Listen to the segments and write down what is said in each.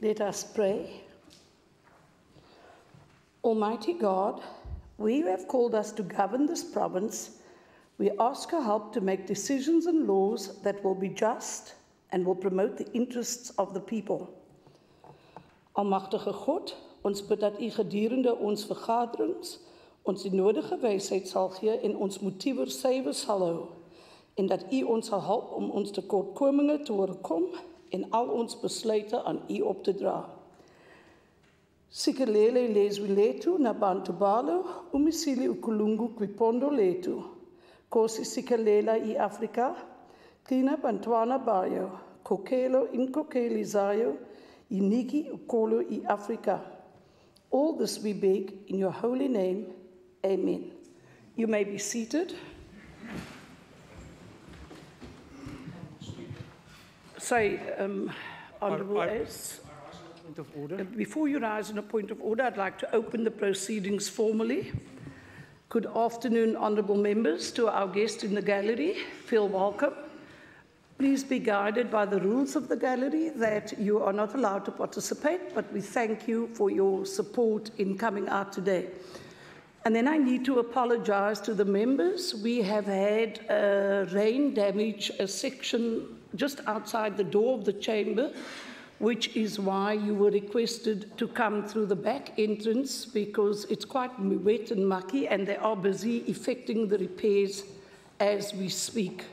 Let us pray. Almighty God, we who have called us to govern this province, we ask your help to make decisions and laws that will be just and will promote the interests of the people. Almagtige God, ons bid dat u gedurende ons vergaderings ons die nodige wysheid sal gee en ons motiewe suiwer sal hou, en dat u ons sal help om ons tekortkominge te oorkom en al ons besluite aan u op te dra. Sikelele lezwi letu na bantu balo, umisili ukulungu kwipondo letu. Kosi sikelela i Afrika, kina bantwana bayo, kokelo in kokeli zayo, iniki ukolo i Afrika. All this we beg in your holy name. Amen. You may be seated. Sorry, Honourable S. Point of order. Before you rise on a point of order, I'd like to open the proceedings formally. Good afternoon, honourable members. To our guests in the gallery, feel welcome. Please be guided by the rules of the gallery that you are not allowed to participate, but we thank you for your support in coming out today. And then I need to apologise to the members. We have had rain damage a section just outside the door of the chamber, which is why you were requested to come through the back entrance, because it's quite wet and mucky and they are busy effecting the repairs as we speak.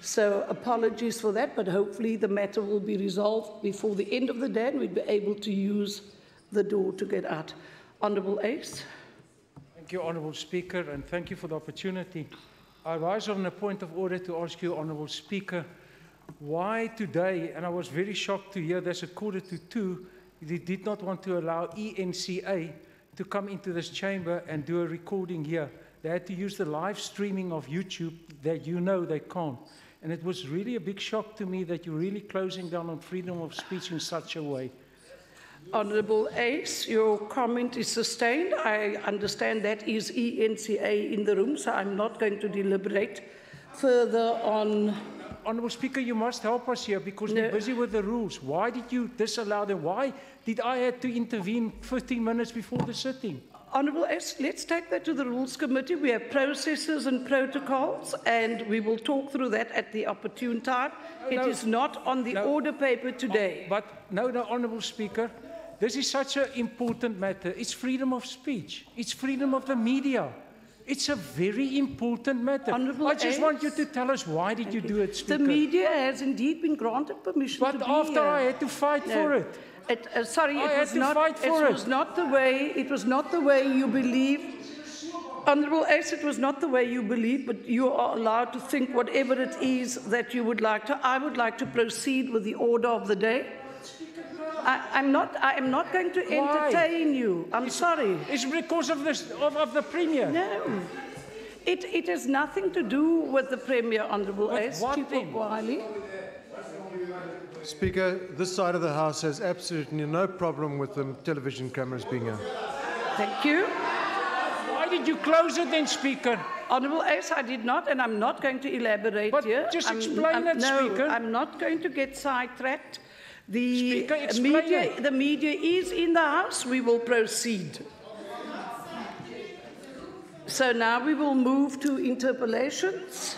So apologies for that, but hopefully the matter will be resolved before the end of the day and we'll be able to use the door to get out. Honourable Ace. Thank you, Honourable Speaker, and thank you for the opportunity. I rise on a point of order to ask you, Honourable Speaker, why today, and I was very shocked to hear there's a 1:45, they did not want to allow ENCA to come into this chamber and do a recording here. They had to use the live streaming of YouTube that you know they can't. And it was really a big shock to me that you're really closing down on freedom of speech in such a way. Honourable Ace, your comment is sustained. I understand that is ENCA in the room, so I'm not going to deliberate further on. Honourable Speaker, you must help us here because we're busy with the rules. Why did you disallow them? Why did I have to intervene 15 minutes before the sitting? Honourable S, let's take that to the Rules Committee. We have processes and protocols, and we will talk through that at the opportune time. It is not on the order paper today. But no, Honourable Speaker, this is such an important matter. It's freedom of speech. It's freedom of the media. It's a very important matter. Honourable I just Ace, want you to tell us why did you do it, Speaker? The media has indeed been granted permission to be here. But after I had to fight for it. Sorry, it was not the way you believe. Honourable Ace, it was not the way you believe, but you are allowed to think whatever it is that you would like to. I would like to proceed with the order of the day. I am not going to entertain you. I'm sorry. It's because of this of the Premier. No. It has nothing to do with the Premier, Honourable Ace. What then? Speaker, this side of the House has absolutely no problem with the television cameras being here. Thank you. Why did you close it then, Speaker? Honourable Ace, I did not, and I'm not going to elaborate but here. Just explain it, Speaker. No, I'm not going to get sidetracked. The Speaker, the media is in the House. We will proceed. So now we will move to interpellations.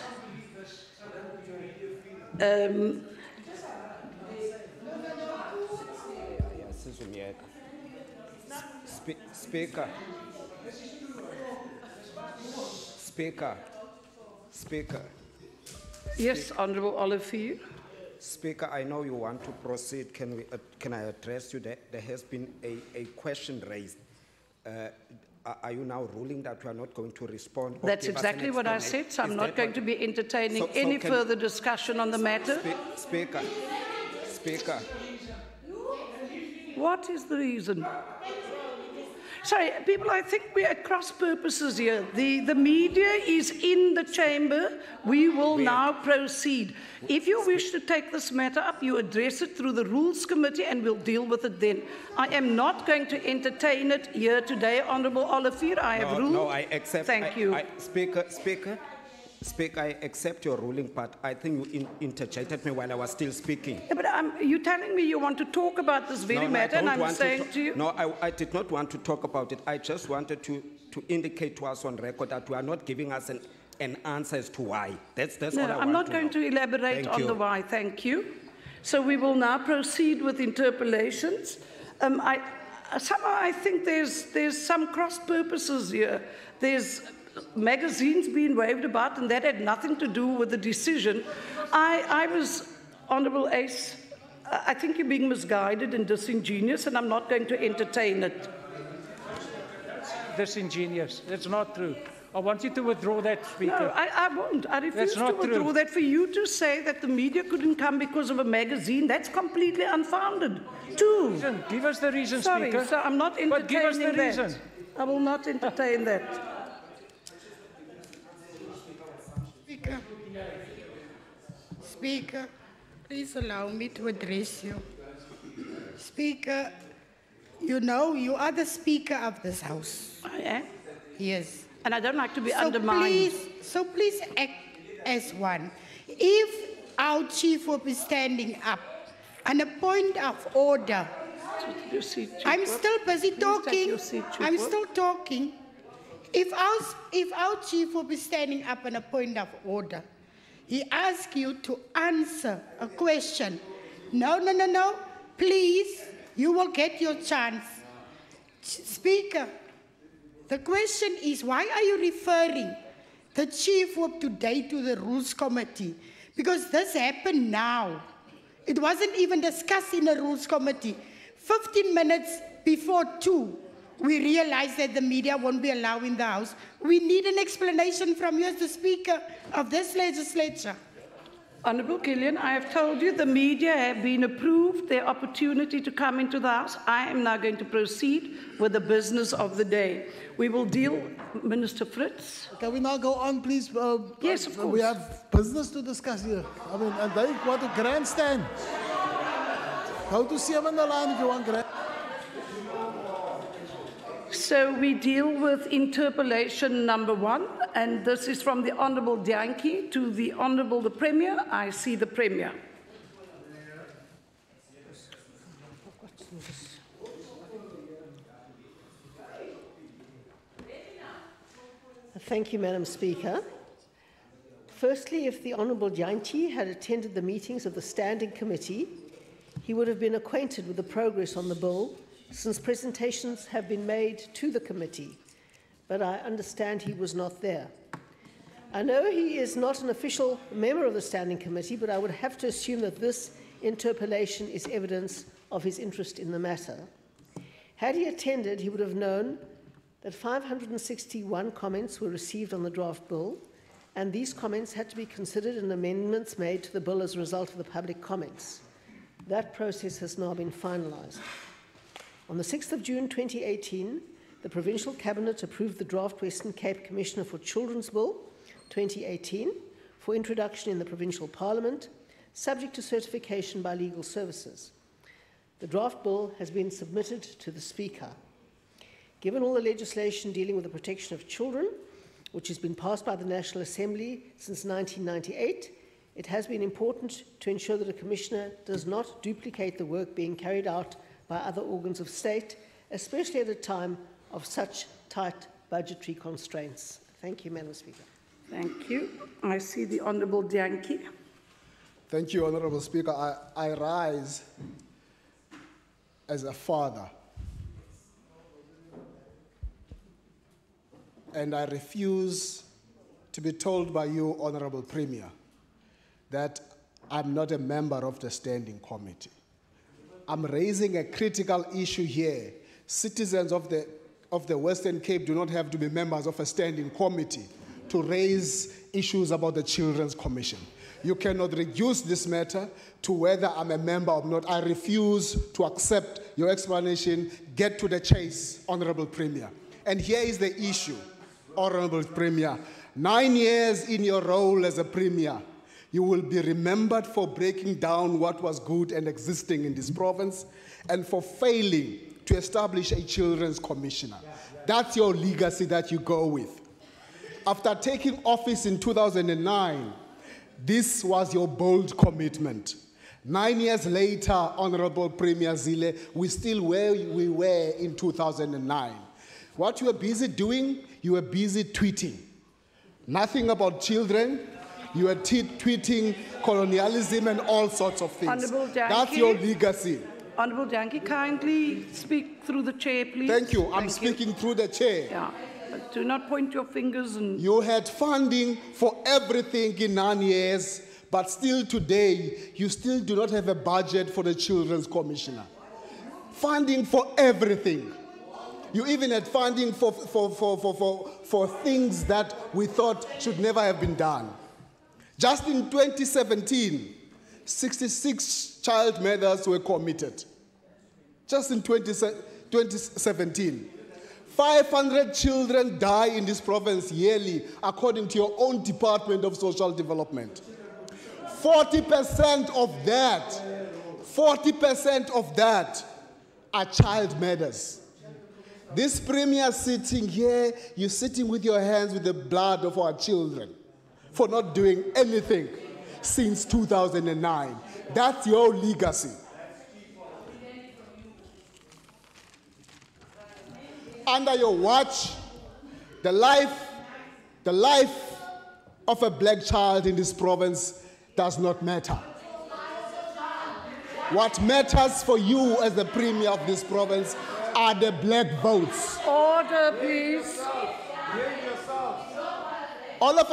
Speaker. Yes, Honourable Olivier. Speaker, I know you want to proceed. Can I address you? There has been a question raised. Are you now ruling that you are not going to respond? That's exactly what I said, so I'm not going to be entertaining any further discussion on the matter. Speaker. What is the reason? Sorry, people, I think we're at cross purposes here. The media is in the chamber. We will now proceed. If you wish to take this matter up, you address it through the Rules Committee and we'll deal with it then. I am not going to entertain it here today, Honourable Olivier. I have ruled. No, I accept. Thank you. Speaker, Speaker, I accept your ruling, but I think you interjected me while I was still speaking. Yeah, but you're telling me you want to talk about this very No, I matter, and don't I'm want saying to you... No, I did not want to talk about it. I just wanted to indicate to us on record that you are not giving us an answer as to why. That's No, all I want I'm not to going know. to elaborate Thank on you. the why. Thank you. So we will now proceed with interpellations. Somehow I think there's some cross purposes here. There's magazines being waved about, and that had nothing to do with the decision. I was, Honourable Ace, I think you're being misguided and disingenuous, and I'm not going to entertain it. Disingenuous. That's not true. I want you to withdraw that, Speaker. No, I won't. I refuse to withdraw true. that. For you to say that the media couldn't come because of a magazine, that's completely unfounded. Two. Give us the reason, Sorry, Speaker. so I'm not entertaining But give us the that. reason. I will not entertain that. Speaker, please allow me to address you. Speaker, you know you are the Speaker of this House. I am. Yes. And I don't like to be undermined. So please act as one. If our Chief will be standing up on a point of order, Take your seat, Chief I'm Whip. still busy Please talking. take your seat, Chief I'm Whip. still talking. If our Chief will be standing up on a point of order, he asks you to answer a question. No. Please, you will get your chance. Speaker, the question is, why are you referring the Chief Whip today to the Rules Committee? Because this happened now. It wasn't even discussed in the Rules Committee. 15 minutes before 2, we realized that the media won't be allowed in the House. We need an explanation from you as the Speaker of this legislature. Honourable Gillian, I have told you the media have been approved their opportunity to come into the House. I am now going to proceed with the business of the day. We will deal, Minister Fritz. Can we now go on, please? Yes, of course. We have business to discuss here. I mean, and they want to grandstand. Go to 7 the line if you want grand. So we deal with interpellation number 1, and this is from the Honourable Dianki to the Honourable the Premier. I see the Premier. Thank you, Madam Speaker. Firstly, if the Honourable Dianki had attended the meetings of the Standing Committee, he would have been acquainted with the progress on the bill, since presentations have been made to the committee, but I understand he was not there. I know he is not an official member of the Standing Committee, but I would have to assume that this interpellation is evidence of his interest in the matter. Had he attended, he would have known that 561 comments were received on the draft bill, and these comments had to be considered in amendments made to the bill as a result of the public comments. That process has now been finalised. On the 6th of June 2018, the Provincial Cabinet approved the draft Western Cape Commissioner for Children's Bill 2018 for introduction in the Provincial Parliament, subject to certification by legal services. The draft bill has been submitted to the Speaker. Given all the legislation dealing with the protection of children, which has been passed by the National Assembly since 1998, it has been important to ensure that a Commissioner does not duplicate the work being carried out by other organs of state, especially at a time of such tight budgetary constraints. Thank you, Madam Speaker. Thank you. I see the Honourable Dianki. Thank you, Honourable Speaker. I rise as a father, and I refuse to be told by you, Honourable Premier, that I'm not a member of the Standing Committee. I'm raising a critical issue here. Citizens of the Western Cape do not have to be members of a standing committee to raise issues about the Children's Commission. You cannot reduce this matter to whether I'm a member or not. I refuse to accept your explanation. Get to the chase, Honourable Premier. And here is the issue, Honourable Premier. 9 years in your role as a Premier, you will be remembered for breaking down what was good and existing in this province and for failing to establish a children's commissioner. That's your legacy that you go with. after taking office in 2009, this was your bold commitment. 9 years later, Honorable Premier Zille, we're still where we were in 2009. What you were busy doing, you were busy tweeting. Nothing about children. You were tweeting colonialism and all sorts of things. Honourable That's your legacy. Honourable Janki, kindly speak through the chair, please. Thank you. I'm speaking through the chair. Yeah. But do not point your fingers and... You had funding for everything in 9 years, but still today, you still do not have a budget for the Children's Commissioner. Funding for everything. You even had funding for things that we thought should never have been done. Just in 2017, 66 child murders were committed. Just in 2017. 500 children die in this province yearly, according to your own Department of Social Development. 40% of that are child murders. This premier sitting here, you're sitting with your hands with the blood of our children for not doing anything since 2009. That's your legacy. Under your watch, the life of a black child in this province does not matter. What matters for you as the premier of this province are the black votes. Order, please. All of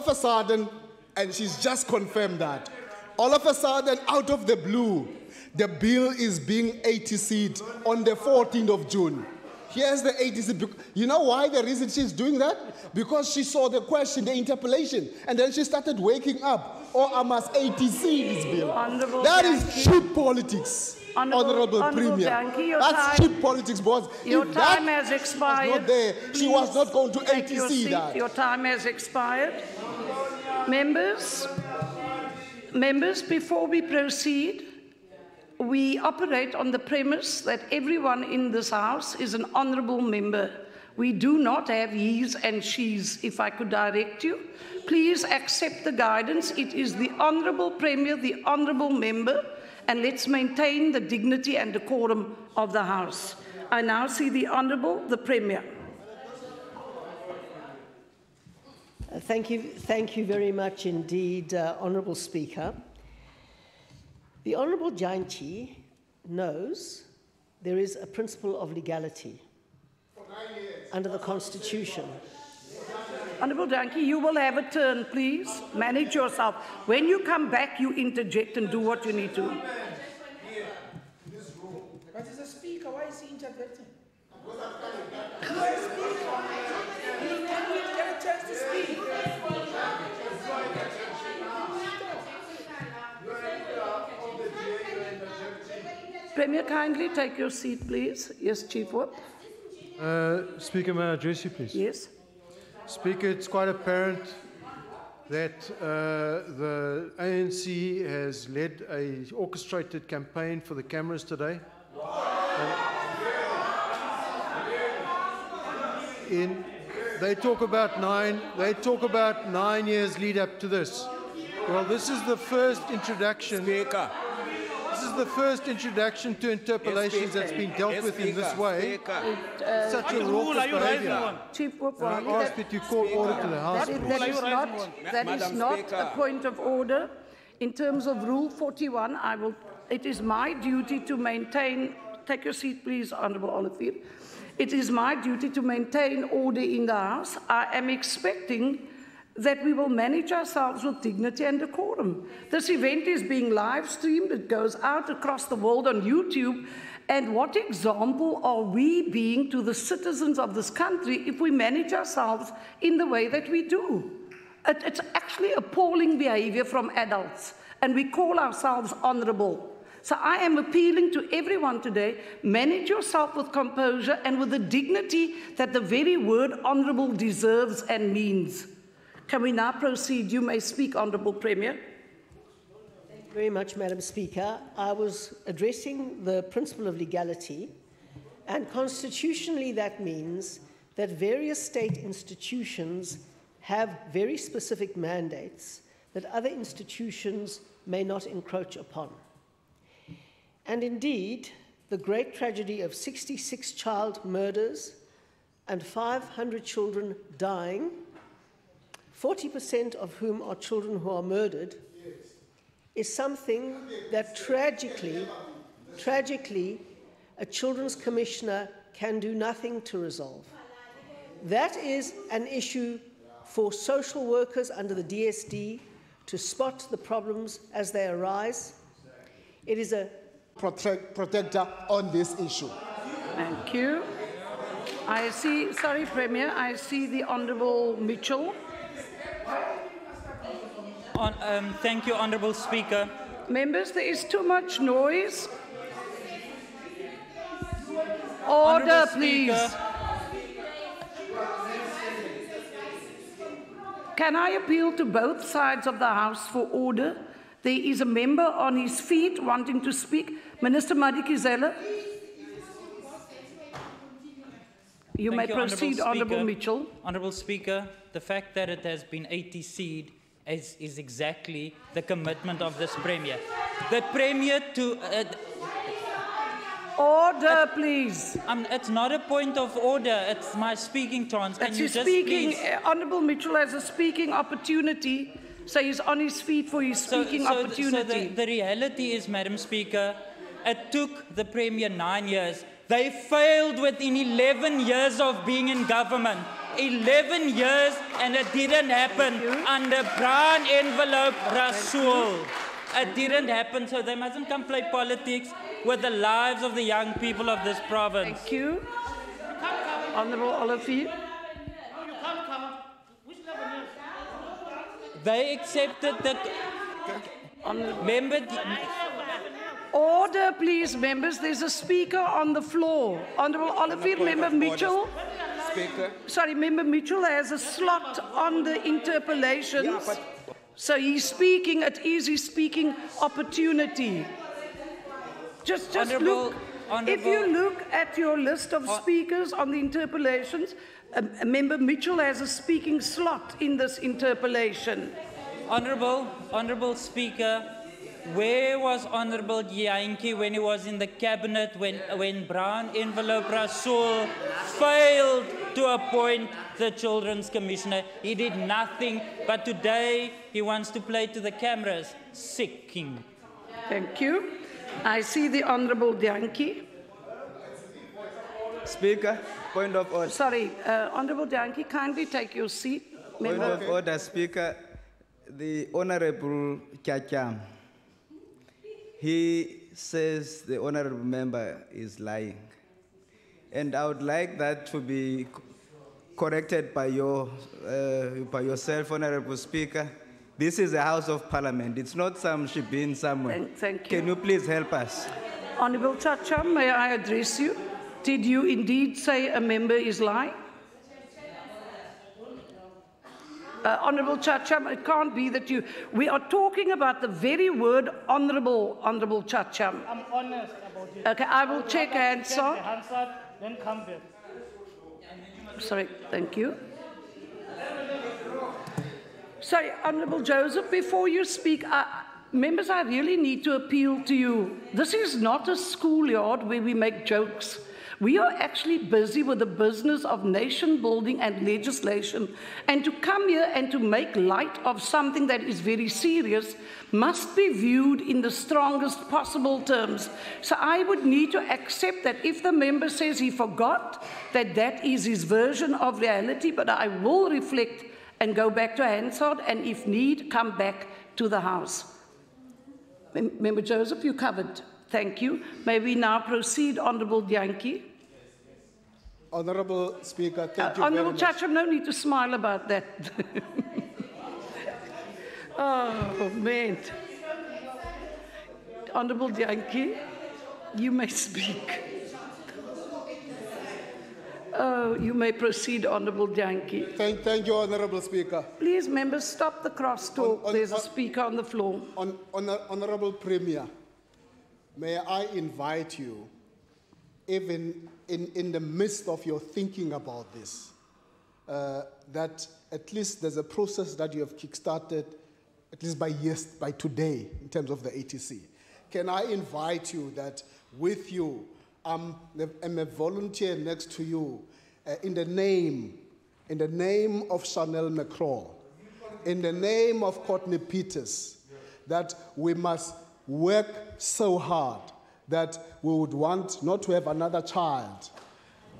a sudden, and she's just confirmed that, all of a sudden, out of the blue, the bill is being 80-seat on the 14th of June. Here's the 80-seat. You know why the reason she's doing that? Because she saw the question, the interpellation, and then she started waking up. Oh, I must 80-seat this bill. That is cheap politics. Honorable Premier. That's cheap politics, boss. Your time has expired. Was not there, she was not going to 80-seat that. Your time has expired. Members, before we proceed, we operate on the premise that everyone in this House is an honourable member. We do not have he's and she's. If I could direct you, please accept the guidance. It is the Honourable Premier, the honourable member, and let's maintain the dignity and decorum of the House. I now see the Honourable, the Premier. Thank you very much indeed, Honourable Speaker. The Honourable Janchi knows there is a principle of legality under the Constitution. Honourable Janki, you will have a turn, please. Manage yourself. When you come back, you interject and do what you need to. But as a speaker, why is he interjecting? He's a speaker. He didn't get a chance to speak. Premier, kindly take your seat, please. Yes, Chief Whip. Speaker, may I address you, please? Yes. Speaker, it's quite apparent that the ANC has led an orchestrated campaign for the cameras today. They talk about 9 years lead up to this. Well, this is the first introduction. Speaker. This is the first introduction to interpellations that's been dealt with in this way. Such a raucous behaviour. Chief Whip, I ask that you call order to the House. that is not a point of order. In terms of Rule 41, it is my duty to maintain. Take your seat, please, Honourable Olivier. It is my duty to maintain order in the House. I am expecting that we will manage ourselves with dignity and decorum. This event is being live streamed. It goes out across the world on YouTube. And what example are we being to the citizens of this country if we manage ourselves in the way that we do? It's actually appalling behavior from adults, and we call ourselves honourable. So I am appealing to everyone today, manage yourself with composure and with the dignity that the very word honourable deserves and means. Can we now proceed? You may speak, Honourable Premier. Thank you very much, Madam Speaker. I was addressing the principle of legality, and constitutionally that means that various state institutions have very specific mandates that other institutions may not encroach upon. And indeed, the great tragedy of 66 child murders and 500 children dying, 40% of whom are children who are murdered, is something that tragically, a children's commissioner can do nothing to resolve. That is an issue for social workers under the DSD to spot the problems as they arise. It is a protector on this issue. Thank you. I see, sorry, Premier, I see the Honourable Mitchell. Thank you, Honourable Speaker. Members, there is too much noise. Order, please. Can I appeal to both sides of the House for order? There is a member on his feet wanting to speak. Minister Madikizela. You may proceed, Honourable Mitchell. Honourable Speaker, the fact that it has been 80-seed is exactly the commitment of this Premier. The Premier to... Order, please. It's not a point of order. It's my speaking chance. Can you just speaking, please... Honourable Mitchell has a speaking opportunity, so he's on his feet for his speaking opportunity. So the reality is, Madam Speaker, it took the Premier 9 years. They failed within 11 years of being in government. 11 years, and it didn't happen under brown envelope Rasool. It didn't happen, so they mustn't come play politics with the lives of the young people of this province. Thank you. Honourable Olivier. They accepted that... Member... Order, please, members. There's a speaker on the floor. Honourable Olivier, Member Mitchell. Speaker. Sorry, Member Mitchell has a slot on the interpellations. So he's speaking, it is his speaking opportunity. Just look. If you look at your list of speakers on the interpellations, Member Mitchell has a speaking slot in this interpellation. Honourable Speaker, where was Honourable Jantjie when he was in the cabinet when brown envelope Rasool failed to appoint the Children's Commissioner? He did nothing, but today he wants to play to the cameras. Sick king. Thank you. I see the Honourable Jantjie. Speaker, point of order. Sorry, Honourable Jantjie, kindly take your seat. Point of order, Speaker. The Honourable Chacham, he says the Honourable Member is lying. And I would like that to be corrected by yourself, Honourable Speaker. This is a House of Parliament. It's not some shebeen somewhere. Thank you. Can you please help us? Honourable Chacham, may I address you? Did you indeed say a member is lying? Honourable Chacham, it can't be that you... We are talking about the very word Honourable Chacham. I'm honest about it. Okay, I will check Hansard. Then come back. Sorry, thank you. Sorry, Honourable Joseph, before you speak, members, I really need to appeal to you. This is not a schoolyard where we make jokes. We are actually busy with the business of nation building and legislation, and to come here and to make light of something that is very serious must be viewed in the strongest possible terms. So I would need to accept that if the member says he forgot, that is his version of reality, but I will reflect and go back to Hansard, and if need, come back to the House. Member Joseph, you covered. Thank you. May we now proceed, Honourable Jantjie. Honourable Speaker, thank you Honourable very much. Chacham, no need to smile about that. Oh, man. Honourable Jantjie, you may speak. Oh, you may proceed, Honourable Jantjie. Thank you, Honourable Speaker. Please, members, stop the crosstalk. There's a speaker on the floor. Honourable Premier, may I invite you even in the midst of your thinking about this, that at least there's a process that you have kickstarted, at least by today, in terms of the ATC. Can I invite you that with you, I'm a volunteer next to you, in the name of Chanel McCraw, in the name of Courtney Peters, that we must work so hard that we would want not to have another child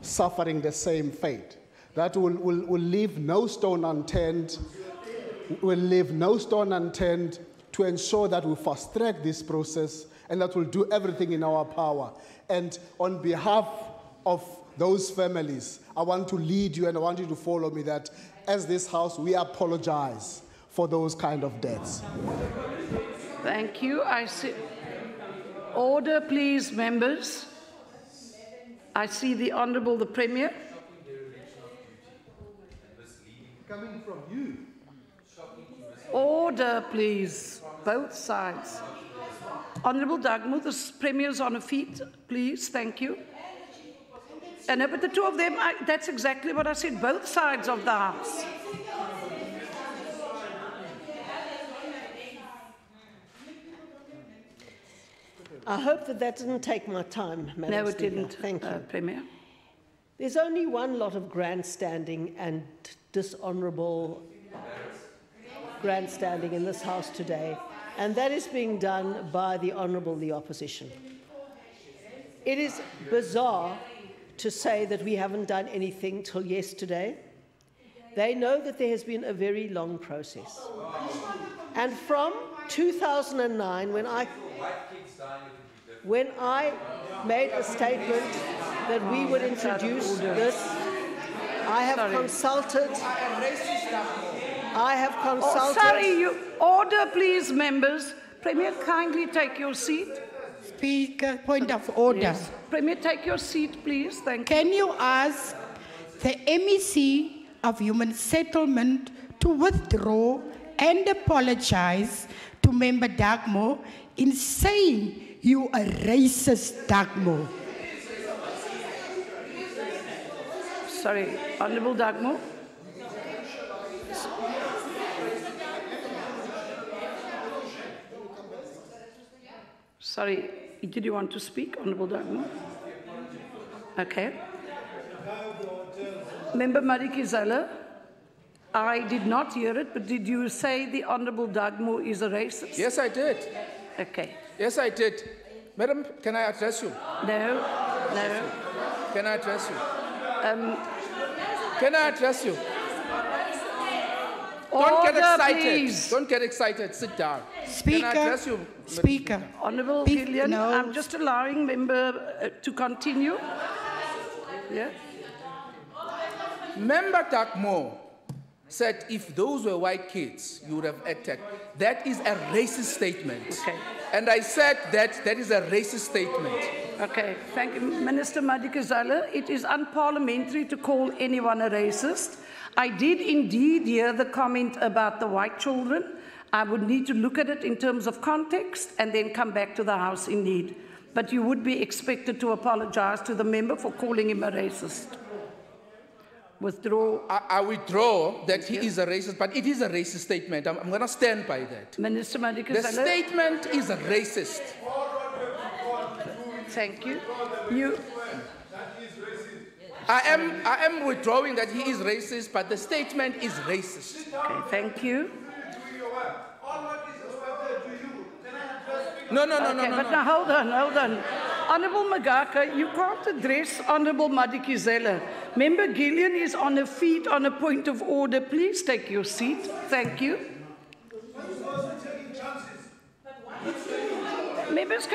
suffering the same fate. That will leave no stone unturned. Will leave no stone unturned to ensure that we fast track this process, and that we'll do everything in our power. And on behalf of those families, I want to lead you and I want you to follow me that as this House, we apologize for those kind of deaths. Thank you. I see. Order, please, members. I see the Honourable the Premier. Coming from you. Order, please, both sides. Honourable Dagmo, the Premier's on her feet, please, thank you. And but the two of them, that's exactly what I said, both sides of the House. I hope that didn't take my time, Madam No, it Speaker. didn't, Thank you. Premier. There's only one lot of grandstanding and dishonourable grandstanding in this House today, and that is being done by the Honourable the Opposition. It is bizarre to say that we haven't done anything till yesterday. They know that there has been a very long process. And from 2009, when I made a statement that we would introduce this, I have consulted. Oh, sorry, order, please, members. Premier, kindly take your seat. Speaker, point of order. Yes. Premier, take your seat, please. Thank you. Can you ask the MEC of Human Settlement to withdraw and apologize to Member Dagmo in saying you a racist, Dagmo? Sorry, Honourable Dagmo. Sorry, did you want to speak, Honourable Dagmo? Okay. Member Madikizela, I did not hear it, but did you say the Honourable Dagmo is a racist? Yes, I did. Okay. Yes, I did. Madam, can I address you? No, no. Can I address you? Can I address you? Don't get excited. Please. Don't get excited. Sit down. Speaker, can I address you? Speaker. Honourable Gillian, no. I'm just allowing member to continue. Yeah. Member Dagmo said if those were white kids, you would have acted. That is a racist statement. Okay. And I said that is a racist statement. Okay, thank you. Minister Madikizela, it is unparliamentary to call anyone a racist. I did indeed hear the comment about the white children. I would need to look at it in terms of context and then come back to the House indeed. But you would be expected to apologize to the member for calling him a racist. Withdraw. I withdraw that he is a racist, but it is a racist statement. I'm going to stand by that. Minister Madikizela. The statement is a racist. Thank you. I am withdrawing that he is racist, but the statement is racist. Okay, thank you. No. But now hold on. Honourable Magaka, you can't address Honourable Madikizela. Member Gillian is on her feet on a point of order. Please take your seat. Thank you. Members,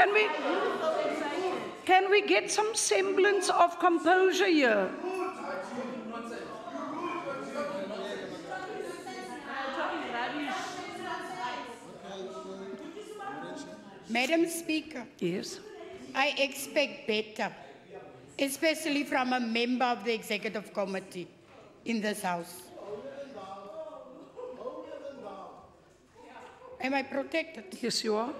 can we get some semblance of composure here? Madam Speaker. Yes. I expect better, especially from a member of the Executive Committee in this House. Am I protected? Yes, you are.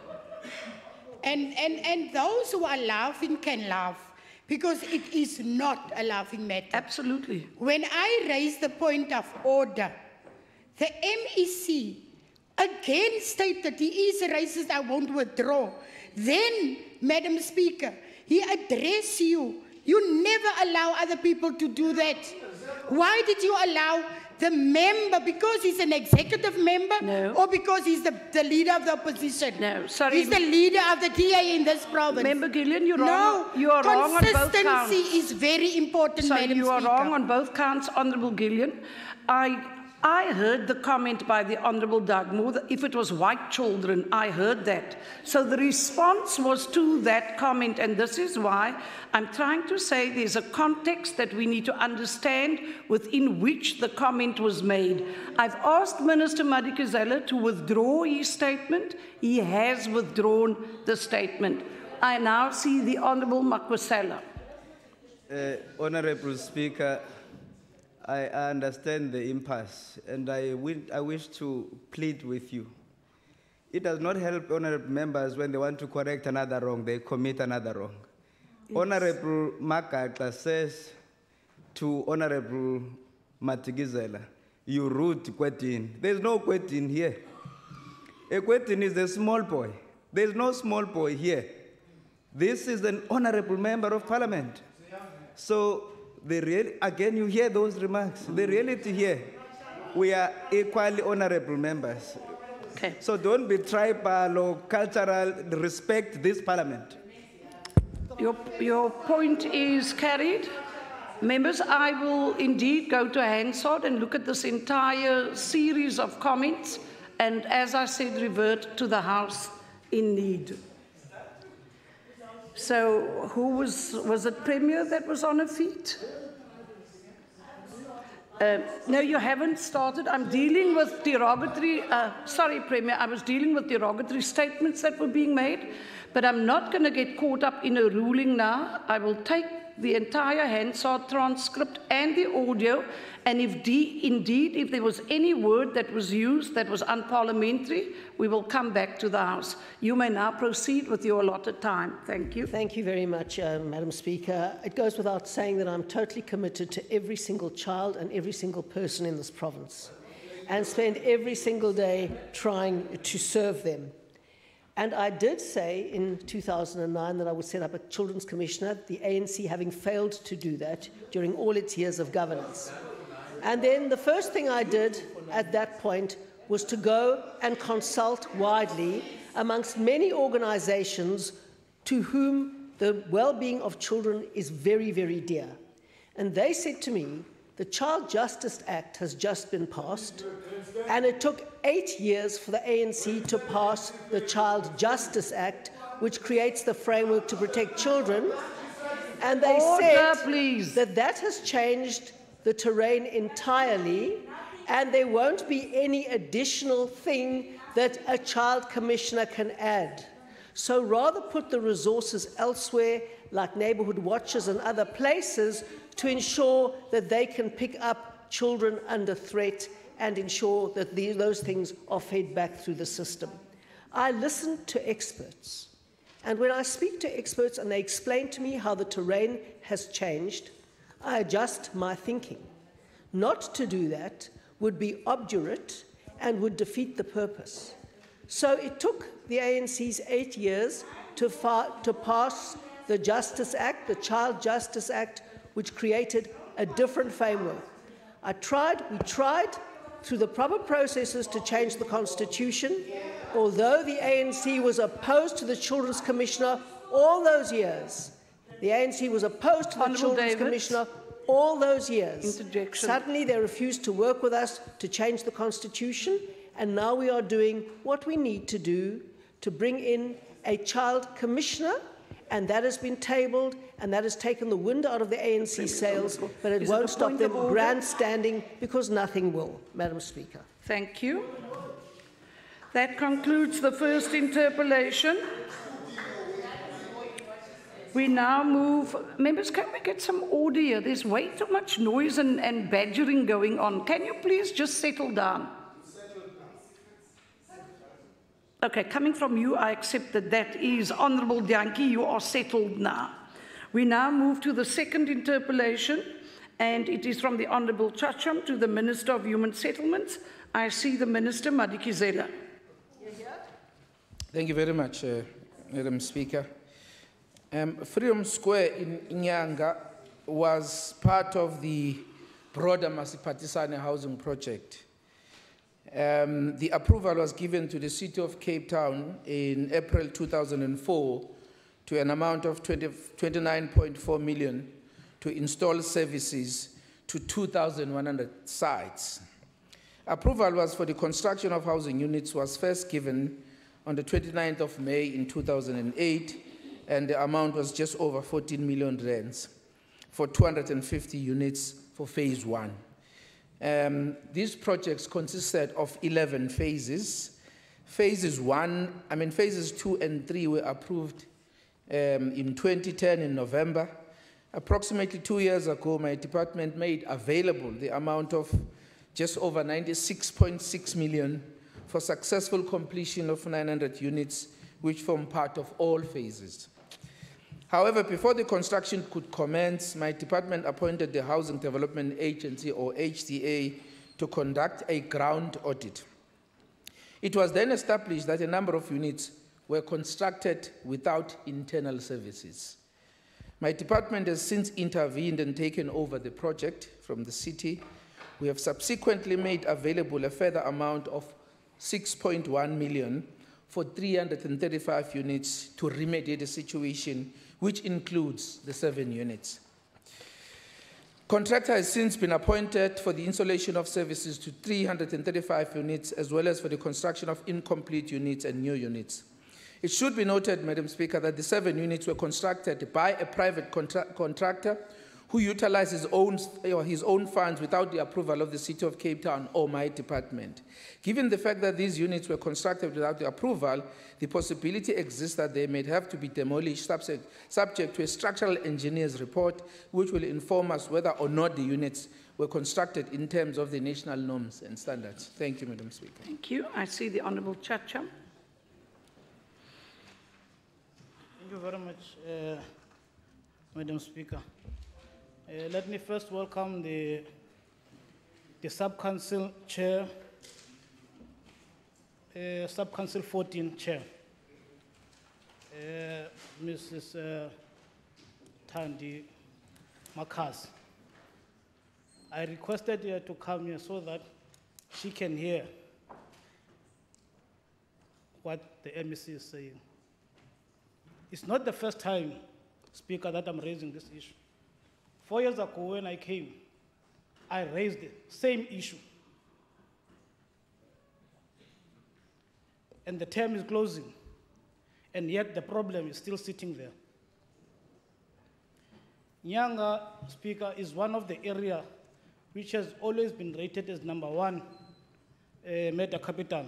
And those who are laughing can laugh, because it is not a laughing matter. Absolutely. When I raise the point of order, the MEC again stated he is racist, I won't withdraw. Then, Madam Speaker, he addressed you. You never allow other people to do that. Why did you allow the member, because he's an executive member? No. Or because he's the leader of the opposition? No, sorry. He's the leader of the DA in this province. Member Gillian, you're wrong. No, you are wrong on both counts. consistency is very important, So Madam you are Speaker. wrong on both counts, Honourable Gillian. I heard the comment by the Honourable Dugmore that if it was white children, I heard that. So the response was to that comment, and this is why I'm trying to say there's a context that we need to understand within which the comment was made. I've asked Minister Madikizela to withdraw his statement. He has withdrawn the statement. I now see the Honourable Makwasela. Honourable Speaker, I understand the impasse, and I wish to plead with you. It does not help honourable members when they want to correct another wrong, they commit another wrong. Yes. Honourable Makata says to Honourable Matigizela, you rude Kwetin. There's no Kwetin here. A Kwetin is a small boy. There's no small boy here. This is an honourable member of parliament. So, again, you hear those remarks. The reality here, we are equally honourable members. Okay. So don't be tribal or cultural, respect this parliament. Your point is carried. Members, I will indeed go to Hansard and look at this entire series of comments, and as I said, revert to the House in need. So, who was it Premier that was on her feet? No, you haven't started. I'm dealing with derogatory, sorry, Premier, I was dealing with derogatory statements that were being made, but I'm not going to get caught up in a ruling now. I will take the entire Hansard transcript and the audio, and indeed, if there was any word that was used that was unparliamentary, we will come back to the House. You may now proceed with your allotted time. Thank you. Thank you very much, Madam Speaker. It goes without saying that I'm totally committed to every single child and every single person in this province, and spend every single day trying to serve them. And I did say in 2009 that I would set up a Children's Commissioner, the ANC having failed to do that during all its years of governance. And then the first thing I did at that point was to go and consult widely amongst many organizations to whom the well-being of children is very, very dear. And they said to me, the Child Justice Act has just been passed, and it took 8 years for the ANC to pass the Child Justice Act, which creates the framework to protect children. And they said that has changed the terrain entirely, and there won't be any additional thing that a child commissioner can add. So rather put the resources elsewhere, like neighbourhood watches and other places, to ensure that they can pick up children under threat and ensure that those things are fed back through the system. I listen to experts, and when I speak to experts and they explain to me how the terrain has changed, I adjust my thinking. Not to do that would be obdurate and would defeat the purpose. So it took the ANC's 8 years to pass the Justice Act, the Child Justice Act, which created a different framework. We tried through the proper processes to change the Constitution. Although the ANC was opposed to the Children's Commissioner all those years, the ANC was opposed to the Children's Commissioner all those years. Suddenly they refused to work with us to change the Constitution, and now we are doing what we need to do to bring in a Child Commissioner, and that has been tabled, and that has taken the wind out of the ANC sails, but it won't stop them grandstanding, because nothing will, Madam Speaker. Thank you. That concludes the first interpellation. We now move. Members, can we get some order here? There's way too much noise and badgering going on. Can you please just settle down? Okay, coming from you, I accept that that is Honourable Dianki. You are settled now. We now move to the second interpellation, and it is from the Honourable Chacham to the Minister of Human Settlements. I see the Minister, Madikizela. Thank you very much, Madam Speaker. Freedom Square in Nyanga was part of the broader Masipatisane housing project. The approval was given to the City of Cape Town in April 2004 to an amount of 29.4 million to install services to 2,100 sites. Approval was for the construction of housing units was first given on the 29th of May in 2008, and the amount was just over 14 million rands for 250 units for phase 1. These projects consisted of 11 phases. Phases 2 and 3 were approved in 2010 in November. Approximately 2 years ago, my department made available the amount of just over 96.6 million for successful completion of 900 units, which form part of all phases. However, before the construction could commence, my department appointed the Housing Development Agency, or HDA, to conduct a ground audit. It was then established that a number of units were constructed without internal services. My department has since intervened and taken over the project from the city. We have subsequently made available a further amount of 6.1 million for 335 units to remedy the situation, which includes the 7 units. Contractor has since been appointed for the installation of services to 335 units, as well as for the construction of incomplete units and new units. It should be noted, Madam Speaker, that the 7 units were constructed by a private contractor who utilized his own funds without the approval of the City of Cape Town or my department. Given the fact that these units were constructed without the approval, the possibility exists that they may have to be demolished subject to a structural engineer's report, which will inform us whether or not the units were constructed in terms of the national norms and standards. Thank you, Madam Speaker. Thank you. I see the Honourable Chacham. Thank you very much, Madam Speaker. Let me first welcome the Sub-Council Chair, Sub-Council 14 Chair, Mrs. Thandi Makas. I requested her to come here so that she can hear what the MEC is saying. It's not the first time, Speaker, that I'm raising this issue. 4 years ago when I came, I raised the same issue. And the term is closing, and yet the problem is still sitting there. Nyanga, Speaker, is one of the areas which has always been rated as #1 meta capital.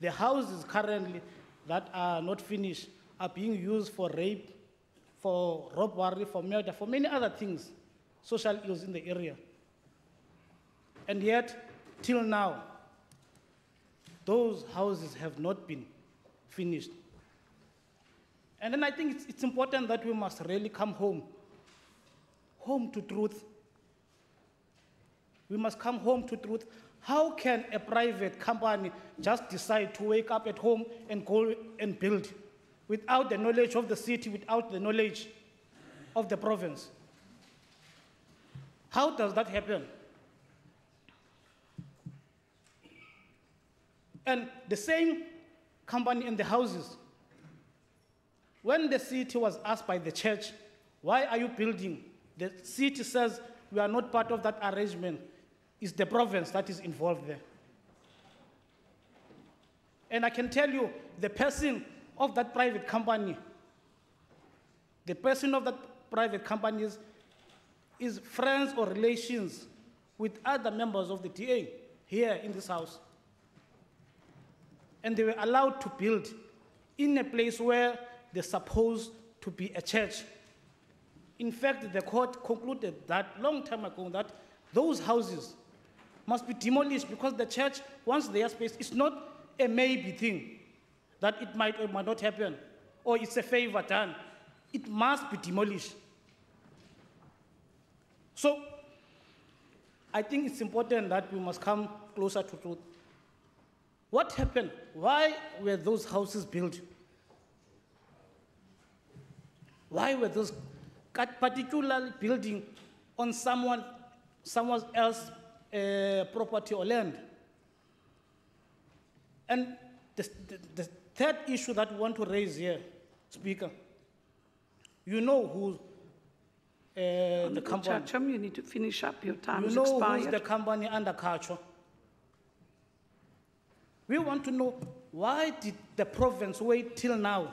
The houses currently that are not finished are being used for rape, for robbery, for murder, for many other things, social ills in the area. And yet, till now, those houses have not been finished. And then I think it's important that we must really come home to truth. We must come home to truth. How can a private company just decide to wake up at home and go and build without the knowledge of the city, without the knowledge of the province? How does that happen? And the same company in the houses, when the city was asked by the church, why are you building? The city says, we are not part of that arrangement. It's the province that is involved there. And I can tell you, the person of that private company, is friends or relations with other members of the DA here in this house. And they were allowed to build in a place where they're supposed to be a church. In fact, the court concluded that long time ago that those houses must be demolished because the church wants their space. It's not a maybe thing that it might or might not happen, or it's a favor done. it must be demolished. So, I think it's important that we must come closer to truth. What happened? Why were those houses built? Why were those particularly building on someone else's property or land? And the third issue that we want to raise here, Speaker, you know who the company. Chacham, you need to finish up. Your time is expired. You know who's the company under culture. We want to know, why did the province wait till now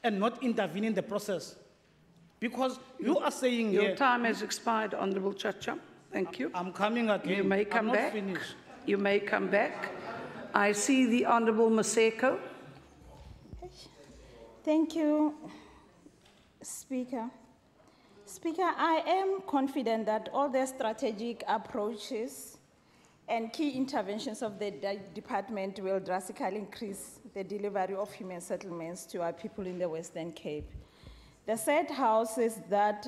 and not intervene in the process? Because you are saying your time has expired, Honourable Chacham. Thank you. I'm coming again. You may come back. Finished. You may come back. I see the Honourable Maseko. Thank you, Speaker. Speaker, I am confident that all the strategic approaches and key interventions of the department will drastically increase the delivery of human settlements to our people in the Western Cape. The said houses that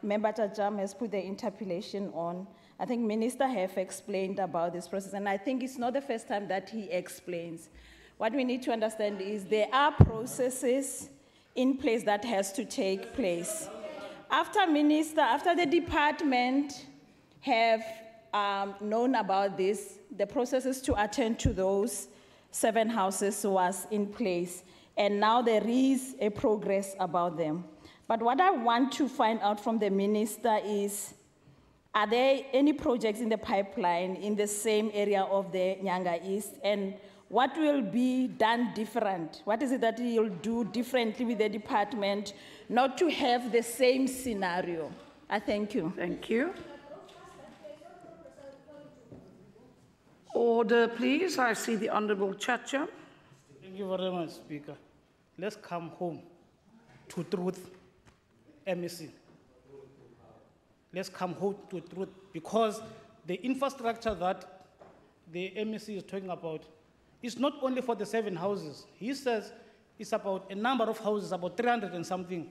Member Chacham has put the interpellation on, I think Minister have explained about this process, and I think it's not the first time that he explains. What we need to understand is there are processes in place that has to take place. After the department have known about this, the processes to attend to those 7 houses was in place, and now there is a progress about them. But what I want to find out from the minister is, are there any projects in the pipeline in the same area of the Nyanga East, and what will be done different? What is it that you'll do differently with the department not to have the same scenario? I thank you. Thank you. Order, please. I see the Honourable Chacham. Thank you very much, Speaker. Let's come home to truth, MEC. Let's come home to truth, because the infrastructure that the MEC is talking about is not only for the 7 houses. He says it's about a number of houses, about 300 and something.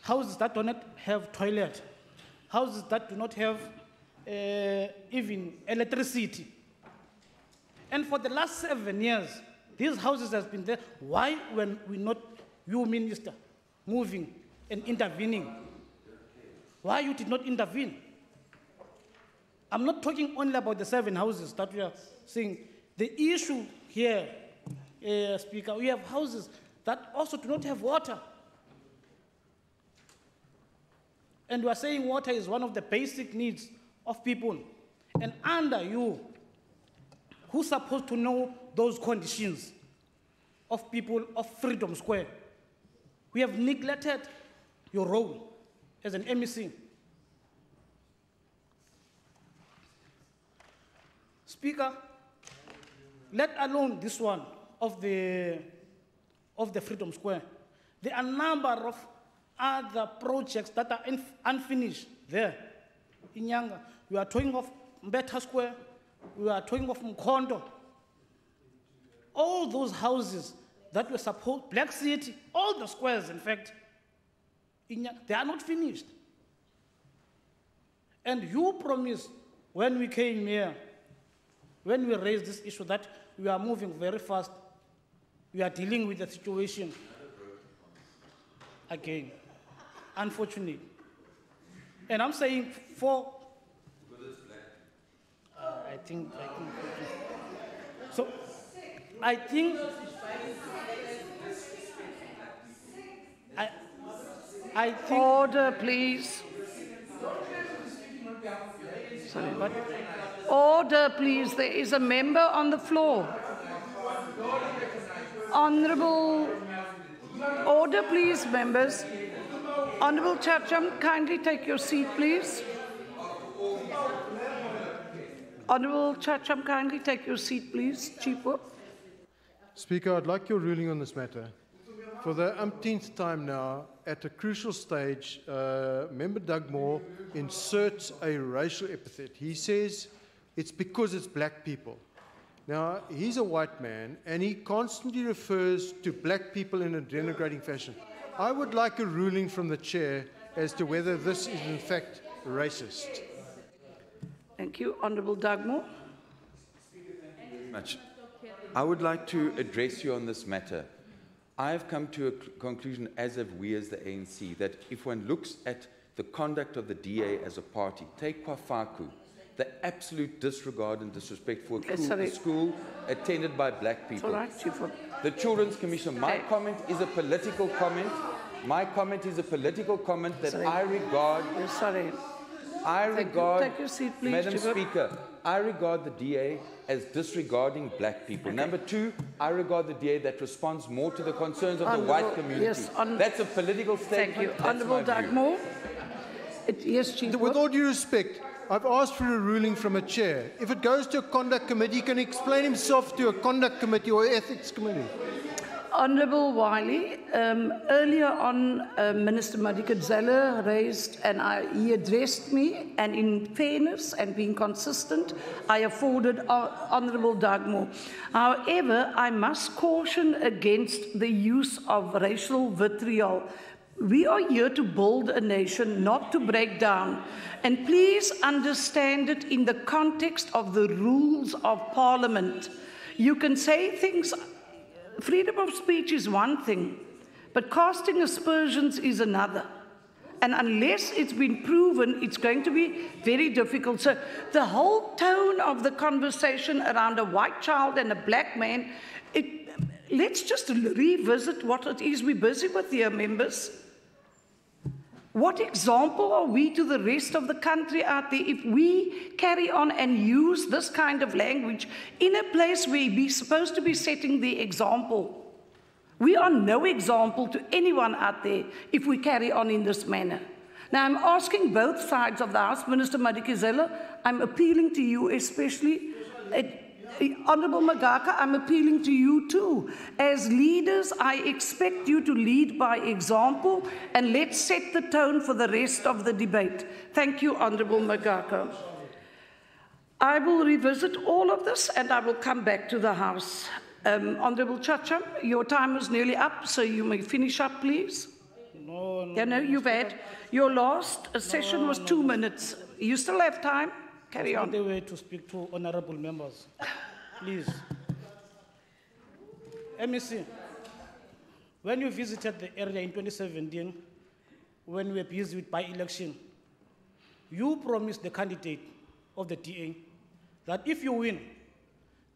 Houses that do not have toilet, houses that do not have even electricity. And for the last 7 years, these houses have been there. Why were we not, you minister, moving and intervening? Why you did not intervene? I'm not talking only about the 7 houses that we are seeing. The issue here, Speaker, we have houses that also do not have water. And we are saying water is one of the basic needs of people. And under you, who's supposed to know those conditions of people of Freedom Square? We have neglected your role as an MEC. Speaker, let alone this one of the Freedom Square, there are a number of other projects that are unfinished there in Nyanga. We are talking of Mbeta Square, we are talking of Mkondo. All those houses that were supposed, Black City, all the squares, in fact, in Nyanga, they are not finished. And you promised when we came here, when we raised this issue, that we are moving very fast, we are dealing with the situation again, unfortunately. And I'm saying for, I think, so I think, I think. Order, please. Sorry, but order, please. There is a member on the floor. Honourable, order, please, members. Honourable Chacham, kindly take your seat, please. Honourable Chacham, kindly take your seat, please. Chief Whip. Speaker, I'd like your ruling on this matter. For the umpteenth time now, at a crucial stage, Member Doug Moore inserts a racial epithet. He says it's because it's black people. Now, he's a white man, and he constantly refers to black people in a denigrating fashion. I would like a ruling from the chair as to whether this is in fact racist. Thank you. Honourable Dugmore. Much. I would like to address you on this matter. I have come to a conclusion, as have we as the ANC, that if one looks at the conduct of the DA as a party, take Kwafaku, the absolute disregard and disrespect for a school attended by black people. The Children's Commission, my comment is a political comment. My comment is a political comment that I regard... Take your seat, please, Madam Speaker, I regard the DA as disregarding black people. Number two, I regard the DA that responds more to the concerns of the white community. Yes, that's a political statement. Thank you. Honourable Dugmore. Yes, Chief. With all due respect, I've asked for a ruling from a chair. If it goes to a conduct committee, he can explain himself to a conduct committee or ethics committee. Honourable Wiley, earlier on, Minister Madikizela raised, and he addressed me, and in fairness and being consistent, I afforded Honourable Dugmore. However, I must caution against the use of racial vitriol. We are here to build a nation, not to break down. And please understand it in the context of the rules of Parliament. You can say things... Freedom of speech is one thing, but casting aspersions is another. And unless it's been proven, it's going to be very difficult. So the whole tone of the conversation around a white child and a black man, let's just revisit what it is we're busy with here, members. What example are we to the rest of the country out there if we carry on and use this kind of language in a place where we're supposed to be setting the example? We are no example to anyone out there if we carry on in this manner. Now, I'm asking both sides of the House, Minister Madikizela, I'm appealing to you especially. Honourable Magaka, I'm appealing to you too. As leaders, I expect you to lead by example, and let's set the tone for the rest of the debate. Thank you, Honourable Magaka. I will revisit all of this, and I will come back to the House. Honourable Chacham, your time is nearly up, so you may finish up, please. No, you've had your last session was 2 minutes. You still have time? Carry on. The way to speak to honourable members, please. MEC, when you visited the area in 2017, when we were busy with by-election, you promised the candidate of the DA that if you win,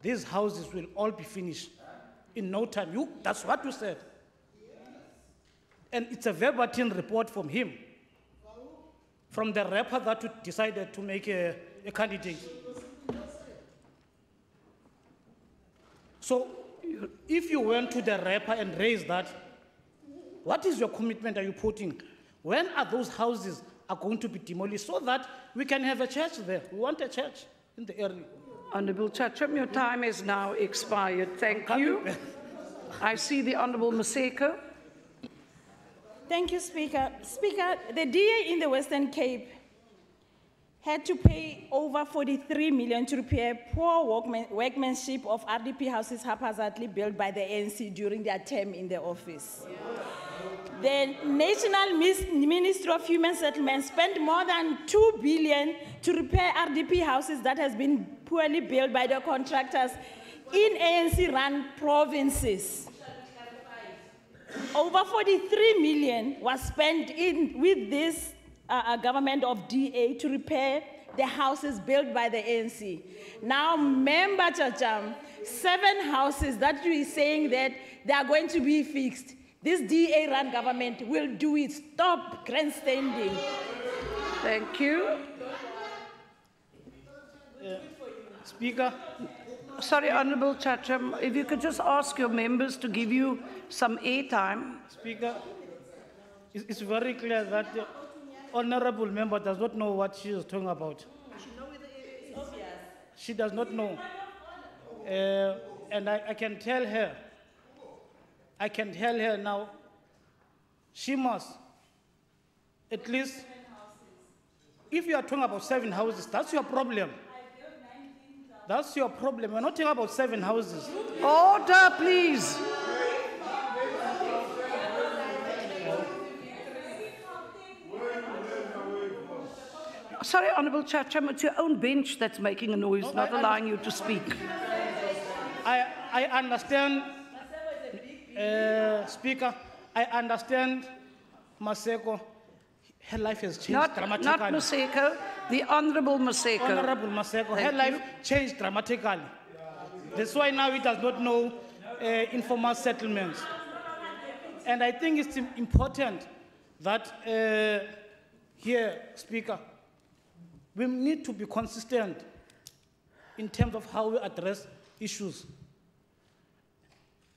these houses will all be finished in no time. That's what you said. And it's a verbatim report from him, from the rapper that decided to make a candidate. So, if you went to the rapper and raised that, what is your commitment are you putting? When are those houses are going to be demolished so that we can have a church there? We want a church in the area. Honourable Chacham, your time is now expired. Thank you. I see the Honourable Maseko. Thank you, Speaker. Speaker, the DA in the Western Cape had to pay over 43 million to repair poor workmanship of RDP houses haphazardly built by the ANC during their term in the office. The National Ministry of Human Settlements spent more than 2 billion to repair RDP houses that has been poorly built by the contractors in ANC-run provinces. Over 43 million was spent with this government of DA to repair the houses built by the ANC. Now, Member Chacham, 7 houses that you are saying that they are going to be fixed. This DA-run government will do it. Stop grandstanding. Thank you. Speaker. Sorry, Honourable Chacham, if you could just ask your members to give you some airtime. Speaker, it's very clear that the honourable member does not know what she is talking about. She does not know. And I can tell her now, she must, at least, if you are talking about 7 houses, that's your problem. That's your problem. We're not talking about 7 houses. Order, please. Sorry, Honourable Chacham, it's your own bench that's making a noise, not allowing you to speak. I understand, Speaker, I understand Maseko, her life has changed dramatically. Not Maseko, the Honourable Maseko. Honourable Maseko, her life changed dramatically. That's why now he does not know informal settlements. And I think it's important that here, Speaker, we need to be consistent in terms of how we address issues.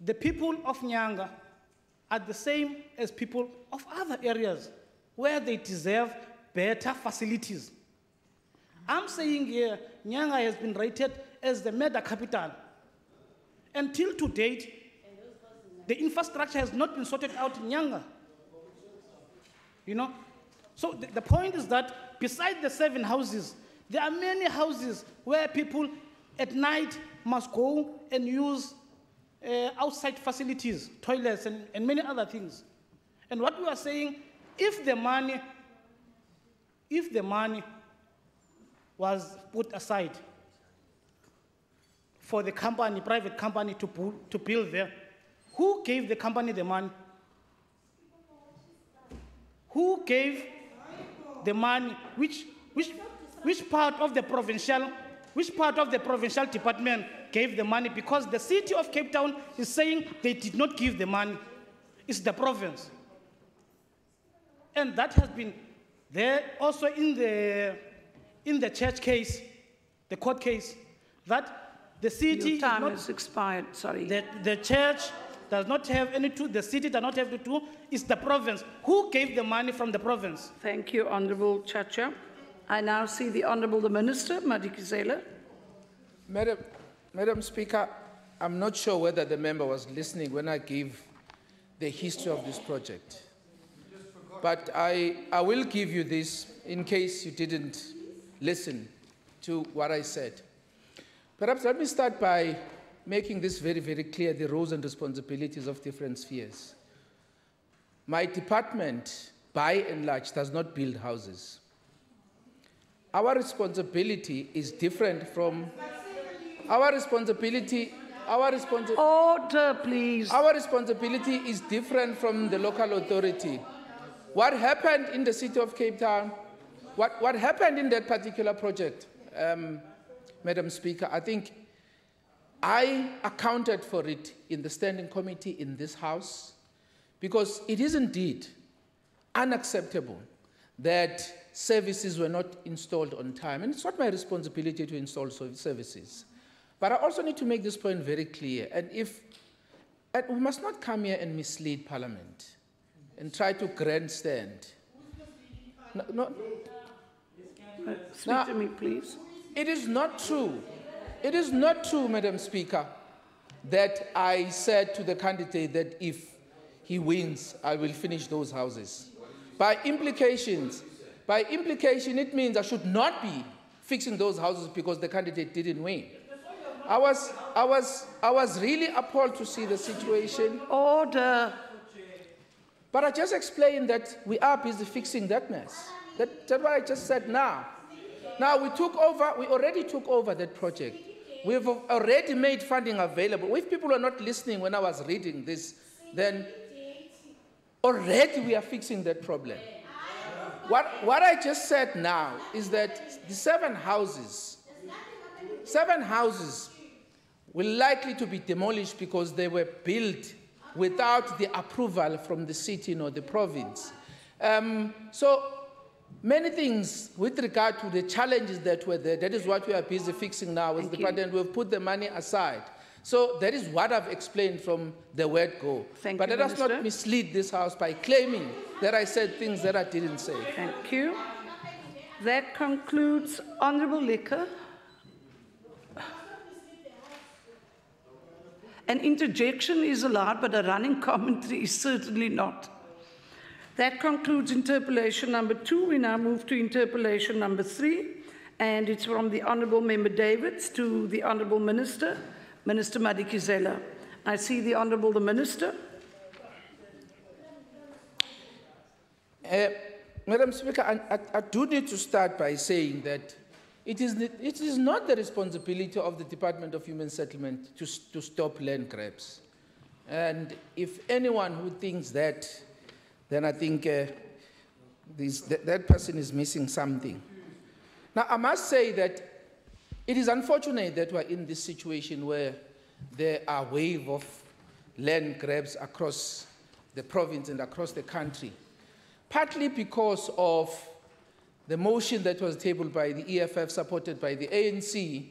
The people of Nyanga are the same as people of other areas where they deserve better facilities. I'm saying here, Nyanga has been rated as the murder capital. Until to date, the infrastructure has not been sorted out in Nyanga. You know? So the point is that beside the 7 houses, there are many houses where people at night must go and use outside facilities, toilets, and many other things. And what we are saying, if the money was put aside for the company, private company to build there, who gave the company the money? Who gave the money? Which part of the provincial department gave the money? Because the city of Cape Town is saying they did not give the money. It's the province. And that has been there also in the church case, the court case, that the city... Your time has expired, sorry. The church does not have any to, the city does not have the to, it's the province. Who gave the money from the province? Thank you, Honourable Chacha. I now see the Honourable the Minister, Madikizela. Madam Speaker, I'm not sure whether the member was listening when I gave the history of this project. But I will give you this in case you didn't listen to what I said. Perhaps let me start by making this very, very clear, the roles and responsibilities of different spheres. My department, by and large, does not build houses. Our responsibility is different from Order, please. Our responsibility is different from the local authority. What happened in the city of Cape Town, what happened in that particular project, Madam Speaker, I think I accounted for it in the standing committee in this House, because it is indeed unacceptable that services were not installed on time. And it's not my responsibility to install services. But I also need to make this point very clear. And we must not come here and mislead Parliament and try to grandstand. Speak to me, please. It is not true. It is not true, Madam Speaker, that I said to the candidate that if he wins, I will finish those houses. By implication, it means I should not be fixing those houses because the candidate didn't win. I was really appalled to see the situation. Order. But I just explained that we are busy fixing that mess. That's what I just said now. Now we already took over that project. We've already made funding available. If people are not listening when I was reading this, then already we are fixing that problem. What I just said now is that the 7 houses will likely to be demolished because they were built without the approval from the city nor the province. So many things with regard to the challenges that were there, that is what we are busy fixing now as the department. We've put the money aside. So that is what I've explained from the word go. But let us not mislead this House by claiming that I said things that I didn't say. Thank you. That concludes Honourable Liquor. An interjection is allowed, but a running commentary is certainly not. That concludes interpellation number 2. We now move to interpellation number 3, and it's from the Honourable Member Davids to the Honourable Minister, Minister Madikizela. I see the Honourable the Minister. Madam Speaker, I do need to start by saying that it is not the responsibility of the Department of Human Settlement to stop land grabs. And if anyone who thinks that, then I think that person is missing something. Now, I must say that it is unfortunate that we're in this situation where there are a wave of land grabs across the province and across the country, partly because of the motion that was tabled by the EFF, supported by the ANC,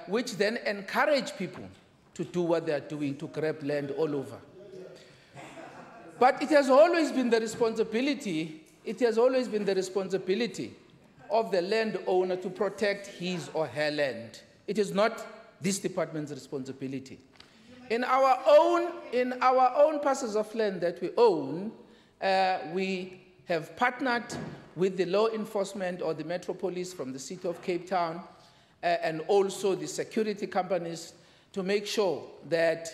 which then encouraged people to do what they are doing, to grab land all over. But it has always been the responsibility, of the landowner to protect his or her land. It is not this department's responsibility. In our own parcels of land that we own, we have partnered with the law enforcement or the Metropolis from the city of Cape Town and also the security companies to make sure that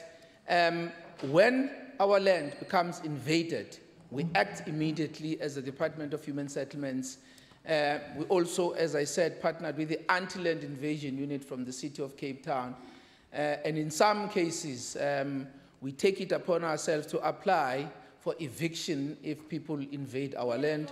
when our land becomes invaded, we act immediately as the Department of Human Settlements. We also, as I said, partnered with the Anti-Land Invasion Unit from the city of Cape Town. And in some cases, we take it upon ourselves to apply for eviction if people invade our land.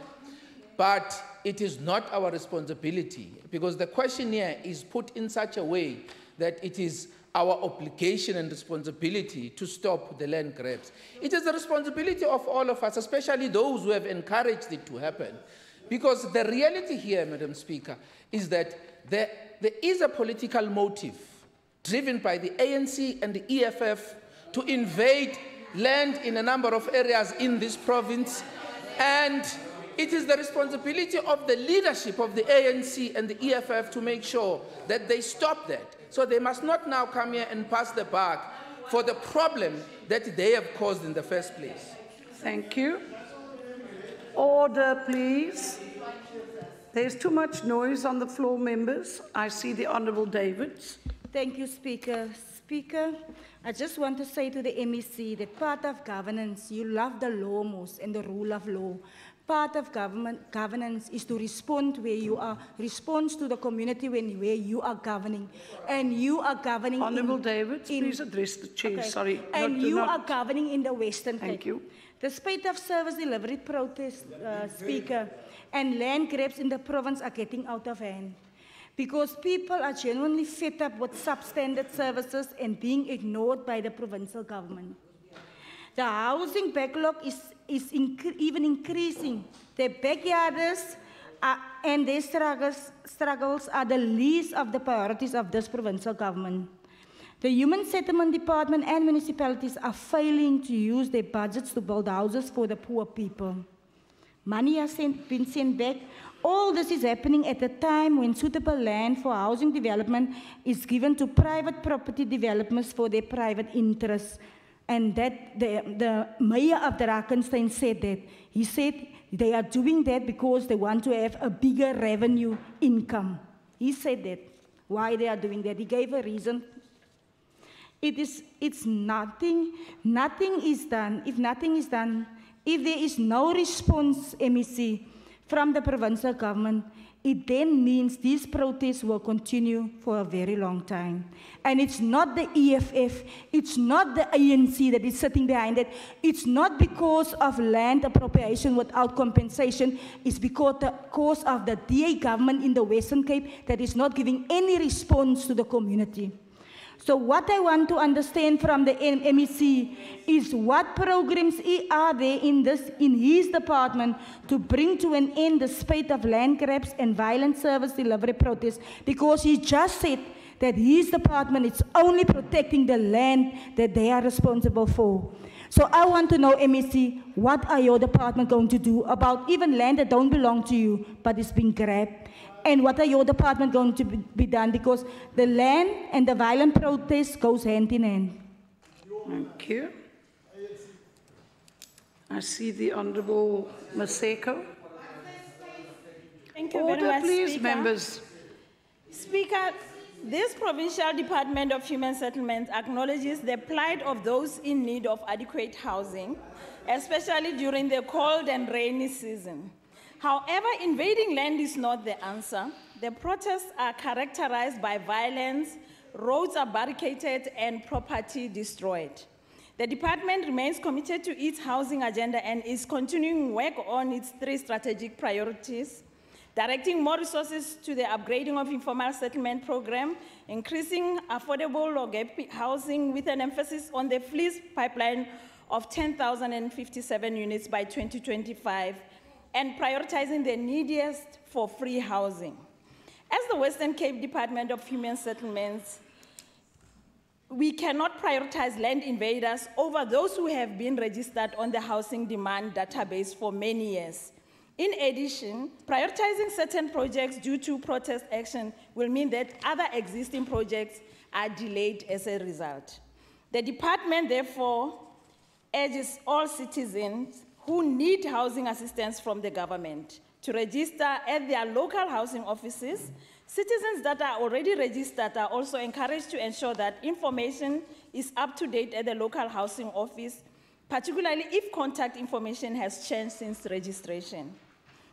But it is not our responsibility, because the question here is put in such a way that it is our obligation and responsibility to stop the land grabs. It is the responsibility of all of us, especially those who have encouraged it to happen. Because the reality here, Madam Speaker, is that there is a political motive driven by the ANC and the EFF to invade land in a number of areas in this province. And it is the responsibility of the leadership of the ANC and the EFF to make sure that they stop that. So they must not now come here and pass the buck for the problem that they have caused in the first place. Thank you. Order, please. There's too much noise on the floor, members. I see the Honourable Davids. Thank you, Speaker. Speaker, I just want to say to the MEC that part of governance, you love the law most and the rule of law. Part of governance is to respond where you are, response to the community where you are governing. And you are governing Honourable Davids, please address the chair. Okay. Sorry. And you are governing in the Western Cape. Thank you. Despite of service delivery protest, Speaker, and land grabs in the province are getting out of hand. Because people are genuinely fed up with substandard services and being ignored by the provincial government. The housing backlog is even increasing. The backyarders and their struggles are the least of the priorities of this provincial government. The Human Settlement Department and municipalities are failing to use their budgets to build houses for the poor people. Money has been sent back. All this is happening at a time when suitable land for housing development is given to private property developers for their private interests. And that the mayor of the Drakenstein said that. He said they are doing that because they want to have a bigger revenue income. He said that, why they are doing that. He gave a reason. It's nothing is done. If nothing is done, if there is no response, MEC, from the provincial government, it then means these protests will continue for a very long time. And it's not the EFF, it's not the ANC that is sitting behind it. It's not because of land appropriation without compensation. It's because of the DA government in the Western Cape that is not giving any response to the community. So what I want to understand from the MEC is what programs are there in his department to bring to an end the spate of land grabs and violent service delivery protests, because he just said that his department is only protecting the land that they are responsible for. So I want to know, MEC, what are your department going to do about even land that don't belong to you but is being grabbed? And what are your department going to be done? Because the land and the violent protest goes hand in hand. Thank you. I see the Honourable Maseko. Thank you Order, very much, please, Speaker. members. Speaker, this Provincial Department of Human Settlements acknowledges the plight of those in need of adequate housing, especially during the cold and rainy season. However, invading land is not the answer. The protests are characterized by violence, roads are barricaded, and property destroyed. The department remains committed to its housing agenda and is continuing work on its 3 strategic priorities: directing more resources to the upgrading of informal settlement program, increasing affordable or gap housing with an emphasis on the fleece pipeline of 10,057 units by 2025, and prioritizing the neediest for free housing. As the Western Cape Department of Human Settlements, we cannot prioritize land invaders over those who have been registered on the housing demand database for many years. In addition, prioritizing certain projects due to protest action will mean that other existing projects are delayed as a result. The department, therefore, urges all citizens who need housing assistance from the government to register at their local housing offices. Citizens that are already registered are also encouraged to ensure that information is up to date at the local housing office, particularly if contact information has changed since registration.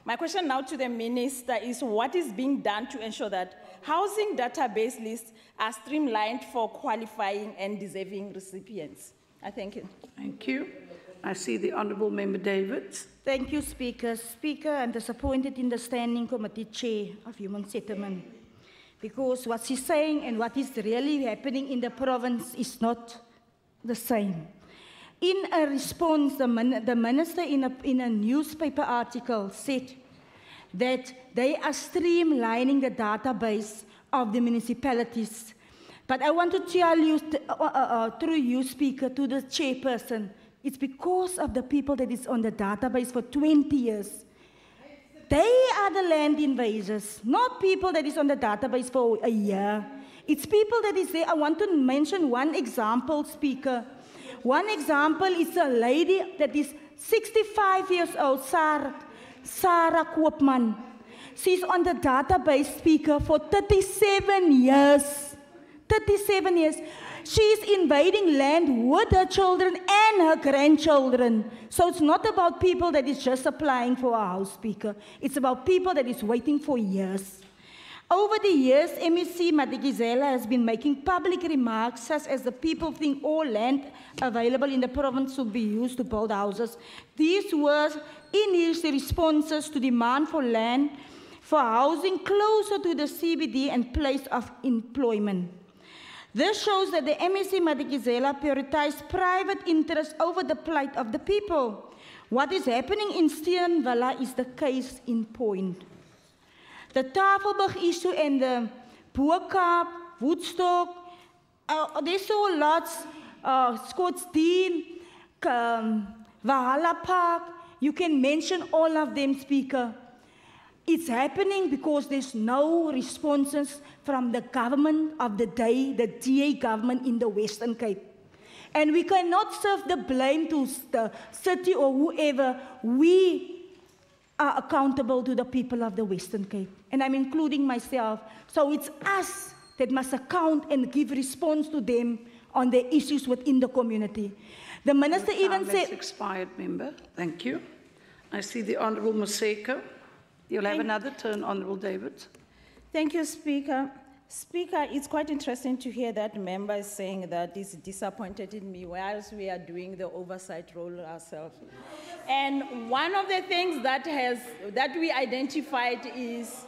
My question now to the Minister is, what is being done to ensure that housing database lists are streamlined for qualifying and deserving recipients? I thank you. Thank you. I see the Honourable Member David. Thank you, Speaker. Speaker, I'm disappointed in the Standing Committee Chair of Human Settlement, because what she's saying and what is really happening in the province is not the same. In a response, the minister in a newspaper article said that they are streamlining the database of the municipalities. But I want to tell you, through you, Speaker, to the chairperson, it's because of the people that is on the database for 20 years. They are the land invaders, not people that is on the database for a year. It's people that is there. I want to mention one example, Speaker. One example is a lady that is 65 years old, Sarah Koopman. She's on the database, Speaker, for 37 years. 37 years. She's invading land with her children and her grandchildren. So it's not about people that is just applying for a house, Speaker. It's about people that is waiting for years. Over the years, MEC Madikizela has been making public remarks such as the people think all land available in the province should be used to build houses. These were in his responses to demand for land for housing closer to the CBD and place of employment. This shows that the MEC Madikizela prioritized private interests over the plight of the people. What is happening in Steenvilla is the case in point. The Tafelberg issue and the Boerkaap, Woodstock, there's so lots, Scottsdene, Valhalla Park, you can mention all of them, Speaker. It's happening because there's no responses from the government of the day, the DA government in the Western Cape. And we cannot serve the blame to the city or whoever. We are accountable to the people of the Western Cape. And I'm including myself. So it's us that must account and give response to them on the issues within the community. The minister even said... expired, member. Thank you. I see the Honourable Maseko. You'll have another turn, Honourable David. Thank you, Speaker. Speaker, it's quite interesting to hear that member is saying that he's disappointed in me whilst we are doing the oversight role ourselves. And one of the things that we identified is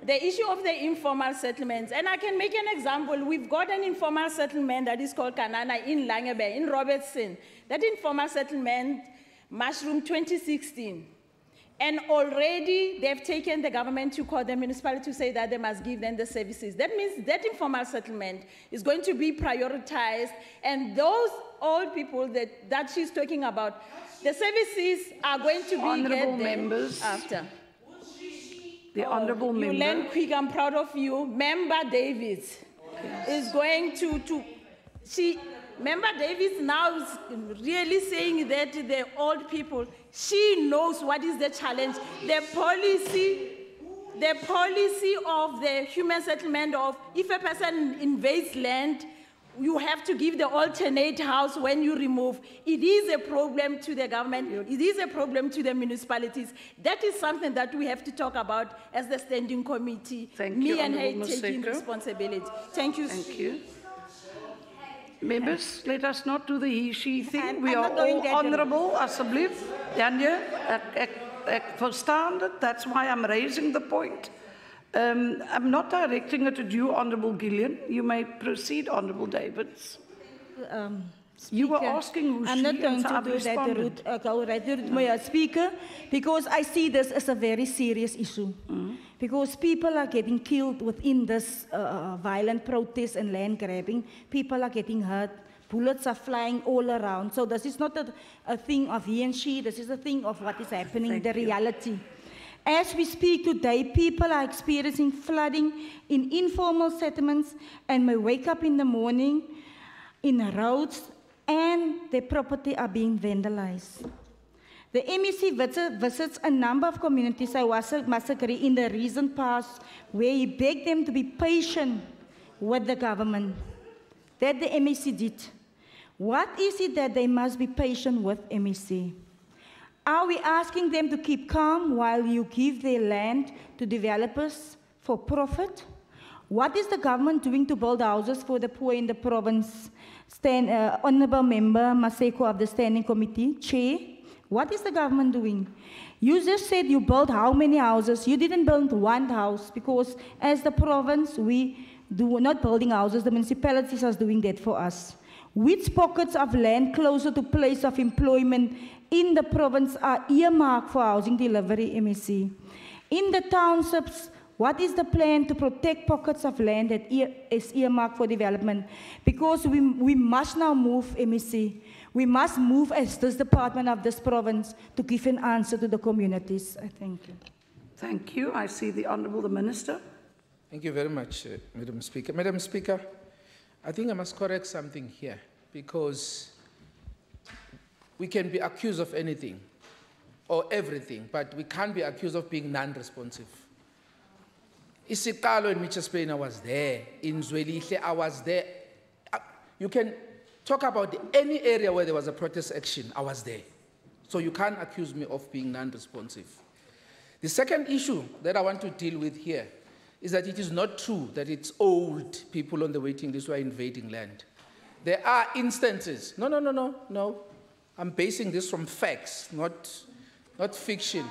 the issue of the informal settlements. And I can make an example. We've got an informal settlement that is called Kanana in Langebe, in Robertson. That informal settlement mushroomed 2016. And already they've taken the government to court, the municipality, to say that they must give them the services. That means that informal settlement is going to be prioritized, and those old people that she's talking about, the services are going to be Honourable members after. The Honourable member. You learn quick, I'm proud of you. Member Davis is going to Member Davis now is really saying that the old people, she knows what is the challenge. The policy of the human settlement of if a person invades land, you have to give the alternate house when you remove. It is a problem to the government. It is a problem to the municipalities. That is something that we have to talk about as the standing committee. Thank Me you, and Honourable her taking Maseko. responsibility. Thank you. Thank you. Members, let us not do the he-she thing. We I'm are not going all that route. honourable, asseblief. Janje, ek verstaan dit. That's why I'm raising the point. I'm not directing it at you, Honourable Gillian. You may proceed, Honourable Davids. You were asking who I'm she not going and so to I've do that responded. route. I'll go right to my speaker, because I see this as a very serious issue. Because people are getting killed within this violent protest and land grabbing. People are getting hurt. Bullets are flying all around. So this is not a thing of he and she. This is a thing of what is happening, the reality. As we speak today, people are experiencing flooding in informal settlements and may wake up in the morning in roads and their property are being vandalized. The MEC visits a number of communities, I must agree, in the recent past, where he begged them to be patient with the government. That the MEC did. What is it that they must be patient with, MEC? Are we asking them to keep calm while you give their land to developers for profit? What is the government doing to build houses for the poor in the province? Honourable Member Maseko of the Standing Committee, Chair, what is the government doing? You just said you built how many houses? You didn't build one house, because as the province, we do not building houses, the municipalities are doing that for us. Which pockets of land closer to place of employment in the province are earmarked for housing delivery, MEC? In the townships, what is the plan to protect pockets of land that is earmarked for development? Because we must now move, MEC. We must move as this department of this province to give an answer to the communities. I thank you. Thank you. I see the Honourable the Minister. Thank you very much, Madam Speaker. Madam Speaker, I think I must correct something here, because we can be accused of anything or everything, but we can't be accused of being non-responsive. Isikalo in Mitchell's Plain, I was there. In Zwelihle, I was there. You can talk about any area where there was a protest action, I was there. So you can't accuse me of being non-responsive. The second issue that I want to deal with here is that it is not true that it's old people on the waiting list who are invading land. There are instances. No. I'm basing this from facts, not fiction.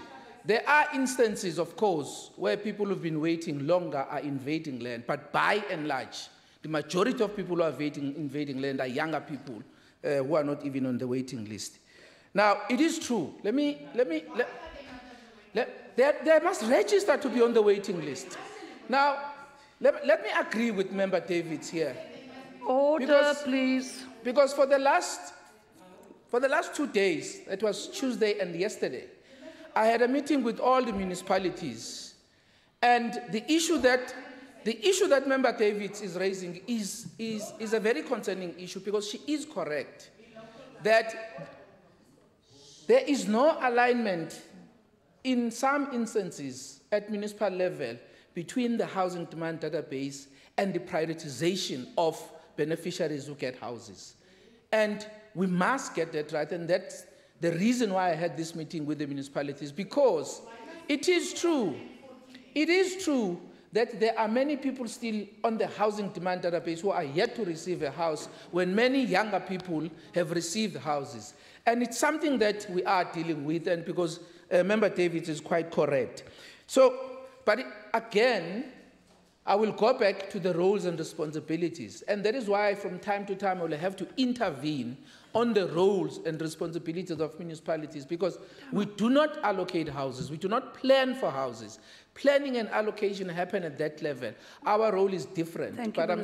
There are instances, of course, where people who've been waiting longer are invading land, but by and large, the majority of people who are invading land are younger people who are not even on the waiting list. Now, it is true. They must register to be on the waiting list. Now, let me agree with Member Davids here. Order, please. Because for the last 2 days, that was Tuesday and yesterday, I had a meeting with all the municipalities, and the issue that Member Davids is raising is a very concerning issue, because she is correct that there is no alignment in some instances at municipal level between the housing demand database and the prioritization of beneficiaries who get houses. And we must get that right, and that's the reason why I had this meeting with the municipalities, because it is true that there are many people still on the housing demand database who are yet to receive a house, when many younger people have received houses. And it's something that we are dealing with, and because Member Davids is quite correct. So, but again, I will go back to the roles and responsibilities, and that is why from time to time I will have to intervene on the roles and responsibilities of municipalities, because we do not allocate houses, we do not plan for houses. Planning and allocation happen at that level. Our role is different, but I'm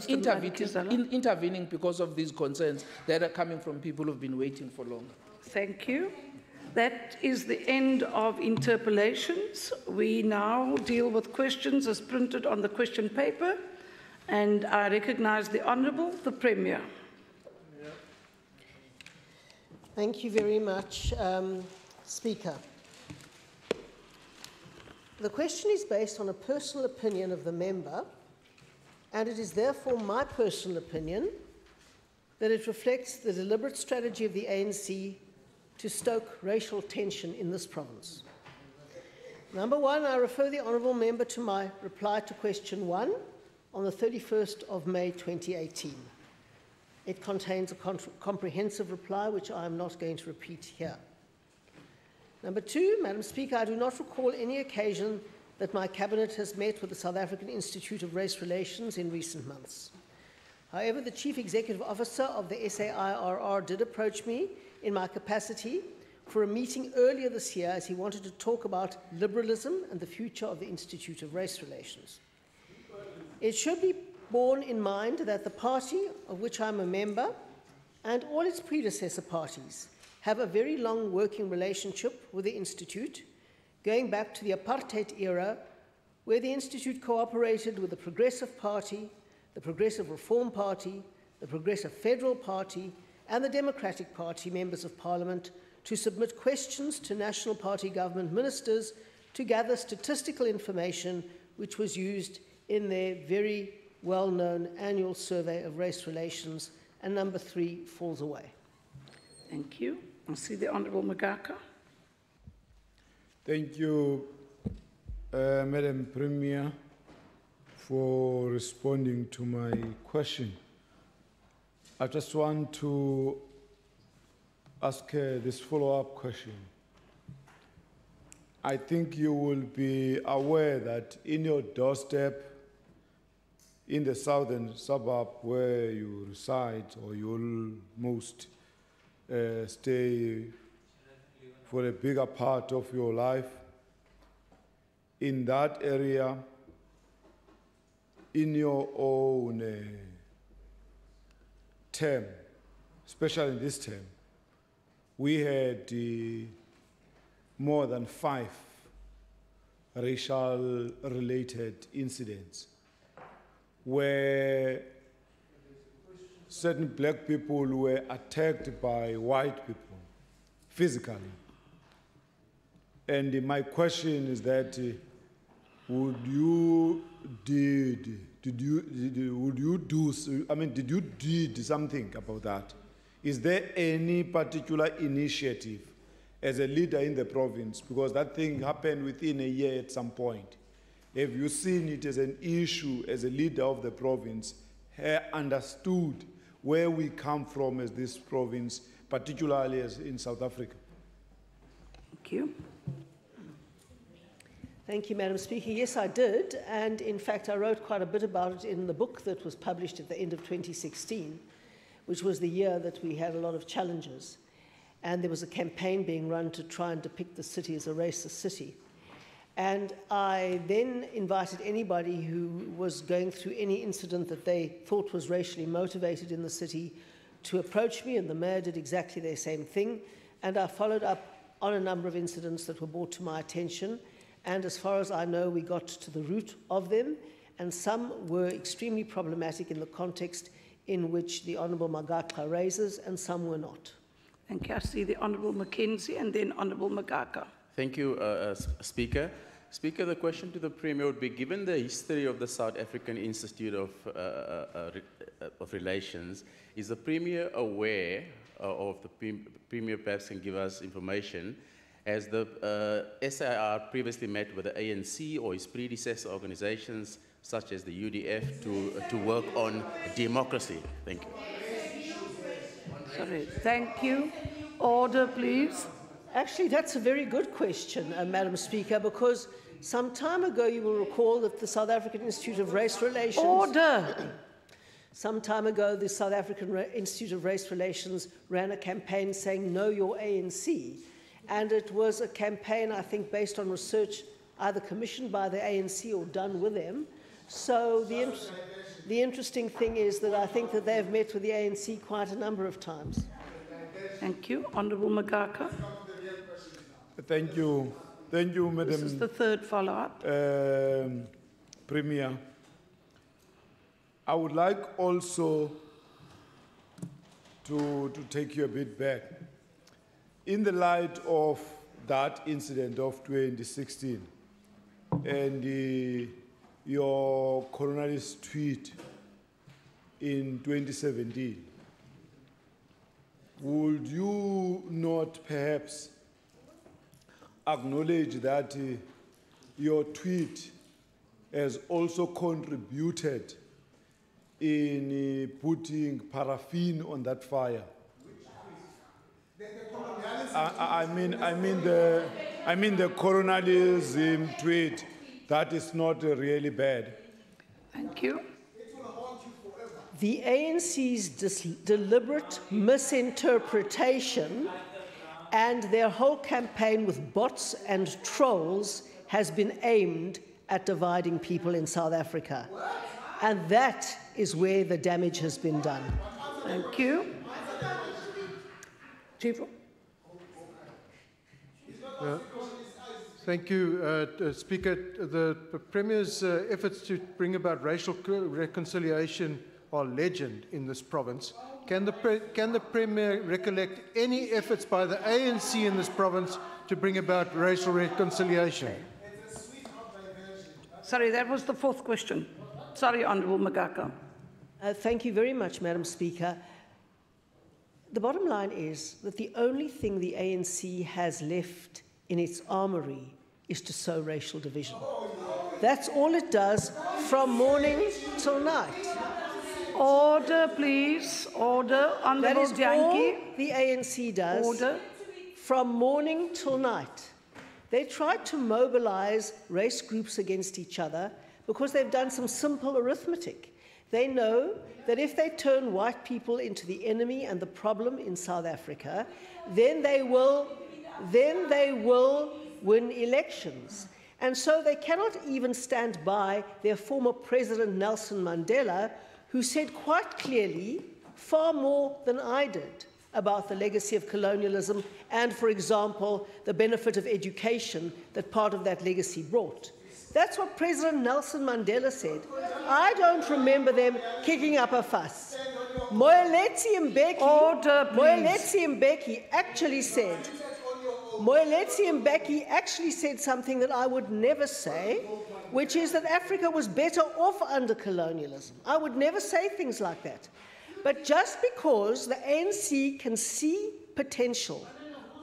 intervening because of these concerns that are coming from people who've been waiting for long. Thank you. That is the end of interpellations. We now deal with questions as printed on the question paper, and I recognize the Honourable, the Premier. Thank you very much, Speaker. The question is based on a personal opinion of the member, and it is therefore my personal opinion that it reflects the deliberate strategy of the ANC to stoke racial tension in this province. Number one, I refer the honourable member to my reply to question 1 on the 31st of May 2018. It contains a comprehensive reply, which I am not going to repeat here. Number 2, Madam Speaker, I do not recall any occasion that my Cabinet has met with the South African Institute of Race Relations in recent months. However, the Chief Executive Officer of the SAIRR did approach me in my capacity for a meeting earlier this year as he wanted to talk about liberalism and the future of the Institute of Race Relations. It should be borne in mind that the party of which I am a member and all its predecessor parties have a very long working relationship with the Institute, going back to the apartheid era, where the Institute cooperated with the Progressive Party, the Progressive Reform Party, the Progressive Federal Party, and the Democratic Party members of Parliament to submit questions to National Party government ministers to gather statistical information which was used in their very well-known annual survey of race relations, and number 3 falls away. Thank you. I see the Honourable Magaka. Thank you, Madam Premier, for responding to my question. I just want to ask this follow-up question. I think you will be aware that in your doorstep, in the southern suburb where you reside or you almost stay for a bigger part of your life, in that area, in your own term, especially in this term, we had more than 5 racial-related incidents where certain black people were attacked by white people physically. And my question is that did you do something about that? Is there any particular initiative as a leader in the province? Because that thing happened within a year at some point. Have you seen it as an issue as a leader of the province, understood where we come from as this province, particularly as in South Africa? Thank you. Thank you, Madam Speaker. Yes, I did. And in fact, I wrote quite a bit about it in the book that was published at the end of 2016, which was the year that we had a lot of challenges. And there was a campaign being run to try and depict the city as a racist city. And I then invited anybody who was going through any incident that they thought was racially motivated in the city to approach me, and the mayor did exactly the same thing. And I followed up on a number of incidents that were brought to my attention. And as far as I know, we got to the root of them, and some were extremely problematic in the context in which the Honourable Magaka raises, and some were not. Thank you. I see the Honourable Mackenzie and then Honourable Magaka. Thank you, Speaker. Speaker, the question to the Premier would be, given the history of the South African Institute of Relations, is the Premier aware of the Premier perhaps can give us information, as the SIR previously met with the ANC or his predecessor organizations such as the UDF to work on democracy? Thank you. Sorry. Thank you. Order, please. Actually, that's a very good question, Madam Speaker, because some time ago you will recall that the South African Institute of Race Relations... Order! Some time ago, the South African Institute of Race Relations ran a campaign saying, "Know your ANC." And it was a campaign, I think, based on research either commissioned by the ANC or done with them. So the interesting thing is that I think that they've met with the ANC quite a number of times. Thank you. Honourable Magaka. Thank you. Thank you, Madam. This is the third follow-up. Premier. I would like also to take you a bit back. In the light of that incident of 2016 and your colonialist tweet in 2017, would you not perhaps acknowledge that your tweet has also contributed in putting paraffin on that fire? I mean the colonialism tweet. That is not really bad. Thank you. The ANC's deliberate misinterpretation and their whole campaign with bots and trolls has been aimed at dividing people in South Africa. And that is where the damage has been done. Thank you. Chief. Thank you, Speaker. The Premier's efforts to bring about racial reconciliation are legend in this province. Can the Premier recollect any efforts by the ANC in this province to bring about racial reconciliation? Sorry, that was the fourth question. Sorry, Honourable Magaka. Thank you very much, Madam Speaker. The bottom line is that the only thing the ANC has left in its armoury is to sow racial division. That's all it does from morning till night. Order, please. Order. Honourable That is Jantjie. all the ANC does. Order. From morning till night. They try to mobilize race groups against each other because they've done some simple arithmetic. They know that if they turn white people into the enemy and the problem in South Africa, then they will win elections. And so they cannot even stand by their former President Nelson Mandela, who said quite clearly, far more than I did, about the legacy of colonialism and, for example, the benefit of education that part of that legacy brought. That's what President Nelson Mandela said. I don't remember them kicking up a fuss. Moeletsi Mbeki actually said something that I would never say, which is that Africa was better off under colonialism. I would never say things like that. But just because the ANC can see potential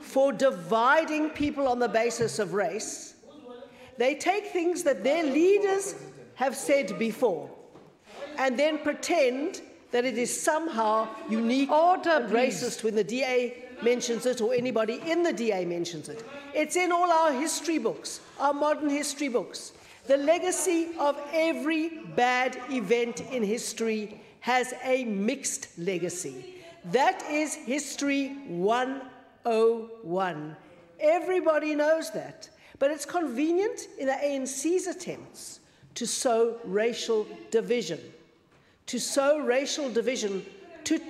for dividing people on the basis of race, they take things that their leaders have said before and then pretend that it is somehow unique and racist when the DA mentions it or anybody in the DA mentions it. It's in all our history books, our modern history books. The legacy of every bad event in history has a mixed legacy. That is History 101. Everybody knows that. But it's convenient in the ANC's attempts to sow racial division. To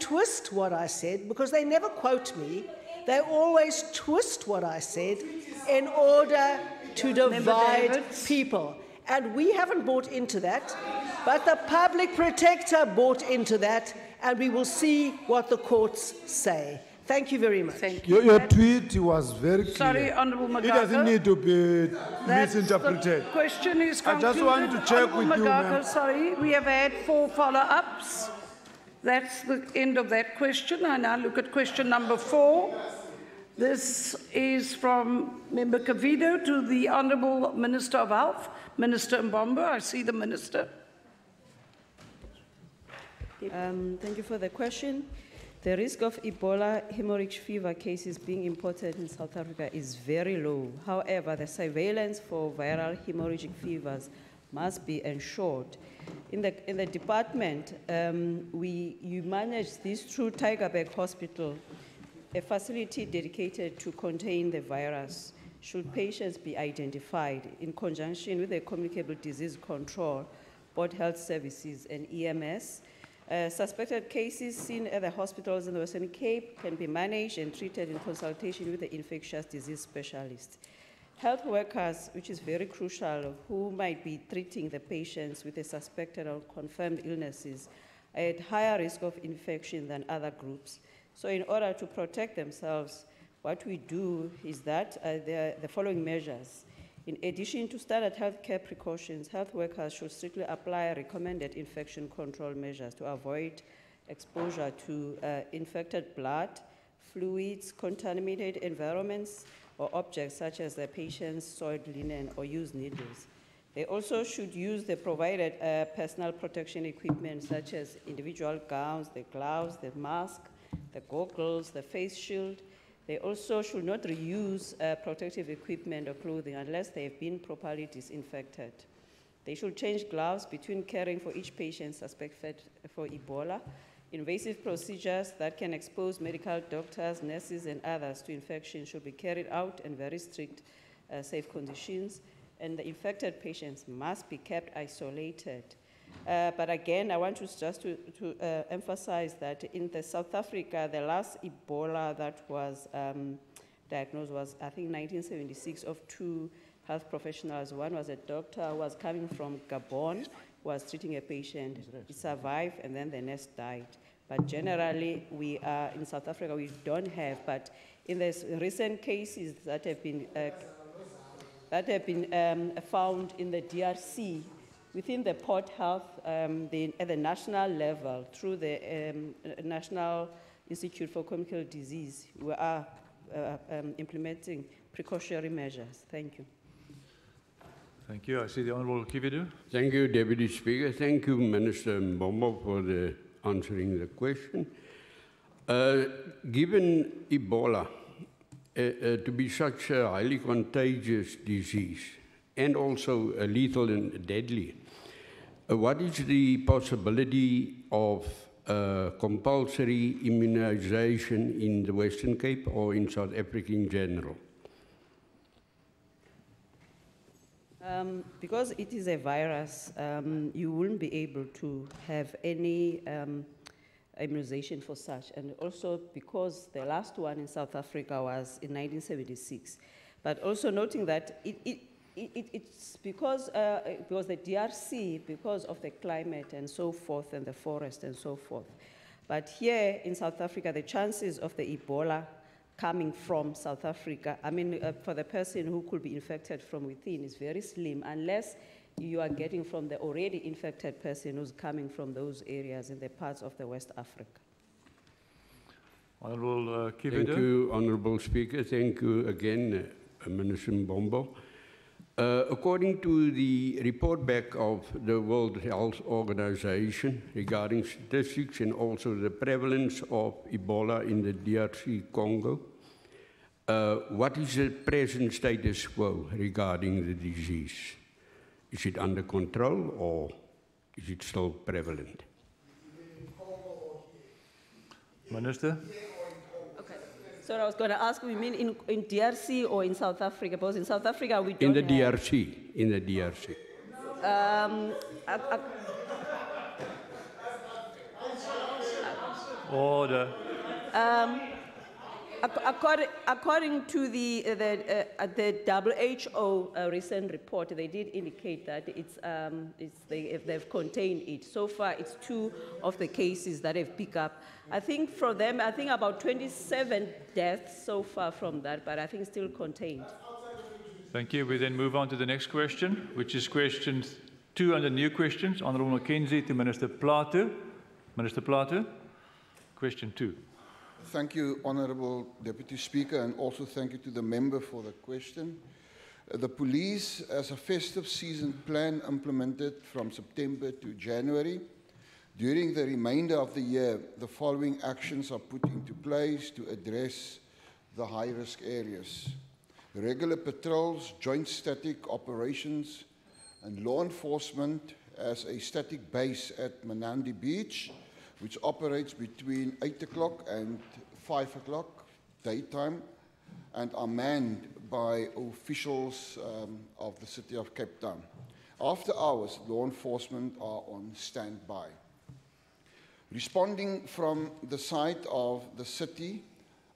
twist what I said, because they never quote me. They always twist what I said in order to divide people. And we haven't bought into that, but the public protector bought into that, and we will see what the courts say. Thank you very much. Thank you. Your tweet was very clear. Sorry, Honourable Magaka. It doesn't need to be misinterpreted. The question is concluded. I just want to check with you, ma'am. Sorry, we have had 4 follow-ups. That's the end of that question. I now look at question number 4. This is from Member Kavido to the Honourable Minister of Health, Minister Mbombo. I see the Minister. Thank you for the question. The risk of Ebola hemorrhagic fever cases being imported in South Africa is very low. However, the surveillance for viral hemorrhagic fevers must be ensured. In the department, you manage this through Tigerberg Hospital, a facility dedicated to contain the virus, should patients be identified in conjunction with the Communicable Disease Control, both health services and EMS. Suspected cases seen at the hospitals in the Western Cape can be managed and treated in consultation with the infectious disease specialist. Health workers, which is very crucial, who might be treating the patients with the suspected or confirmed illnesses, are at higher risk of infection than other groups. So in order to protect themselves, what we do is that the following measures. In addition to standard healthcare precautions, health workers should strictly apply recommended infection control measures to avoid exposure to infected blood, fluids, contaminated environments, or objects such as the patient's soiled linen or used needles. They also should use the provided personal protection equipment such as individual gowns, the gloves, the mask, the goggles, the face shield. They also should not reuse protective equipment or clothing unless they have been properly disinfected. They should change gloves between caring for each patient suspected for Ebola. Invasive procedures that can expose medical doctors, nurses, and others to infection should be carried out in very strict, safe conditions, and the infected patients must be kept isolated. But again, I want to emphasize that in South Africa, the last Ebola that was diagnosed was, I think, 1976 of 2 health professionals. One was a doctor who was coming from Gabon, was treating a patient. He survived, and then the nurse died. But generally, we are in South Africa, we don't have. But in the recent cases that have been found in the DRC, within the Port Health, at the national level, through the National Institute for Communicable Disease, we are implementing precautionary measures. Thank you. Thank you. I see the Honourable Kividu. Thank you, Deputy Speaker. Thank you, Minister Mbombo, for answering the question. Given Ebola to be such a highly contagious disease and also lethal and deadly, what is the possibility of compulsory immunization in the Western Cape or in South Africa in general? Because it is a virus, you wouldn't be able to have any immunization for such. And also because the last one in South Africa was in 1976. But also noting that it's because the DRC, because of the climate and so forth, and the forest and so forth. But here in South Africa, the chances of the Ebola coming from South Africa, I mean, for the person who could be infected from within is very slim, unless you are getting from the already infected person who's coming from those areas in the parts of the West Africa. Honourable Kividu. Thank you, Honourable Speaker. Thank you again, Minister Mbombo. According to the report back of the World Health Organization regarding statistics and also the prevalence of Ebola in the DRC Congo, what is the present status quo regarding the disease? Is it under control or is it still prevalent? Minister? So I was going to ask, you mean in DRC or in South Africa? Because in South Africa we don't In the have, DRC, in the DRC. Order. According to the WHO recent report, they did indicate that they've contained it. So far, it's 2 of the cases that have picked up. I think from them, I think about 27 deaths so far from that, but I think still contained. Thank you. We then move on to the next question, which is question 2 under new questions. Honourable Mackenzie to Minister Plato. Minister Plato, question 2. Thank you, Honourable Deputy Speaker, and also thank you to the member for the question. The police has a festive season plan implemented from September to January. During the remainder of the year, the following actions are put into place to address the high-risk areas: regular patrols, joint static operations, and law enforcement as a static base at Manandi Beach, which operates between 8 o'clock and 5 o'clock daytime, and are manned by officials of the City of Cape Town. After hours, law enforcement are on standby. Responding from the side of the City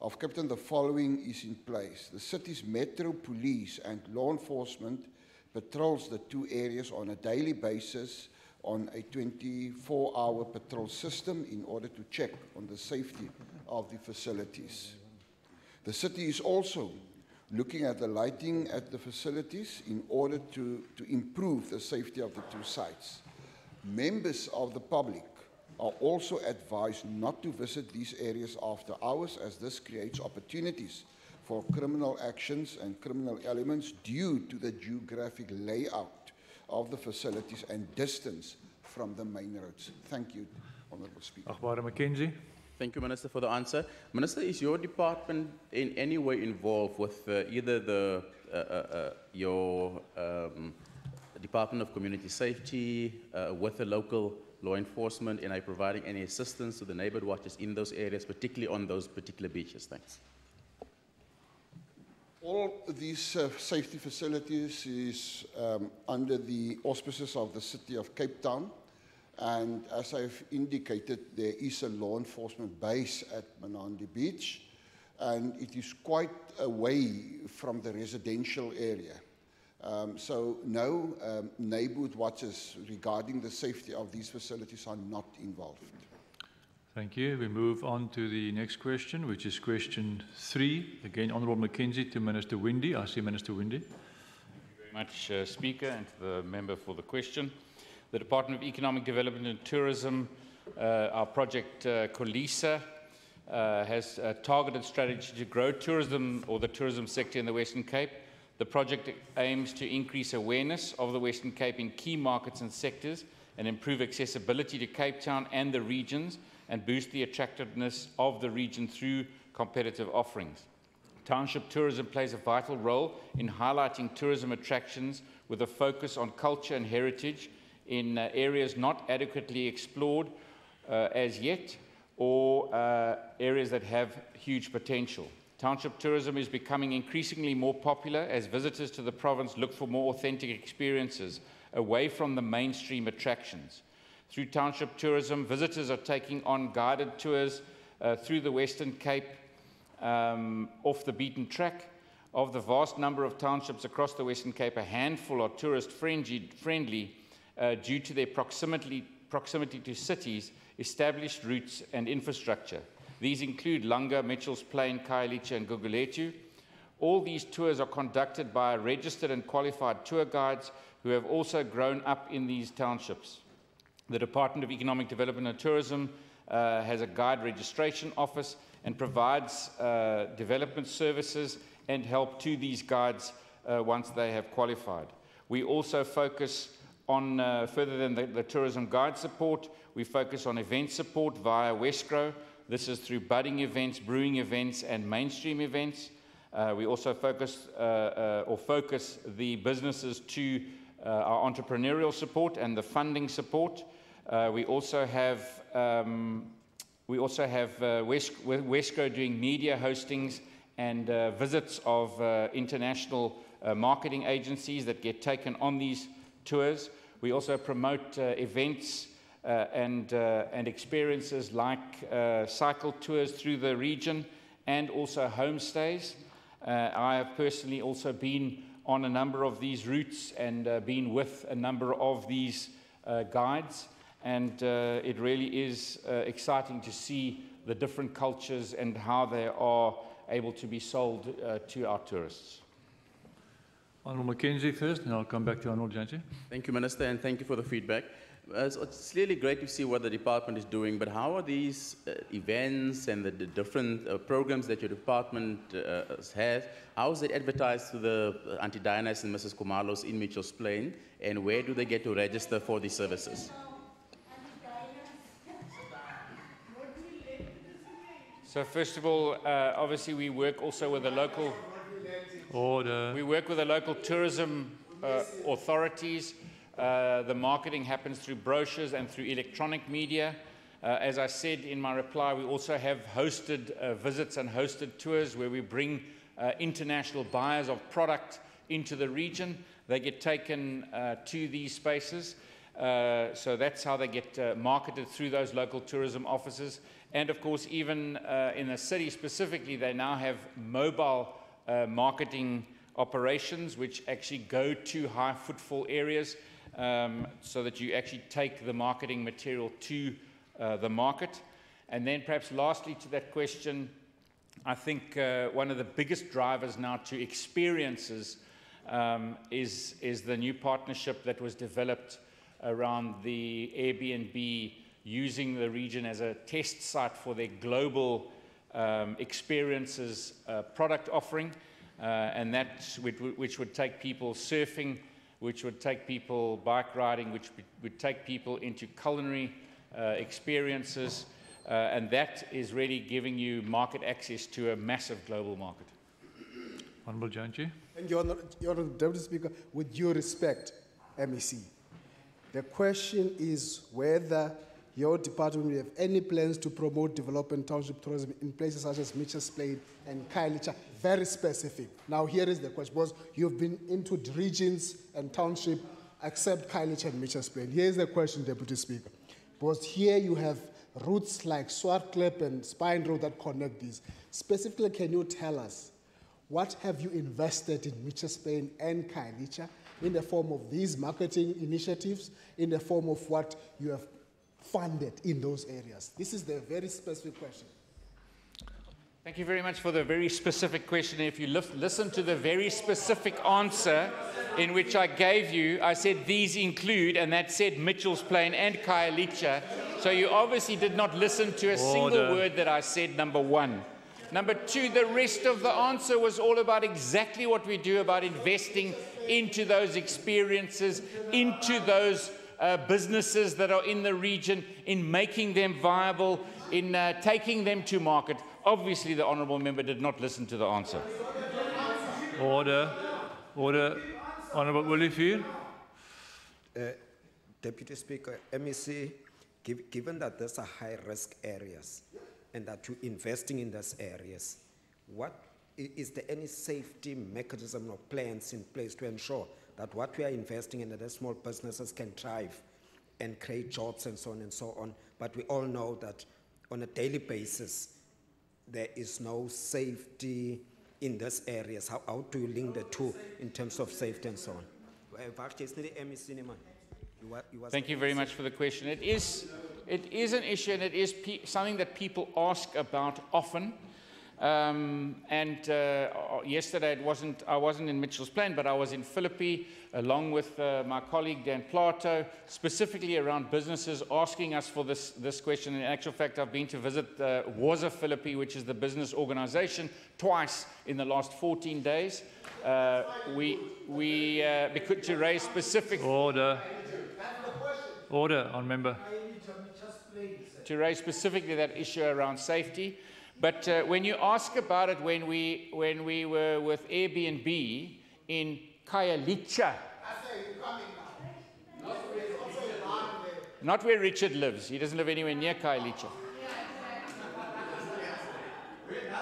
of Cape Town, the following is in place. The city's Metro Police and law enforcement patrols the 2 areas on a daily basis on a 24-hour patrol system in order to check on the safety of the facilities. The city is also looking at the lighting at the facilities in order to improve the safety of the 2 sites. Members of the public are also advised not to visit these areas after hours, as this creates opportunities for criminal actions and criminal elements due to the geographic layout of the facilities and distance from the main roads. Thank you, Honourable Speaker. Agbare McKenzie. Thank you, Minister, for the answer. Minister, is your department in any way involved with either your Department of Community Safety, with the local law enforcement, and are you providing any assistance to the neighborhood watches in those areas, particularly on those particular beaches? Thanks. All these safety facilities is under the auspices of the City of Cape Town. And as I've indicated, there is a law enforcement base at Manandi Beach, and it is quite away from the residential area. So no, neighborhood watches regarding the safety of these facilities are not involved. Thank you. We move on to the next question, which is question 3. Again, Honourable McKenzie to Minister Windy. I see Minister Windy. Thank you very much, Speaker, and to the member for the question. The Department of Economic Development and Tourism, our project Colisa, has a targeted strategy to grow tourism or the tourism sector in the Western Cape. The project aims to increase awareness of the Western Cape in key markets and sectors and improve accessibility to Cape Town and the regions and boost the attractiveness of the region through competitive offerings. Township tourism plays a vital role in highlighting tourism attractions with a focus on culture and heritage in areas not adequately explored as yet, or areas that have huge potential. Township tourism is becoming increasingly more popular as visitors to the province look for more authentic experiences away from the mainstream attractions. Through township tourism, visitors are taking on guided tours through the Western Cape off the beaten track. Of the vast number of townships across the Western Cape, a handful are tourist-friendly due to their proximity to cities, established routes and infrastructure. These include Langa, Mitchell's Plain, Khayelitsha and Gugulethu. All these tours are conducted by registered and qualified tour guides who have also grown up in these townships. The Department of Economic Development and Tourism has a guide registration office and provides development services and help to these guides once they have qualified. We also focus on, further than the tourism guide support, we focus on event support via Westgrow. This is through budding events, brewing events, and mainstream events. We also focus the businesses to our entrepreneurial support and the funding support. We also have Westgrow doing media hostings and visits of international marketing agencies that get taken on these tours. We also promote events and experiences like cycle tours through the region and also homestays. I have personally also been on a number of these routes and been with a number of these guides, and it really is exciting to see the different cultures and how they are able to be sold to our tourists. Honourable McKenzie first, and I'll come back to Honourable Janchi. Thank you, Minister, and thank you for the feedback. It's really great to see what the department is doing, but how are these events and the different programs that your department has, how is it advertised to the Auntie Diana's and Mrs. Kumalos in Mitchell's Plain, and where do they get to register for these services? So first of all, obviously we work also with the local... Order. We work with the local tourism authorities. The marketing happens through brochures and through electronic media. As I said in my reply, we also have hosted visits and hosted tours where we bring international buyers of product into the region. They get taken to these spaces. So that's how they get marketed through those local tourism offices. And of course, even in the city specifically, they now have mobile marketing operations which actually go to high footfall areas so that you actually take the marketing material to the market. And then perhaps lastly to that question, I think one of the biggest drivers now to experiences is the new partnership that was developed around the Airbnb using the region as a test site for their global experiences product offering, and that which would take people surfing, which would take people bike riding, which would take people into culinary experiences, and that is really giving you market access to a massive global market. Honourable Janchi. Thank you, Honourable Deputy Speaker. With due respect, MEC, the question is whether your department will have any plans to promote development township tourism in places such as Mitchell's Plain and Khayelitsha. Very specific. Now here is the question, because you've been into the regions and township except Khayelitsha and Mitchell's Plain. Here is the question, Deputy Speaker. Because here you have routes like Swartklip and Spine Road that connect these. Specifically, can you tell us what have you invested in Mitchell's Plain and Khayelitsha in the form of these marketing initiatives, in the form of what you have funded in those areas? This is the very specific question. Thank you very much for the very specific question. If you listen to the very specific answer in which I gave you, I said these include, and that said Mitchell's Plain and Khayelitsha. So you obviously did not listen to a single word that I said, number one. Number two, the rest of the answer was all about exactly what we do about investing into those experiences, into those businesses that are in the region, in making them viable, in taking them to market. Obviously, the honourable member did not listen to the answer. Order. Order. Honourable Olivier. Deputy Speaker, MEC, given that these are high-risk areas and that you're investing in those areas, is there any safety mechanism or plans in place to ensure that what we are investing in, that the small businesses can thrive and create jobs and so on and so on? But we all know that on a daily basis, there is no safety in these areas. How do you link the two in terms of safety and so on? Thank you very much for the question. It is an issue, and it is something that people ask about often. Yesterday I wasn't in Mitchell's Plain, but I was in Philippi along with my colleague Dan Plato, specifically around businesses asking us for this question. In actual fact, I've been to visit Waza Philippi, which is the business organization, twice in the last 14 days. Because to raise specific order on member. To raise specifically that issue around safety. But when you ask about it, when we were with Airbnb in Khayelitsha, not where Richard lives. He doesn't live anywhere near Khayelitsha.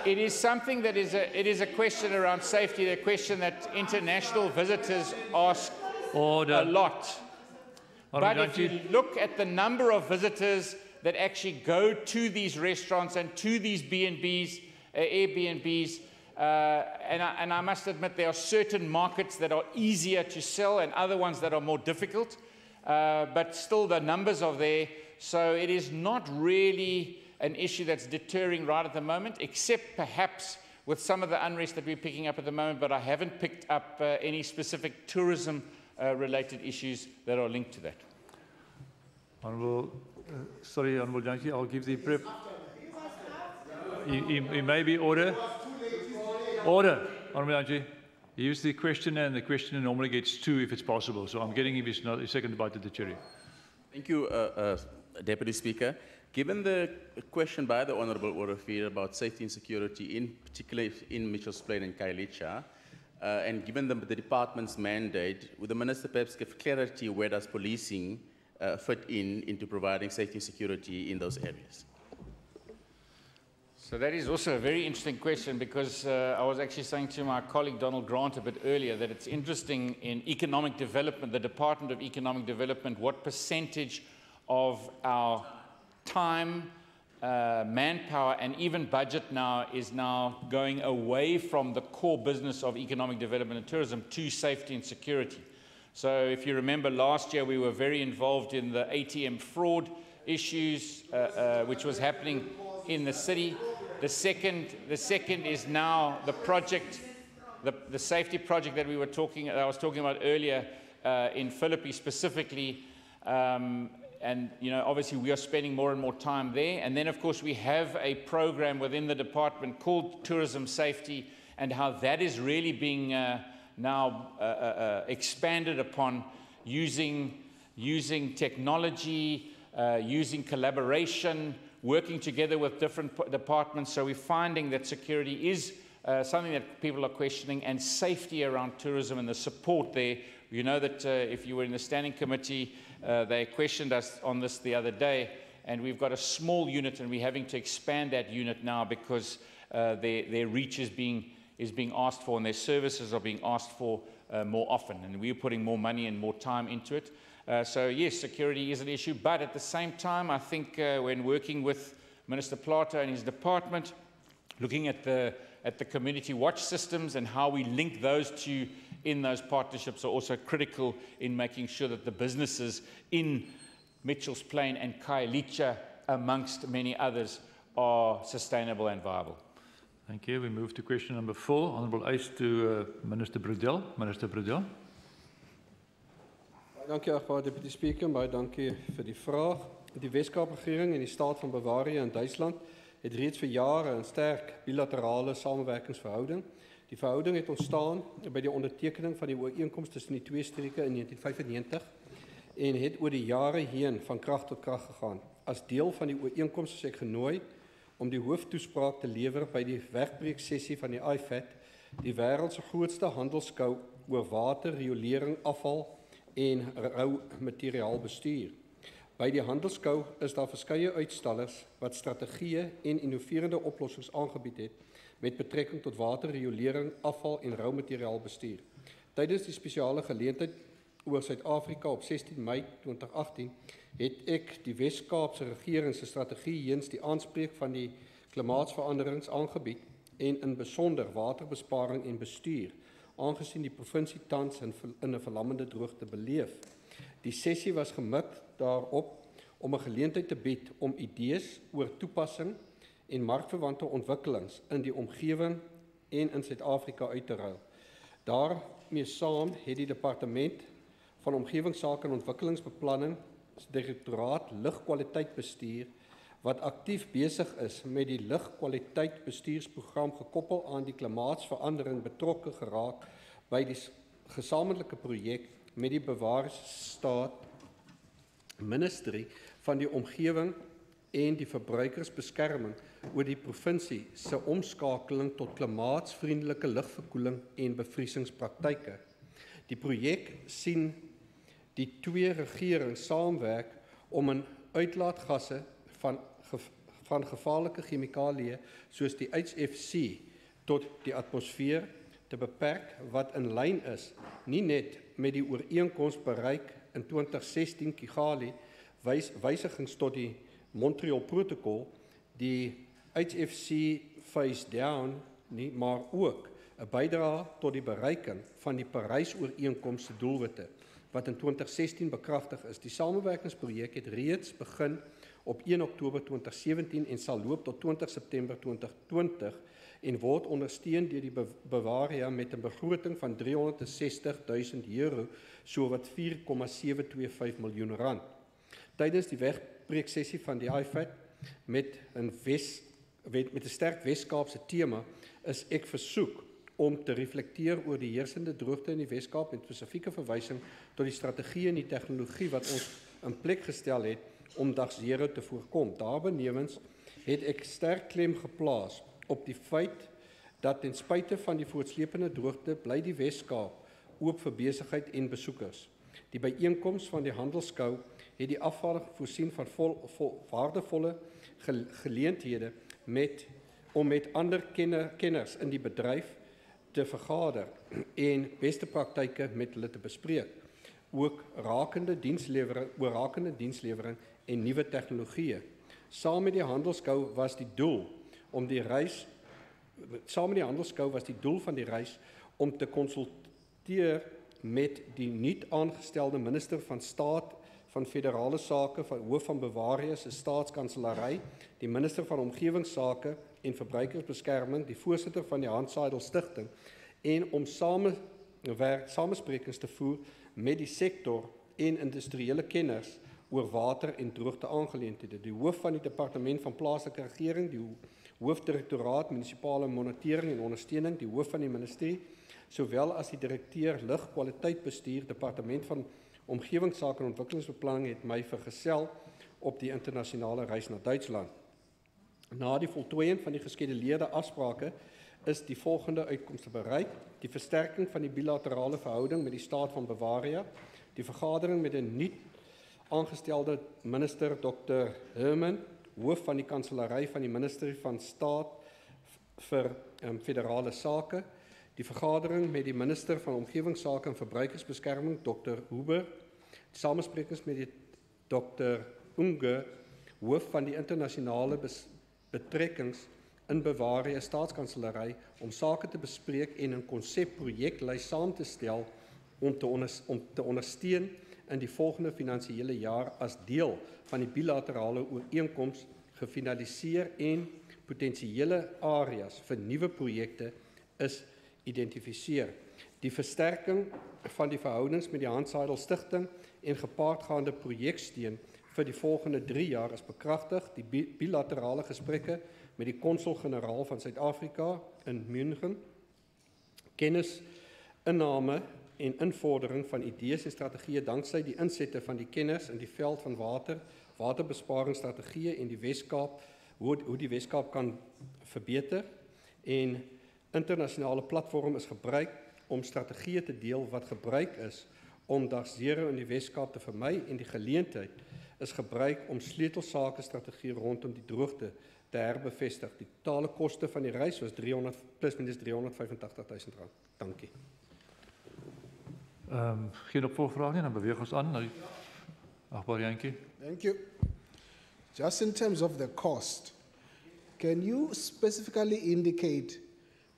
It is something that is a question around safety, a question that international visitors ask a lot. But if you look at the number of visitors that actually go to these restaurants and to these B&Bs, Airbnbs, and I must admit there are certain markets that are easier to sell and other ones that are more difficult, but still the numbers are there. So it is not really an issue that's deterring right at the moment, except perhaps with some of the unrest that we're picking up at the moment, but I haven't picked up any specific tourism-related issues that are linked to that. Honourable Janchi, I'll give the prep. He may be order. Order, Honourable Janchi. He used the questioner, and the questioner normally gets 2 if it's possible. So I'm getting him his second bite at the cherry. Thank you, Deputy Speaker. Given the question by the Honourable Orofir about safety and security, in particular in Mitchell's Plain and Khayelitsha, and given the department's mandate, would the Minister perhaps give clarity where does policing fit into providing safety and security in those areas? So that is also a very interesting question, because I was actually saying to my colleague Donald Grant a bit earlier that it's interesting in economic development, the Department of Economic Development, what percentage of our time, manpower, and even budget now is now going away from the core business of economic development and tourism to safety and security. So if you remember last year, we were very involved in the ATM fraud issues, which was happening in the city. The second is now the project, the safety project that I was talking about earlier in Philippi specifically. you know, obviously we are spending more and more time there. And then, of course, we have a program within the department called Tourism Safety, and how that is really being now expanded upon, using technology, using collaboration, working together with different departments. So we're finding that security is something that people are questioning, and safety around tourism and the support there. You know that if you were in the standing committee, they questioned us on this the other day, and we've got a small unit, and we're having to expand that unit now because their reach is being asked for, and their services are being asked for more often, and we're putting more money and more time into it. So yes, security is an issue, but at the same time, I think when working with Minister Plato and his department, looking at the community watch systems and how we link those two in those partnerships are also critical in making sure that the businesses in Mitchell's Plain and Khayelitsha, amongst many others, are sustainable and viable. Thank you. We move to question number 4. Honourable Eis to Minister Brodel. Minister Brodel. Dankie, achtbare Deputy Speaker. Baie dankie vir die vraag. Die Weskaap-regering en die staat van Bavaria in Duitsland het reeds vir jare 'n sterk bilaterale samewerkingsverhouding. Die verhouding het ontstaan by die ondertekening van die ooreenkoms tussen die twee streke in 1995 en het oor die jare heen van krag tot krag gegaan. As deel van die ooreenkoms is ek genooi om die hooftoespraak te lewer by die wegbreeksessie van die IFAT, die wêreld se grootste handelskou oor water, riolering, afval en rou materiaalbestuur. By die handelskou is daar verskeie uitstallers wat strategieë en innoverende oplossings aangebied het met betrekking tot water, riolering, afval en rou materiaalbestuur. Tydens die spesiale geleentheid oor Suid-Afrika op 16 Mei 2018 het ek die Wes-Kaapse regering se strategie heens die aanspreek van die klimaatsveranderings aangebied en in besonder waterbesparing en bestuur, aangesien die provinsie tans in 'n verlammende droogte beleef. Die sessie was gemik daarop om 'n geleentheid te bied om idees oor toepassing en markverwante ontwikkelings in die omgewing en in Suid-Afrika uit te ruil. Daarmee saam het die Departement van Omgewingsake en Ontwikkelingsbeplanning se Direktoraat Lugkwaliteitbestuur wat aktief besig is met die lugkwaliteitbestuursprogram gekoppel aan die klimaatsverandering betrokke geraak by die gesamentlike projek met die Bewaringsstaat Ministerie van die Omgewing en die Verbruikersbeskerming oor die provinsie se omskakeling tot klimaatsvriendelike lugverkoeling en bevriesingspraktyke. Die projek sien die twee regerings saamwerk om in uitlaatgasse van gevaarlike chemikalieë soos die HFC tot die atmosfeer te beperk wat in lyn is nie net met die ooreenkoms bereik in 2016 Kigali wysigings tot die Montreal Protocol, die HFC Phase Down nie, maar ook 'n bydrae tot die bereiking van die Parys-ooreenkoms se doelwitte wat in 2016 bekragtig is. Die samewerkingsprojek het reeds begin op 1 Oktober 2017 en sal loop tot 20 September 2020 en word ondersteun deur die Bavaria met 'n begroting van €360.000, sowat R4,725 miljoen. Tydens die wegbreeksessie van die IFAT met 'n sterk Wes-Kaapse tema is ek versoek om te reflekteer oor die heersende droogte in die Wes-Kaap en spesifieke verwysing tot die strategie en die tegnologie wat ons in plek gestel het om dag 0 te voorkom. Daarbenewens het ek sterk klem geplaas op die feit dat ten spyte van die voortsleepende droogte bly die Wes-Kaap oop vir besigheid en besoekers. Die byeenkoms van die handelskou het die afvaardiging voorsien van waardevolle geleenthede om met ander kenners in die bedryf te vergader en beste praktyke met hulle te bespreek, ook rakende dienslewering en nuwe tegnologieë. Saam met die handelskou was die doel van die reis om te konsulteer met die nuut aangestelde minister van staat van federale sake van hoof van Bavaria se staatskanselary, die minister van omgewingsake en verbruikersbeskerming, die voorsitter van die Hans Seidel Stichting en om samesprekings te voer met die sektor en industriële kenners oor water en droogte aangeleenthede. Die hoof van die departement van plaaslike regering, die hoofdirektoraat munisipale monitering en ondersteuning, die hoof van die ministerie, sowel as die direkteur lugkwaliteitbestuur, departement van omgewingsake en ontwikkelingsbeplanning het my vergesel op die internasionale reis na Duitsland. Na die voltooiing van die geskeduleerde afsprake is die volgende uitkomste bereik: die versterking van die bilaterale verhouding met die staat van Bavaria, die vergadering met 'n nuut aangestelde minister Dr. Herman, hoof van die kanselary van die ministerie van staat vir federale sake, die vergadering met die minister van omgewingsake en verbruikersbeskerming Dr. Huber, die samesprekings met die Dr. Unge, hoof van die internasionale betrekkings in Bavaria staatskanselery om sake te bespreek en 'n konsepprojektlys saam te stel om te ondersteun in die volgende finansiële jaar as deel van die bilaterale ooreenkoms gefinaliseer en potensiële areas vir nuwe projekte is identifiseer. Die versterking van die verhoudings met die Hans-Seidel Stichting en gepaardgaande projeksteun vir die volgende 3 jaar is bekragtig. Die bilaterale gesprekke met die konsul-generaal van Suid-Afrika in München, kennisinname en invordering van idees en strategieë danksy die insette van die kenners in die veld van waterbesparingsstrategieë en die Weskaap, hoe die Weskaap kan verbeter, en internasionale platform is gebruik om strategieë te deel wat gebruik is om dag zero in die Weskaap te vermy, en die geleentheid is gebruik om sleutelsake strategie rondom die droogte te herbevestig. Die totale koste van die reis was plus minus 385.000 rand. Dankie. Geen opvolgvraag nie, dan beweeg ons aan na die achtbare Jantjie. Thank you. Just in terms of the cost, can you specifically indicate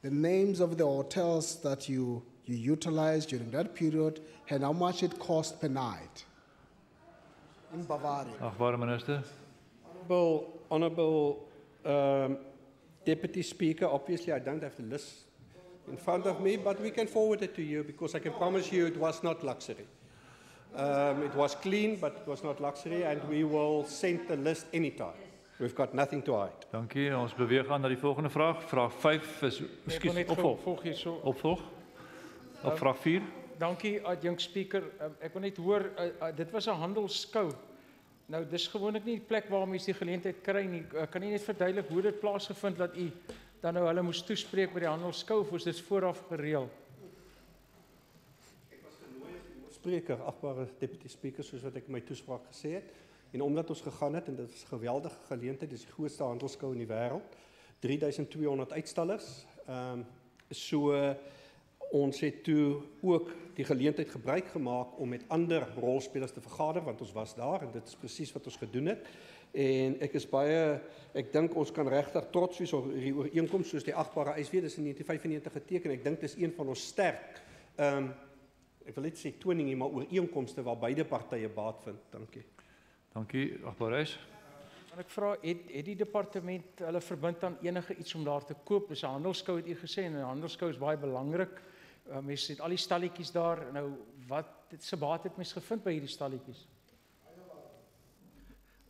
the names of the hotels that you utilized during that period and how much it cost per night in Bavaria? Achtbare minister. Honorable Deputy Speaker, obviously I don't have the list in front of me, but we can forward it to you because I can promise you it was not luxury. It was clean, but it was not luxury, and we will send the list anytime. We've got nothing to hide. Dankie. Ons beweeg aan na die volgende vraag. Vraag 5 is opvolg. Opvolg. Op vraag 4. Dankie, adjunct speaker. Ek wil net hoor, dit was 'n handelskou. Nou, dis gewoonlik nie die plek waar mense die geleentheid kry nie. Kan jy net verduidelik hoe dit plaasgevind dat u dan nou hulle moes toespreek by die handelskou, of is dit vooraf gereël? Ek was genooi as die spreker, achtbare Deputy Speaker, soos wat ek in my toespraak gesê het. En omdat ons gegaan het, en dit was 'n geweldige geleentheid, dis die grootste handelskou in die wêreld, 3200 uitstallers. So ons het toe ook die geleentheid gebruik gemaak om met ander rolspelers te vergader, want ons was daar, en dit is presies wat ons gedoen het. En ek dink ons kan regtig trots wees op die ooreenkoms soos die achtbare ys weer, dis in 1995 geteken. Ek dink dis een van ons sterk, ek wil net sê toning nie, maar ooreenkomste waar beide partye baat vind. Dankie. Dankie, achtbare ys. En ek vra, het die departement hulle verbind aan enige iets om daar te koop? Dis 'n handelskou het u gesê, en 'n handelskou is baie belangrik. Mense het al die stalletjies daar. Nou, wat se baat het mens gevind by hierdie stalletjies?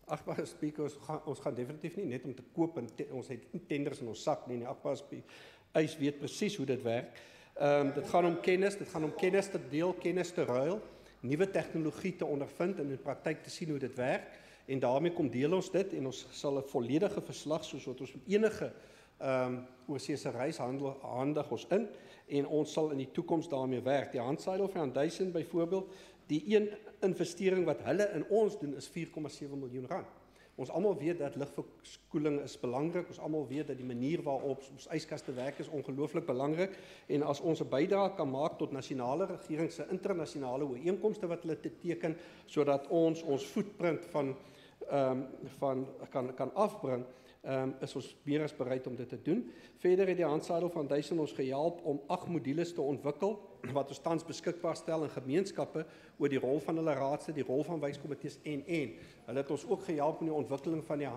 Achtbare Speaker, ons gaan definitief nie net om te koop, en ons het nie tenders in ons sak nie. Achtbare Speaker, ys weet presies hoe dit werk. Dit gaan om kennis, te deel, kennis te ruil, nuwe tegnologie te ondervind en in praktyk te sien hoe dit werk. En daarmee kom deel ons dit, en ons sal 'n volledige verslag soos wat ons met enige oorseese reis handig ons in, en ons sal in die toekoms daarmee werk. Die Hans-Seidel Foundation byvoorbeeld, die een investering wat hulle in ons doen is 4,7 miljoen rand. Ons almal weet dat lugverkoeling is belangrik. Ons almal weet dat die manier waarop ons yskaste werk is ongelooflik belangrik. En as ons 'n bydrae kan maak tot nasionale regering se internasionale ooreenkomste wat hulle teken, sodat ons footprint kan afbring, is ons meer as bereid om dit te doen. Verder het die Handsadel Foundation ons gehelp om 8 modules te ontwikkel wat ons tans beskikbaar stel in gemeenskappe oor die rol van hulle raadslede, die rol van wijskomitees en. Hulle het ons ook gehelp met die ontwikkeling van die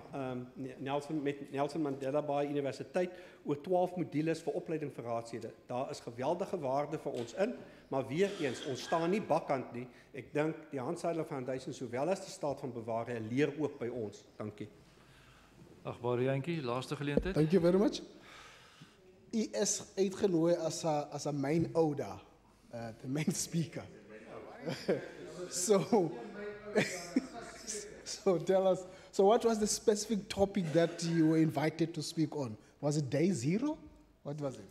Nelson Mandela Bay Universiteit oor 12 modules vir opleiding vir raadslede. Daar is geweldige waarde vir ons in, maar weer eens, ons staan nie bakkant nie. Ek dink die Handsadel Foundation sowel as die staat van Bavaria leer ook by ons. Dankie. Agbare Jantjie, laaste geleentheid. Thank you very much. U is uitgenooi as 'n main order, the main speaker. So tell us, so what was the specific topic that you were invited to speak on? Was it day 0? What was it?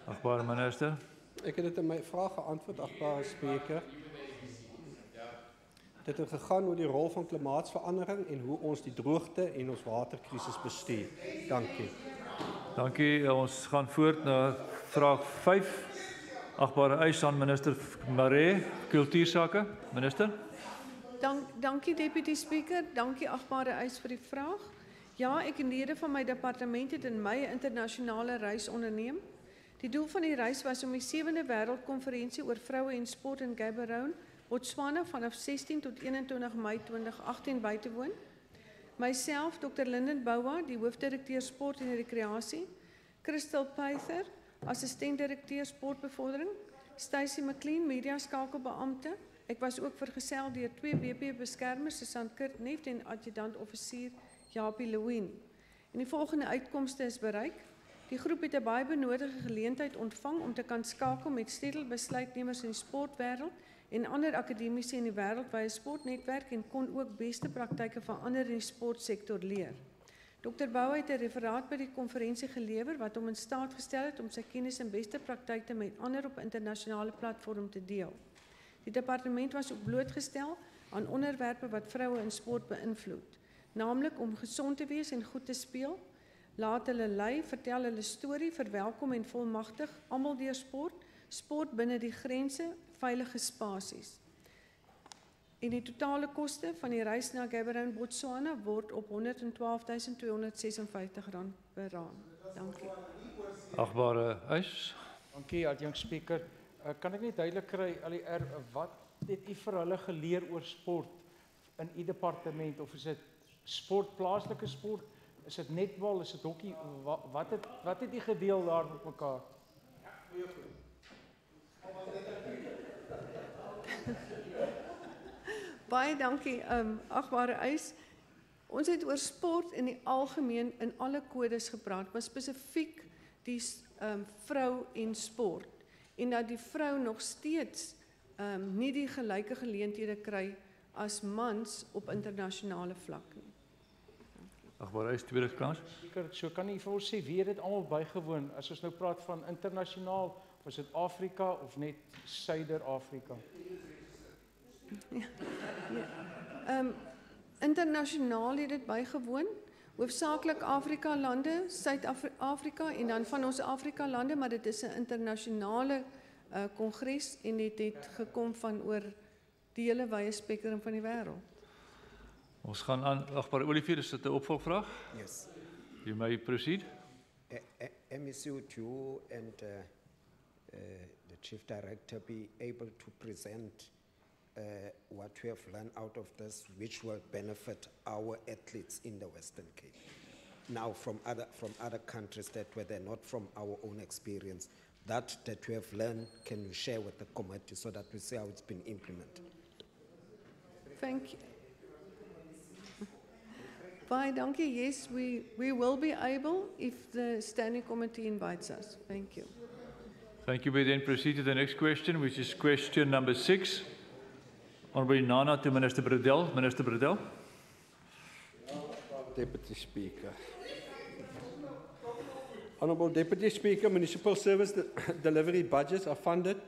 Agbare minister. Ek het dit in my vraag geantwoord, agbare spreker. Dit het gegaan oor die rol van klimaatsverandering en hoe ons die droogte en ons waterkrisis bestuur. Dankie. Dankie. Ons gaan voort na vraag 5. Agbare eis aan minister Maree, kultuursake. Minister. Dankie Deputy Speaker, dankie agbare eis vir die vraag. Ja, ek en lede van my departement het in Mei 'n internasionale reis onderneem. Die doel van die reis was om die 7de wêreldkonferensie oor vroue en sport in Gaborone, Botswana vanaf 16 tot 21 Mei 2018 by te woon. Myself, Dr. Linden Boua, die hoofdirekteur sport en rekreasie, Crystal Pyther, assistent-direkteur sportbevordering, Stacey McLean, mediaskakelbeampte. Ek was ook vergesel deur 2 BP beskermers, Susan Kurtneft en adjutant-offisier Japie Lewin. En die volgende uitkomste is bereik. Die groep het 'n baie benodigde geleentheid ontvang om te kan skakel met sleutelbesluitnemers in die sportwêreld en ander akademici in die wêreldwye sportnetwerk en kon ook beste praktyke van ander in die sportsektor leer. Dr. Boua het 'n referaat by die konferensie gelewer wat hom in staat gestel het om sy kennis en beste praktyke met ander op internasionale platform te deel. Die departement was ook blootgestel aan onderwerpe wat vroue in sport beïnvloed, naamlik om gesond te wees en goed te speel, laat hulle lei, vertel hulle storie, verwelkom en volmagtig almal deur sport, sport binne die grense, veilige spasies. En die totale koste van die reis na Gaborone, Botswana word op R112.256 beraam. Dankie. Agbare eis. Dankie, adjunct speaker. Kan ek net duidelik kry, wat het u vir hulle geleer oor sport in u departement? Of is dit sport, plaaslike sport? Is dit netbal, is dit hokkie? Wat het u gedeel daar met mekaar? Baie dankie, agbare eis. Ons het oor sport in die algemeen in alle kodes gepraat, maar spesifiek die vrou en sport. En dat die vrou nog steeds nie die gelyke geleenthede kry as mans op internasionale vlak nie. Agbare eis, tweede kans. So kan u vir ons sê wie het dit almal bygewoon as ons nou praat van internasionaal, was dit Afrika of net Suider-Afrika? Internasionaal het dit bygewoon, hoofsaaklik Afrika lande, Suid-Afrika en dan van ons Afrika lande, maar dit is 'n internasionale kongres en dit het gekom van oor die hele wye spektrum van die wêreld. Ons gaan aan agbare Olivier, is dit 'n opvolgvraag? Yes. You may proceed. MEC, would you and the Chief Director be able to present what we have learned out of this, which will benefit our athletes in the Western Cape? Now, from other countries that were there, not from our own experience, that we have learned, can you share with the committee so that we see how it's been implemented? Thank you. Bye, dankie. Yes, we will be able if the standing committee invites us. Thank you. Thank you. We then proceed to the next question, which is question number 6. Honorable Nana to Minister Bredell. Minister Bredell. Deputy Speaker. Honorable Deputy Speaker, municipal service delivery budgets are funded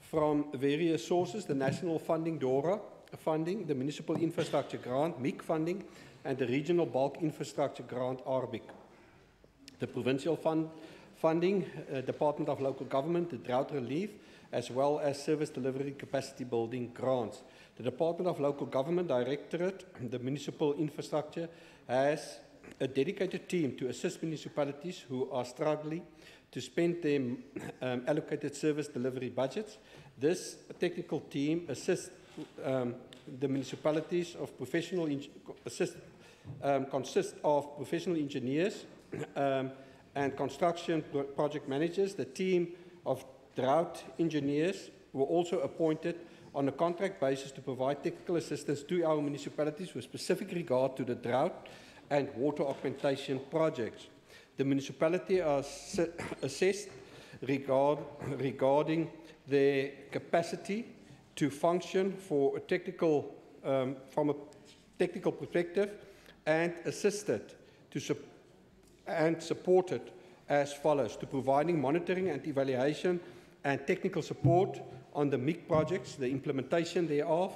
from various sources: the National Funding DORA funding, the Municipal Infrastructure Grant MIC funding, and the Regional Bulk Infrastructure Grant RBIC. The Provincial funding, Department of Local Government, the drought relief, as well as service delivery capacity building grants. The Department of Local Government Directorate, the Municipal Infrastructure, has a dedicated team to assist municipalities who are struggling to spend their allocated service delivery budgets. This technical team assists the municipalities of professional consists of professional engineers and construction project managers. The team of drought engineers were also appointed on a contract basis to provide technical assistance to our municipalities with specific regard to the drought and water augmentation projects. The municipality are assessed regarding their capacity to function for a technical, from a technical perspective, and assisted and supported as follows: to providing monitoring and evaluation and technical support on the MIC projects, the implementation thereof,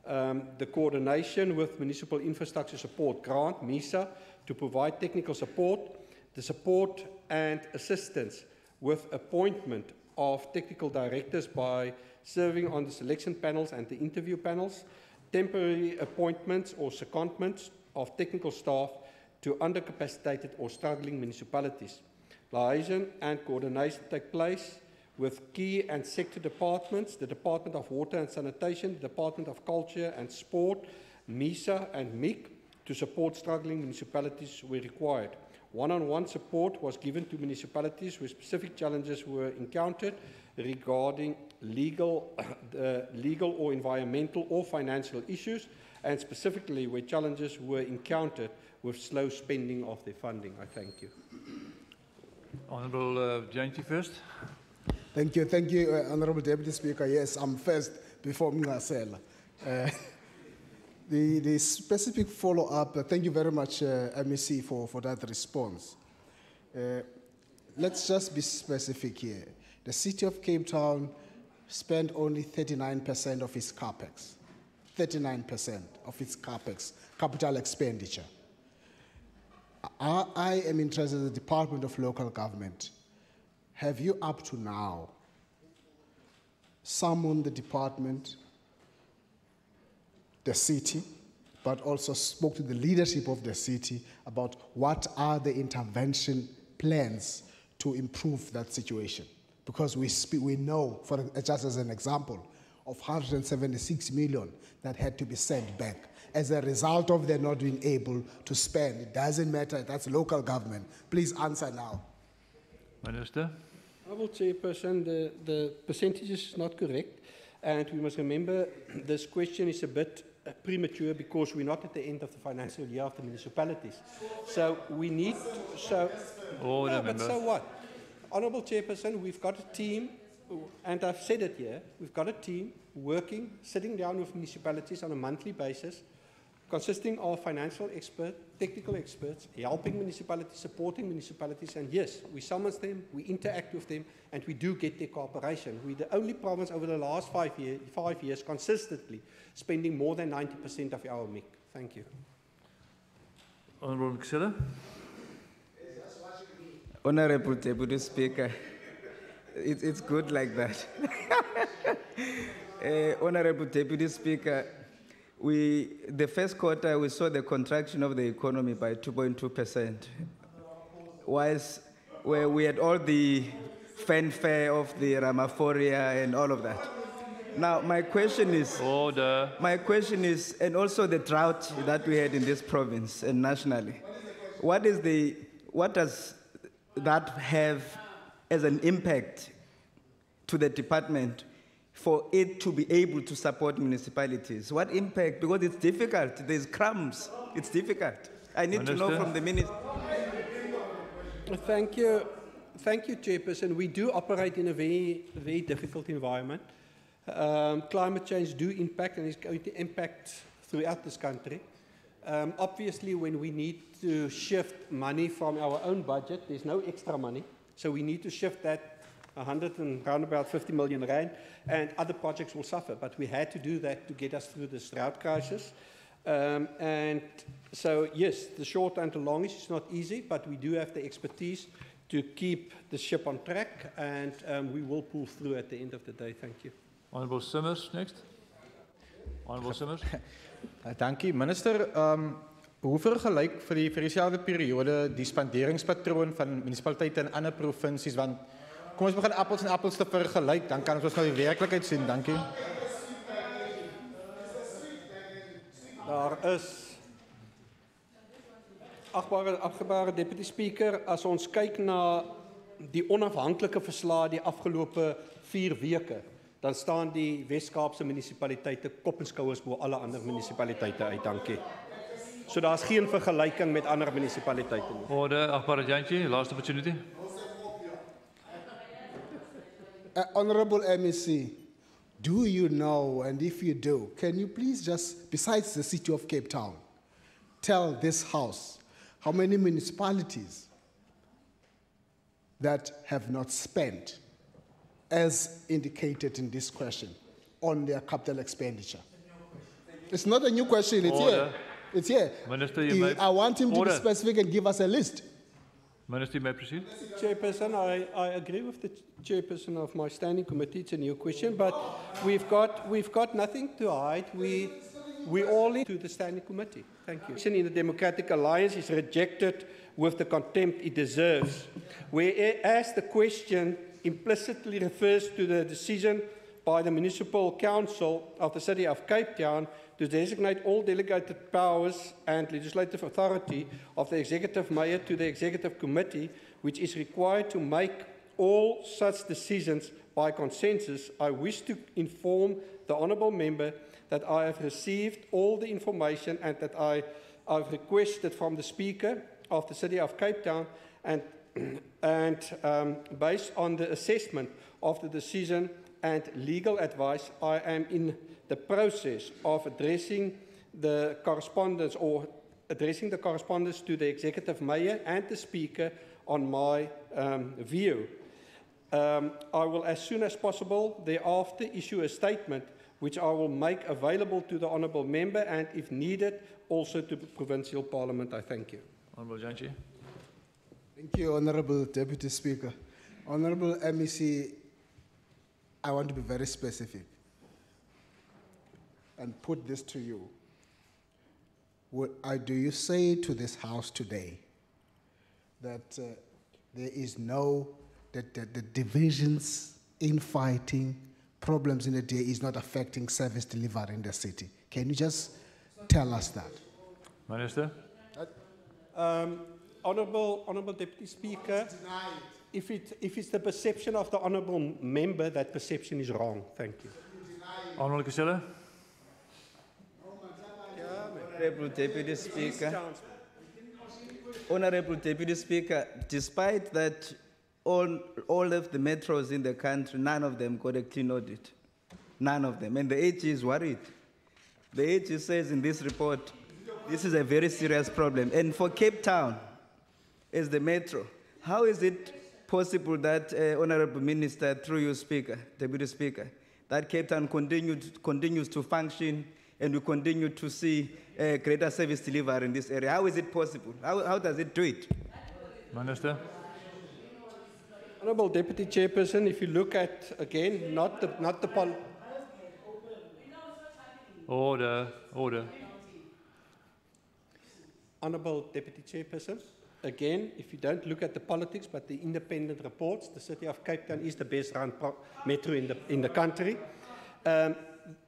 the coordination with Municipal Infrastructure Support Grant, MISA, to provide technical support, the support and assistance with appointment of technical directors by serving on the selection panels and the interview panels, temporary appointments or secondments of technical staff to undercapacitated or struggling municipalities. Liaison and coordination take place with key and sector departments, the Department of Water and Sanitation, the Department of Culture and Sport, MISA and MIC, to support struggling municipalities where required. One-on-one support was given to municipalities where specific challenges were encountered regarding legal or environmental or financial issues, and specifically where challenges were encountered with slow spending of their funding. I thank you. Honourable Jainty first. Thank you, Honourable Deputy Speaker. Yes, I'm first before Mngasela. The specific follow-up, thank you very much, MEC, for that response. Let's just be specific here. The City of Cape Town spent only 39% of its CAPEX. 39% of its CAPEX, capital expenditure. I am interested in the Department of Local Government. Have you up to now summoned the department, the city, but also spoke to the leadership of the city about what are the intervention plans to improve that situation? Because we know, just as an example, of 176 million that had to be sent back as a result of them not being able to spend. It doesn't matter, that's local government. Please answer now. Minister. Honourable Chairperson, the percentage is not correct, and we must remember this question is a bit premature because we're not at the end of the financial year of the municipalities. So we need, but so what? Honourable Chairperson, we've got a team, and I've said it here, we've got a team working, sitting down with municipalities on a monthly basis, consisting of financial experts, technical experts, helping municipalities, supporting municipalities, and yes, we summons them, we interact with them, and we do get their cooperation. We're the only province over the last 5 years consistently spending more than 90% of our MIC. Thank you. Honourable Mxilla. Honourable Deputy Speaker, it's good like that. Honourable Deputy Speaker, the first quarter we saw the contraction of the economy by 2.2%, whilst where we had all the fanfare of the Ramaphoria and all of that. Now, my question is... Order. My question is, and also the drought that we had in this province and nationally, what does that have as an impact to the department for it to be able to support municipalities? What impact? Because it's difficult. There's crumbs. It's difficult. I need to know from the minister. Thank you, Chairperson. We do operate in a very, very difficult environment. Climate change do impact, and is going to impact throughout this country. Obviously, when we need to shift money from our own budget, there's no extra money, so we need to shift that 100 and around about 50 million rand, and other projects will suffer. But we had to do that to get us through this drought crisis. And so, yes, the short and the long is not easy, but we do have the expertise to keep the ship on track, and we will pull through at the end of the day. Thank you. Honourable Simmers, next. Honourable Simmers. Thank you, Minister. Hoe vergelyk vir dieselfde periode die spanderingspatroon van munisipaliteite in ander provinsies? Want kom ons begin appels en appels te vergelyk, dan kan ons nou die werklikheid sien. Dankie. Daar is achtbare deputy speaker, as ons kyk na die onafhanklike verslae die afgelope 4 weke, dan staan die Wes-Kaapse munisipaliteite kop en skouers bo alle ander munisipaliteite uit. Dankie. So daar's geen vergelyking met ander munisipaliteite nie. Order, achtbare Jantjie, last opportunity. Honorable MEC, do you know, and if you do, can you please just, besides the city of Cape Town, tell this House how many municipalities that have not spent, as indicated in this question, on their capital expenditure? It's not a new question, it's Order. here. It's here. Minister, you may... I want him to Order. be specific and give us a list. Minister, you may proceed. Chairperson, I agree with the chairperson of my standing committee. It's a new question, but we've got nothing to hide. We all need to the standing committee. Thank you. In the Democratic Alliance is rejected with the contempt it deserves, whereas the question implicitly refers to the decision by the Municipal Council of the City of Cape Town to designate all delegated powers and legislative authority of the Executive Mayor to the Executive Committee, which is required to make all such decisions by consensus. I wish to inform the Honourable Member that I have received all the information and that I've requested from the Speaker of the City of Cape Town, and based on the assessment of the decision and legal advice, I am in the process of addressing the correspondence to the Executive Mayor and the Speaker on my view. I will, as soon as possible thereafter, issue a statement which I will make available to the Honourable Member and, if needed, also to the Provincial Parliament. I thank you. Honourable Jantjie. Thank you, Honourable Deputy Speaker. Honourable MEC, I want to be very specific and put this to you. Do you say to this House today that there is that the divisions, infighting, problems in the day is not affecting service delivery in the city? Can you just tell us that? Minister? Honourable Deputy Speaker, if it's the perception of the Honourable Member, that perception is wrong. Thank you. Honourable Casella? Honourable Deputy Speaker. Honourable Deputy Speaker, despite that all of the metros in the country, none of them got a clean audit. None of them. And the AG is worried. The AG says in this report, this is a very serious problem. And for Cape Town, as the metro, how is it possible that, Honourable Minister, through you, Speaker, Deputy Speaker, that Cape Town continues to function and we continue to see greater service delivery in this area? How is it possible? How does it do it? Minister? Honourable Deputy Chairperson, if you look at, again, not the Order. Honourable Deputy Chairperson, again, if you don't look at the politics but the independent reports, the City of Cape Town is the best run metro in the country.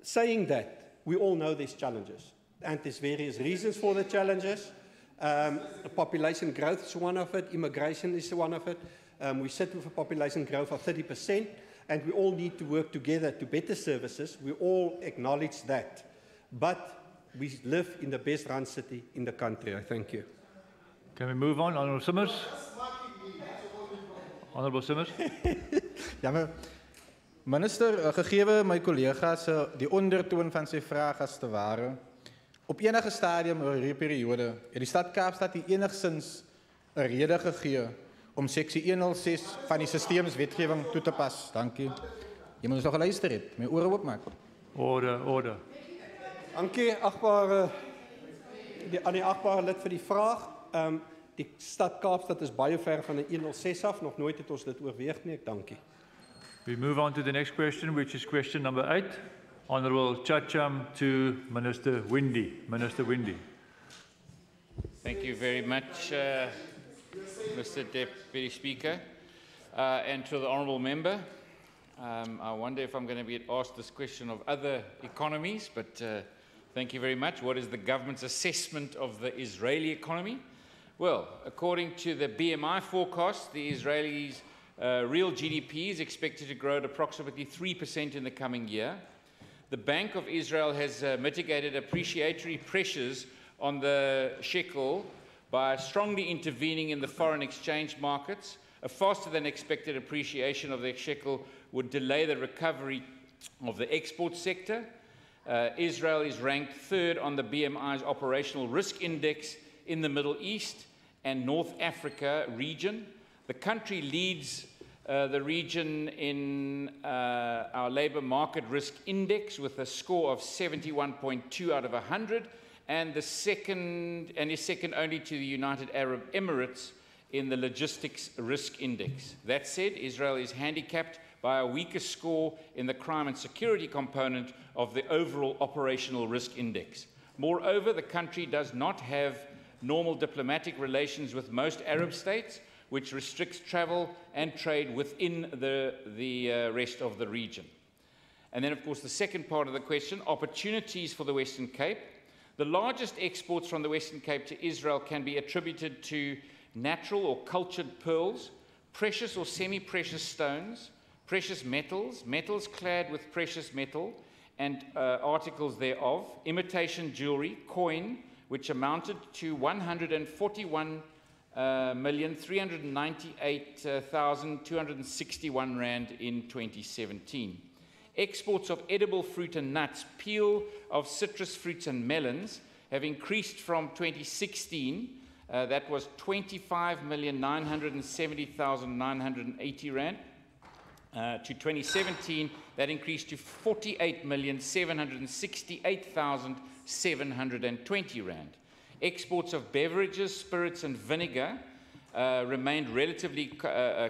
Saying that, we all know there's challenges, and there's various reasons for the challenges. Population growth is one of it, immigration is one of it. We sit with a population growth of 30%, and we all need to work together to better services. We all acknowledge that. But we live in the best run city in the country. I thank you. Can we move on? Honourable Simmers? Honourable Simmers? Ja, Minister, gegeven my collega's die ondertoon van sy vraag as te ware, op enige stadium oor hierdie periode het die stad Kaapstad die enigstens 'n rede gegee om seksie 106 van die systeemswetgewing toe te pas. Dankie. Jy moet ons nog geluister het. My ore oopmaak. Order. Dankie, aan die achtbare lid vir die vraag. Die stad Kaapstad is baie ver van 'n 106 af. Nog nooit het ons dit oorweeg nie. Ek dankie. We move on to the next question, which is question number 8. Honourable Chacham to Minister Windy. Minister Windy. Thank you very much, Mr. Deputy Speaker. And to the honourable member, I wonder if I'm going to be asked this question of other economies, but thank you very much. What is the government's assessment of the Israeli economy? Well, according to the BMI forecast, the Israelis' real GDP is expected to grow at approximately 3% in the coming year. The Bank of Israel has mitigated appreciatory pressures on the shekel by strongly intervening in the foreign exchange markets. A faster than expected appreciation of the shekel would delay the recovery of the export sector. Israel is ranked third on the BMI's operational risk index in the Middle East and North Africa region. The country leads the region in our labour market risk index with a score of 71.2 out of 100, and is second only to the United Arab Emirates in the logistics risk index. That said, Israel is handicapped by a weaker score in the crime and security component of the overall operational risk index. Moreover, the country does not have normal diplomatic relations with most Arab states, which restricts travel and trade within the rest of the region. And then, of course, the second part of the question, opportunities for the Western Cape. The largest exports from the Western Cape to Israel can be attributed to natural or cultured pearls, precious or semi-precious stones, precious metals, metals clad with precious metal, and articles thereof, imitation jewelry, coin, which amounted to 141,398,261 Rand in 2017. Exports of edible fruit and nuts, peel of citrus fruits and melons have increased from 2016, that was 25,970,980 Rand, to 2017, that increased to 48,768,720 Rand. Exports of beverages, spirits and vinegar remained relatively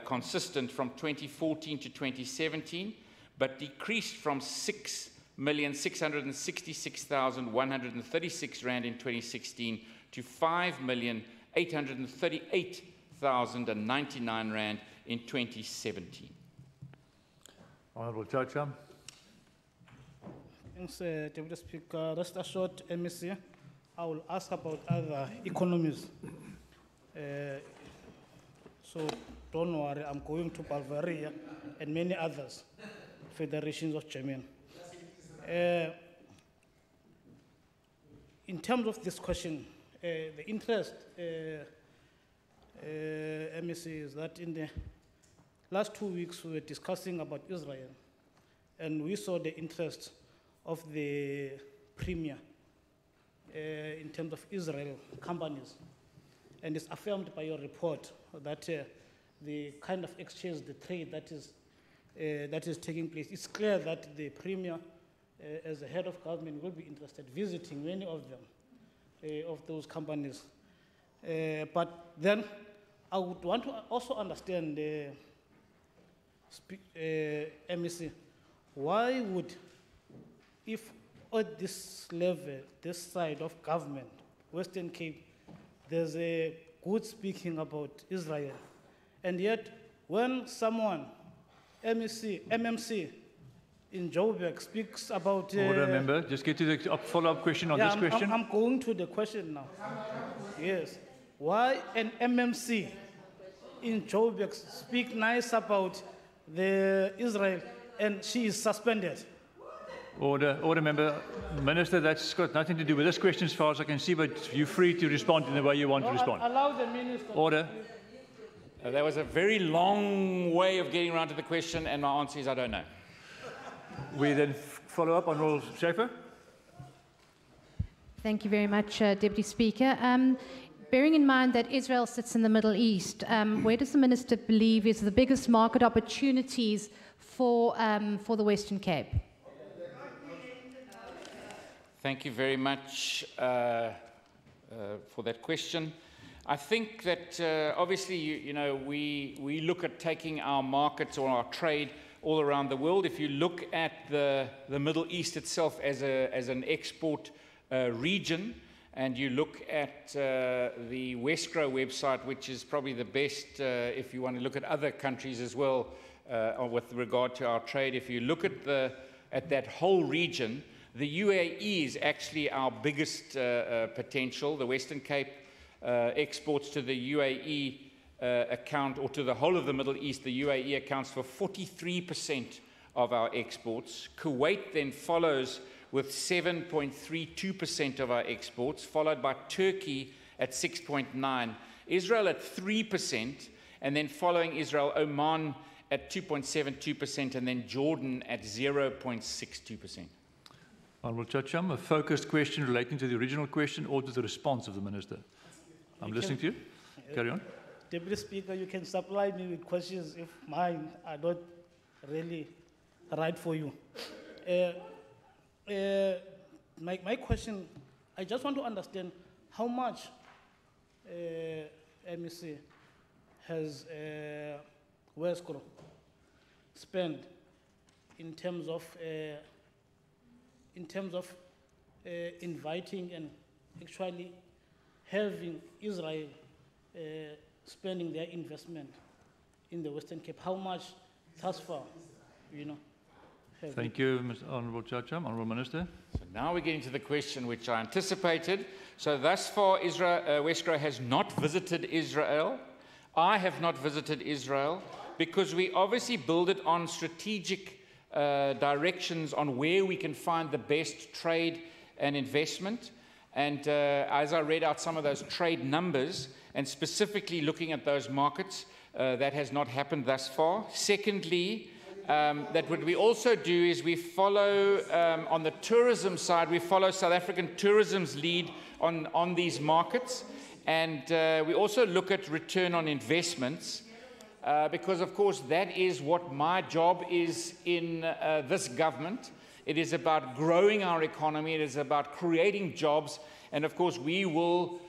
consistent from 2014 to 2017, but decreased from 6,666,136 Rand in 2016 to 5,838,099 Rand in 2017. Honourable Chacha. Thanks, Deputy Speaker. Rest assured, MEC, I will ask about other economies. So don't worry, I'm going to Bulgaria and many others, federations of Germany. In terms of this question, the interest, MEC, is that in the last 2 weeks we were discussing about Israel, and we saw the interest of the Premier in terms of Israel companies. And it's affirmed by your report that the kind of exchange, the trade that is taking place, it's clear that the Premier, as the head of government, will be interested visiting many of them, of those companies. But then I would want to also understand, MEC, why would, if at this level, this side of government, Western Cape, there's a good speaking about Israel, and yet when someone, MMC in Joburg speaks about... Order, member. Just get to the follow-up question on this question. I'm going to the question now. Yes. Why an MMC in Joburg speak nice about the Israel and she is suspended? Order, member. Minister, that's got nothing to do with this question as far as I can see, but you're free to respond in the way you want to respond. Allow the minister. Order. That was a very long way of getting around to the question, and my answer is I don't know. We then follow up on Honourable Schaefer. Thank you very much, Deputy Speaker. Bearing in mind that Israel sits in the Middle East, where does the Minister believe is the biggest market opportunities for the Western Cape? Thank you very much for that question. I think that obviously, you know, we look at taking our markets or our trade all around the world. If you look at the Middle East itself as an export region, and you look at the Westgrow website, which is probably the best if you want to look at other countries as well with regard to our trade. If you look at that whole region, the UAE is actually our biggest potential. The Western Cape exports to the UAE account, or to the whole of the Middle East, the UAE accounts for 43% of our exports. Kuwait then follows with 7.32% of our exports, followed by Turkey at 6.9%, Israel at 3%, and then following Israel, Oman at 2.72%, and then Jordan at 0.62%. Honourable Chacham, a focused question relating to the original question or to the response of the Minister. I'm listening to you. Carry on. Deputy Speaker, you can supply me with questions if mine are not really right for you. My question, I just want to understand how much MEC has Westgrow spent in terms of inviting and actually having Israel spending their investment in the Western Cape. How much thus far, you know? Thank you, Mr. Honourable Chacham. Honourable Minister. So now we're getting to the question which I anticipated. So thus far, Westgrow has not visited Israel. I have not visited Israel because we obviously build it on strategic directions on where we can find the best trade and investment. And as I read out some of those trade numbers, and specifically looking at those markets, that has not happened thus far. Secondly, that what we also do is we follow, on the tourism side, we follow South African tourism's lead on these markets. And we also look at return on investments, because, of course, that is what my job is in this government. It is about growing our economy. It is about creating jobs. And, of course, we will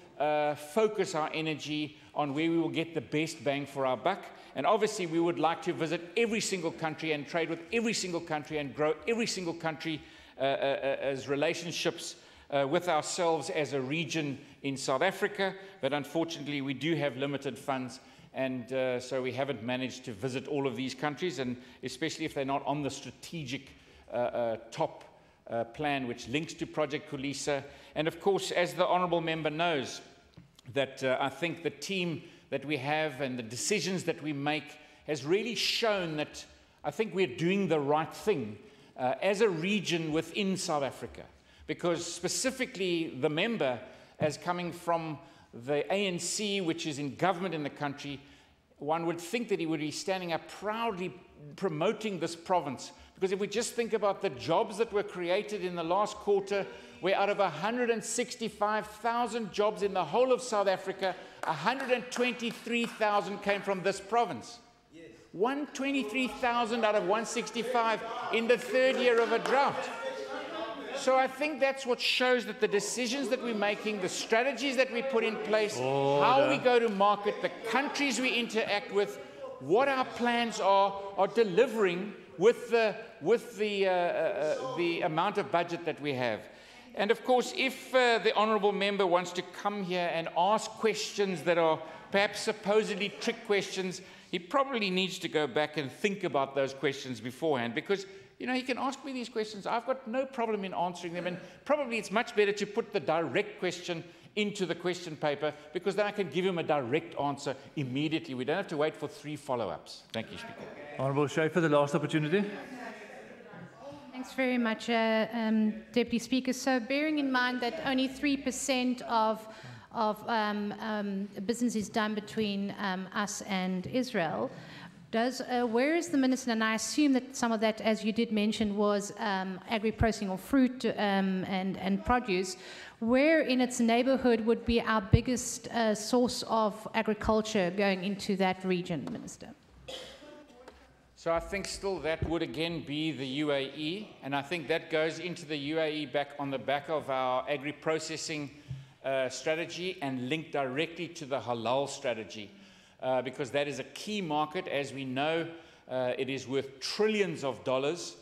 focus our energy on where we will get the best bang for our buck. And obviously, we would like to visit every single country and trade with every single country and grow every single country as relationships with ourselves as a region in South Africa. But unfortunately, we do have limited funds. And so we haven't managed to visit all of these countries, and especially if they're not on the strategic top plan, which links to Project Kulisa. And of course, as the Honourable Member knows, that I think the team that we have and the decisions that we make has really shown that I think we're doing the right thing as a region within South Africa. Because specifically the member, as coming from the ANC, which is in government in the country, one would think that he would be standing up proudly promoting this province. Because if we just think about the jobs that were created in the last quarter, where out of 165,000 jobs in the whole of South Africa, 123,000 came from this province. 123,000 out of 165 in the third year of a drought. So I think that's what shows that the decisions that we're making, the strategies that we put in place, how we go to market, the countries we interact with, what our plans are delivering with the amount of budget that we have. And of course, if the Honourable Member wants to come here and ask questions that are perhaps supposedly trick questions, he probably needs to go back and think about those questions beforehand, because you know, he can ask me these questions. I've got no problem in answering them, and probably it's much better to put the direct question into the question paper, because then I can give him a direct answer immediately. We don't have to wait for 3 follow-ups. Thank you, Speaker. Honourable Schaefer, the last opportunity. Thanks very much, Deputy Speaker. So bearing in mind that only 3% of business is done between us and Israel, where is the Minister, and I assume that some of that, as you did mention, was agri-processing or fruit and produce, where in its neighbourhood would be our biggest source of agriculture going into that region, Minister? So I think still that would again be the UAE, and I think that goes into the UAE back on the back of our agri-processing strategy and linked directly to the halal strategy. Because that is a key market. As we know, it is worth trillions of dollars.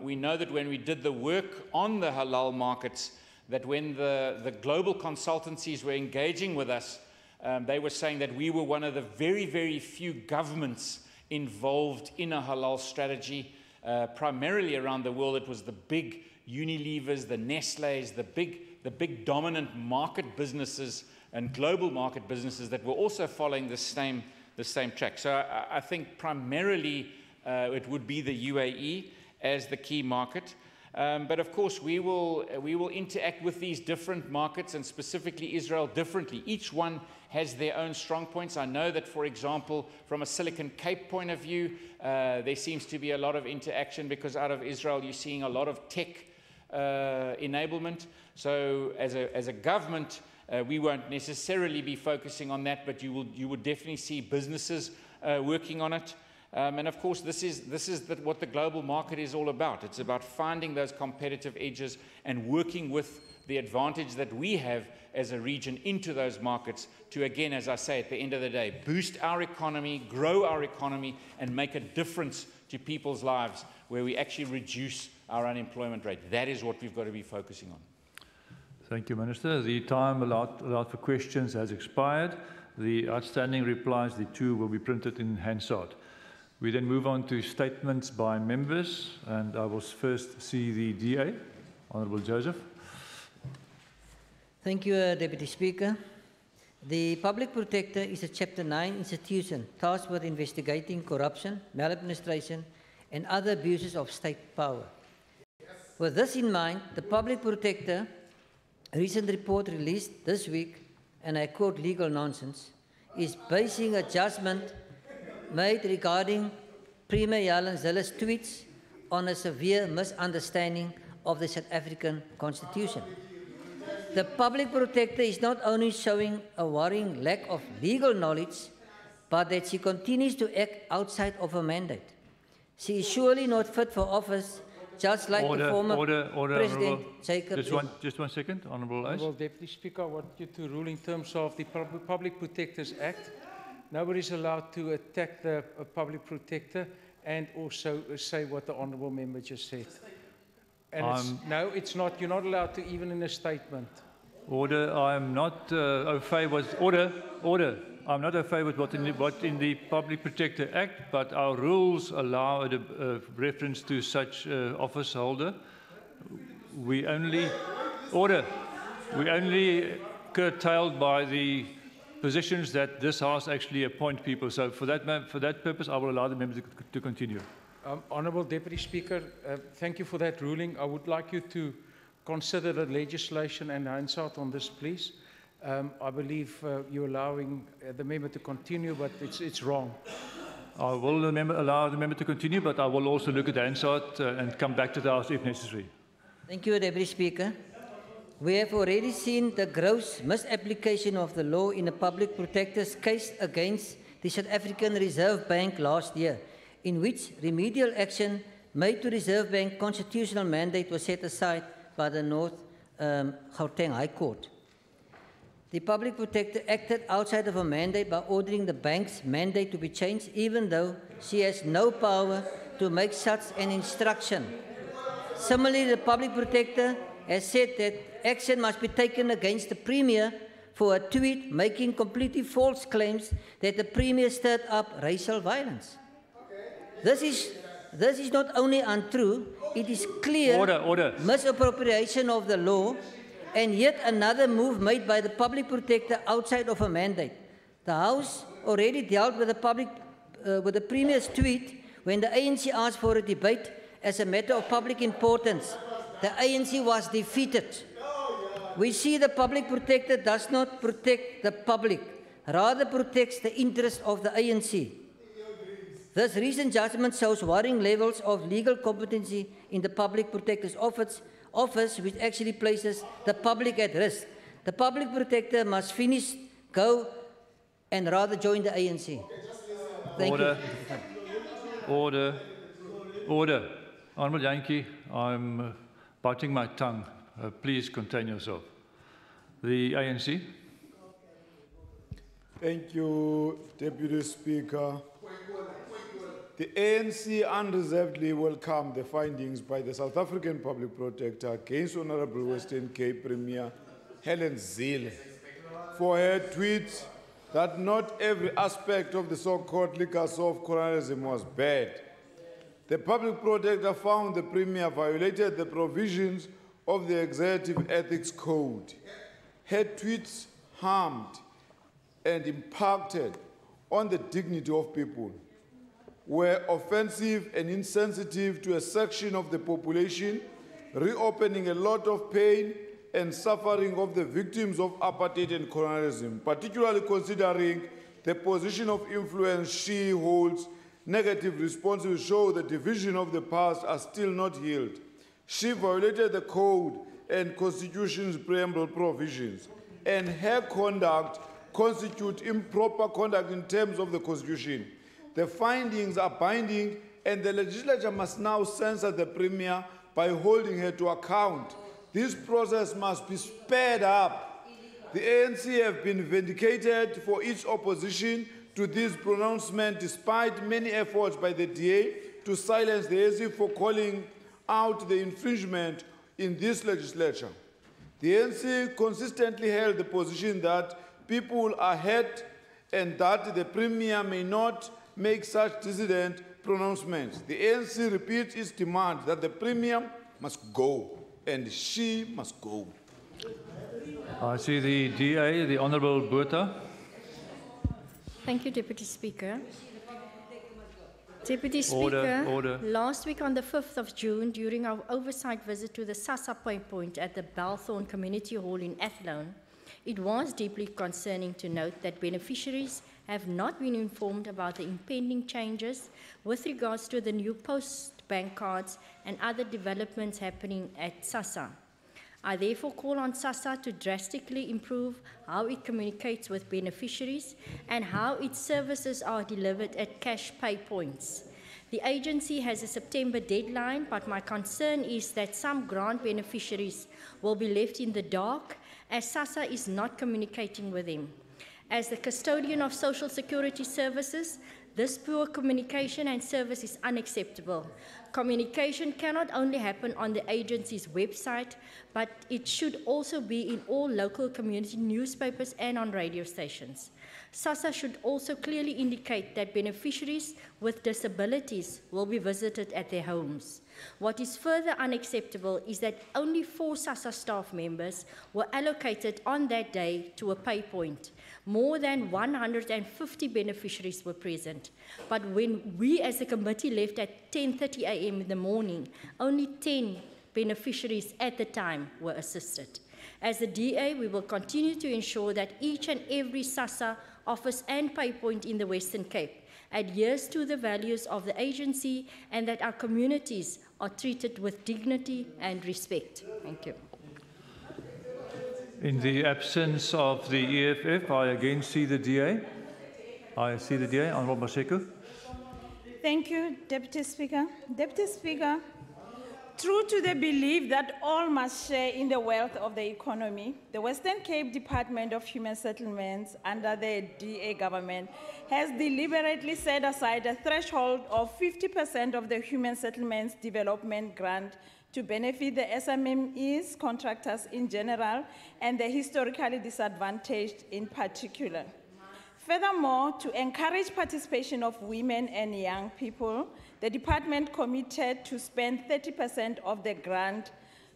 We know that when we did the work on the halal markets, that when the global consultancies were engaging with us, they were saying that we were one of the very, very few governments involved in a halal strategy. Primarily around the world, it was the big Unilevers, the Nestlés, the big dominant market businesses and global market businesses that were also following the same track. So I think primarily it would be the UAE as the key market. But of course, we will interact with these different markets, and specifically Israel, differently. Each one has their own strong points. I know that, for example, from a Silicon Cape point of view, there seems to be a lot of interaction because out of Israel you're seeing a lot of tech enablement. So as a government, we won't necessarily be focusing on that, but you would definitely see businesses working on it. And of course, this is what the global market is all about. It's about finding those competitive edges and working with the advantage that we have as a region into those markets to, again, as I say, at the end of the day, boost our economy, grow our economy, and make a difference to people's lives where we actually reduce our unemployment rate. That is what we've got to be focusing on. Thank you, Minister. The time allowed for questions has expired. The outstanding replies, the two, will be printed in Hansard. We then move on to statements by members, and I will first see the DA, Honourable Joseph. Thank you, Deputy Speaker. The Public Protector is a Chapter 9 institution tasked with investigating corruption, maladministration, and other abuses of state power. With this in mind, the Public Protector recent report released this week, and I quote legal nonsense, is basing a judgment made regarding Premier Yalan Zilla's tweets on a severe misunderstanding of the South African Constitution. The Public Protector is not only showing a worrying lack of legal knowledge, but that she continues to act outside of her mandate. She is surely not fit for office, just like the former President Jacob. Just one second, Honourable Ace. Honourable Deputy Speaker, I want you to rule in terms of the Public Protectors Act. Nobody is allowed to attack the Public Protector and also say what the Honourable Member just said. And no, it's not. You're not allowed to, even in a statement. Order. I'm not au fait with order. I'm not au fait with what in the Public Protector Act, but our rules allow a reference to such office holder. We only curtailed by the positions that this House actually appoint people. So for that purpose, I will allow the member to continue. Honourable Deputy Speaker, thank you for that ruling. I would like you to consider the legislation and Hansard on this, please. I believe you're allowing the member to continue, but it's wrong. I will allow the member to continue, but I will also look at Hansard and come back to the House if necessary. Thank you, Deputy Speaker. We have already seen the gross misapplication of the law in the Public Protector's case against the South African Reserve Bank last year, in which remedial action made to Reserve Bank constitutional mandate was set aside by the North Gauteng High Court. The Public Protector acted outside of her mandate by ordering the bank's mandate to be changed, even though she has no power to make such an instruction. Similarly, the Public Protector has said that action must be taken against the Premier for a tweet making completely false claims that the Premier stirred up racial violence. This is not only untrue, it is clear misappropriation of the law and yet another move made by the Public Protector outside of her mandate. The House already dealt with the Premier's tweet when the ANC asked for a debate as a matter of public importance. The ANC was defeated. We see the Public Protector does not protect the public, rather protects the interests of the ANC. This recent judgment shows worrying levels of legal competency in the Public Protector's office, which actually places the public at risk. The Public Protector must finish, go, and rather join the ANC. Thank you. Order. Honourable Yankee, I'm biting my tongue. Please contain yourself. The ANC. Thank you, Deputy Speaker. The ANC unreservedly welcomed the findings by the South African Public Protector against Honorable Western Cape Premier Helen Zille for her tweet that not every aspect of the so-called legacy of colonialism was bad. The Public Protector found the Premier violated the provisions of the Executive Ethics Code. Her tweets harmed and impacted on the dignity of people, were offensive and insensitive to a section of the population, reopening a lot of pain and suffering of the victims of apartheid and colonialism, particularly considering the position of influence she holds. Negative responses show the division of the past are still not healed. She violated the code and Constitution's preamble provisions, and her conduct constitutes improper conduct in terms of the Constitution. The findings are binding, and the legislature must now censor the Premier by holding her to account. This process must be sped up. The ANC have been vindicated for its opposition to this pronouncement, despite many efforts by the DA to silence the ANC for calling out the infringement in this legislature. The ANC consistently held the position that people are hurt and that the Premier may not make such dissident pronouncements. The ANC repeats its demand that the Premier must go, and she must go. I see the DA, the Honourable Botha. Thank you, Deputy Speaker. Deputy Speaker, Order. Last week on the 5th of June, during our oversight visit to the SASSA point at the Balthorn Community Hall in Athlone, it was deeply concerning to note that beneficiaries have not been informed about the impending changes with regards to the new post bank cards and other developments happening at SASSA. I therefore call on SASSA to drastically improve how it communicates with beneficiaries and how its services are delivered at cash pay points. The agency has a September deadline, but my concern is that some grant beneficiaries will be left in the dark as SASSA is not communicating with them. As the custodian of social security services, this poor communication and service is unacceptable. Communication cannot only happen on the agency's website, but it should also be in all local community newspapers and on radio stations. SASSA should also clearly indicate that beneficiaries with disabilities will be visited at their homes. What is further unacceptable is that only 4 SASSA staff members were allocated on that day to a pay point. More than 150 beneficiaries were present. But when we as a committee left at 10:30 a.m. in the morning, only 10 beneficiaries at the time were assisted. As the DA, we will continue to ensure that each and every SASSA office and pay point in the Western Cape adheres to the values of the agency and that our communities are treated with dignity and respect. Thank you. In the absence of the EFF, I again see the DA. I see the DA, Honourable Maseko. Thank you, Deputy Speaker. Deputy Speaker, true to the belief that all must share in the wealth of the economy, the Western Cape Department of Human Settlements under the DA government has deliberately set aside a threshold of 50% of the Human Settlements Development Grant to benefit the SMMEs, contractors in general, and the historically disadvantaged in particular. Furthermore, to encourage participation of women and young people, the department committed to spend 30% of the grant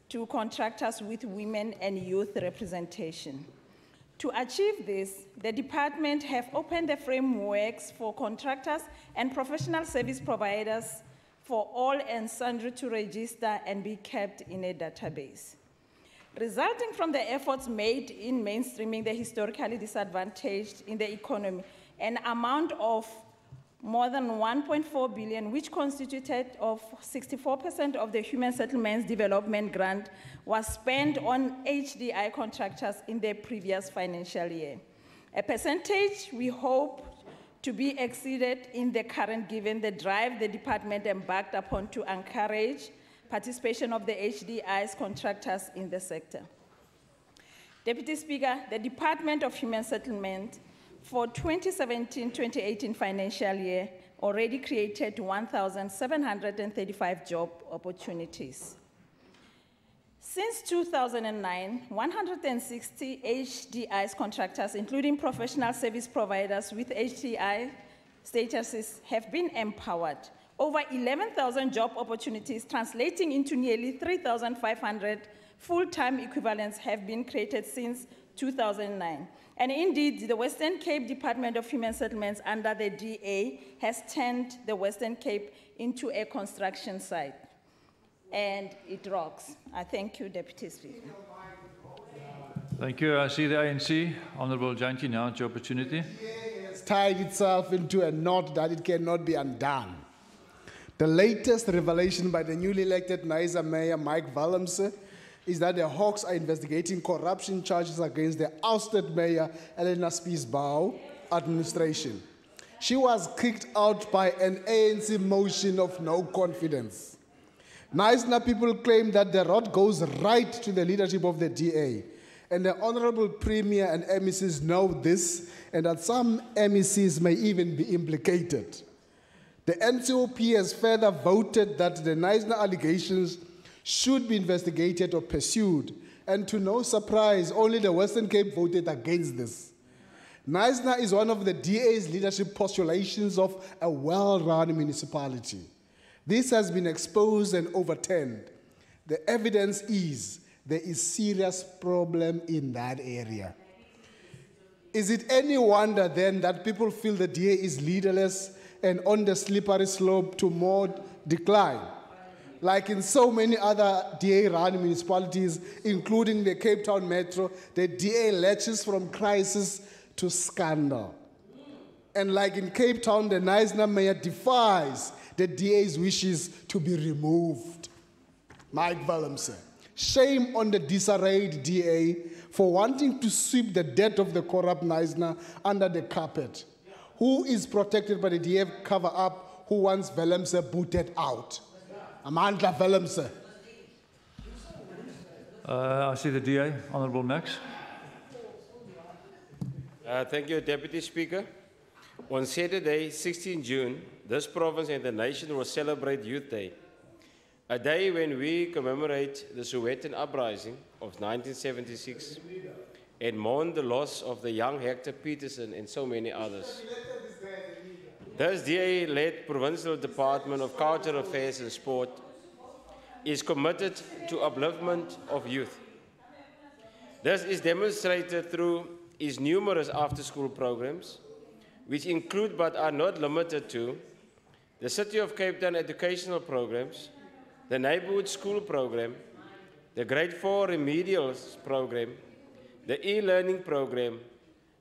to contractors with women and youth representation. To achieve this, the department have opened the frameworks for contractors and professional service providers for all and sundry to register and be kept in a database. Resulting from the efforts made in mainstreaming the historically disadvantaged in the economy, an amount of more than 1.4 billion, which constituted of 64% of the Human Settlements Development Grant, was spent on HDI contractors in the previous financial year. A percentage we hope to be exceeded in the current, given the drive the department embarked upon to encourage participation of the HDI's contractors in the sector. Deputy Speaker, the Department of Human Settlement for 2017-2018 financial year already created 1,735 job opportunities. Since 2009, 160 HDIs contractors, including professional service providers with HDI statuses, have been empowered. Over 11,000 job opportunities, translating into nearly 3,500 full-time equivalents, have been created since 2009. And indeed, the Western Cape Department of Human Settlements under the DA has turned the Western Cape into a construction site. And it rocks. I thank you, Deputy Speaker. Thank you. I see the ANC. Honourable Janti, now it's your opportunity. It has tied itself into a knot that it cannot be undone. The latest revelation by the newly elected Nisa Mayor Mike Willemse is that the Hawks are investigating corruption charges against the ousted Mayor Elena Spiesbau administration. She was kicked out by an ANC motion of no confidence. Knysna people claim that the rod goes right to the leadership of the DA, and the Honourable Premier and MECs know this, and that some MECs may even be implicated. The NCOP has further voted that the Knysna allegations should be investigated or pursued, and to no surprise, only the Western Cape voted against this. Knysna is one of the DA's leadership postulations of a well-run municipality. This has been exposed and overturned. The evidence is there is serious problem in that area. Is it any wonder then that people feel the DA is leaderless and on the slippery slope to more decline? Like in so many other DA-run municipalities, including the Cape Town Metro, the DA latches from crisis to scandal. And like in Cape Town, the Knysna mayor defies the DA's wishes to be removed. Mike Willemse, shame on the disarrayed DA for wanting to sweep the debt of the corrupt Knysna under the carpet. Who is protected by the DA cover-up who wants Willemse booted out? Amandla Willemse. I see the DA, Honourable Max. Thank you, Deputy Speaker. On Saturday, 16 June, this province and the nation will celebrate Youth Day, a day when we commemorate the Sowetan uprising of 1976 and mourn the loss of the young Hector Peterson and so many others. This DA-led Provincial Department of Cultural Affairs and Sport is committed to upliftment of youth. This is demonstrated through its numerous after-school programs, which include but are not limited to the City of Cape Town educational programs, the Neighbourhood School program, the Grade 4 Remedials program, the e-learning program,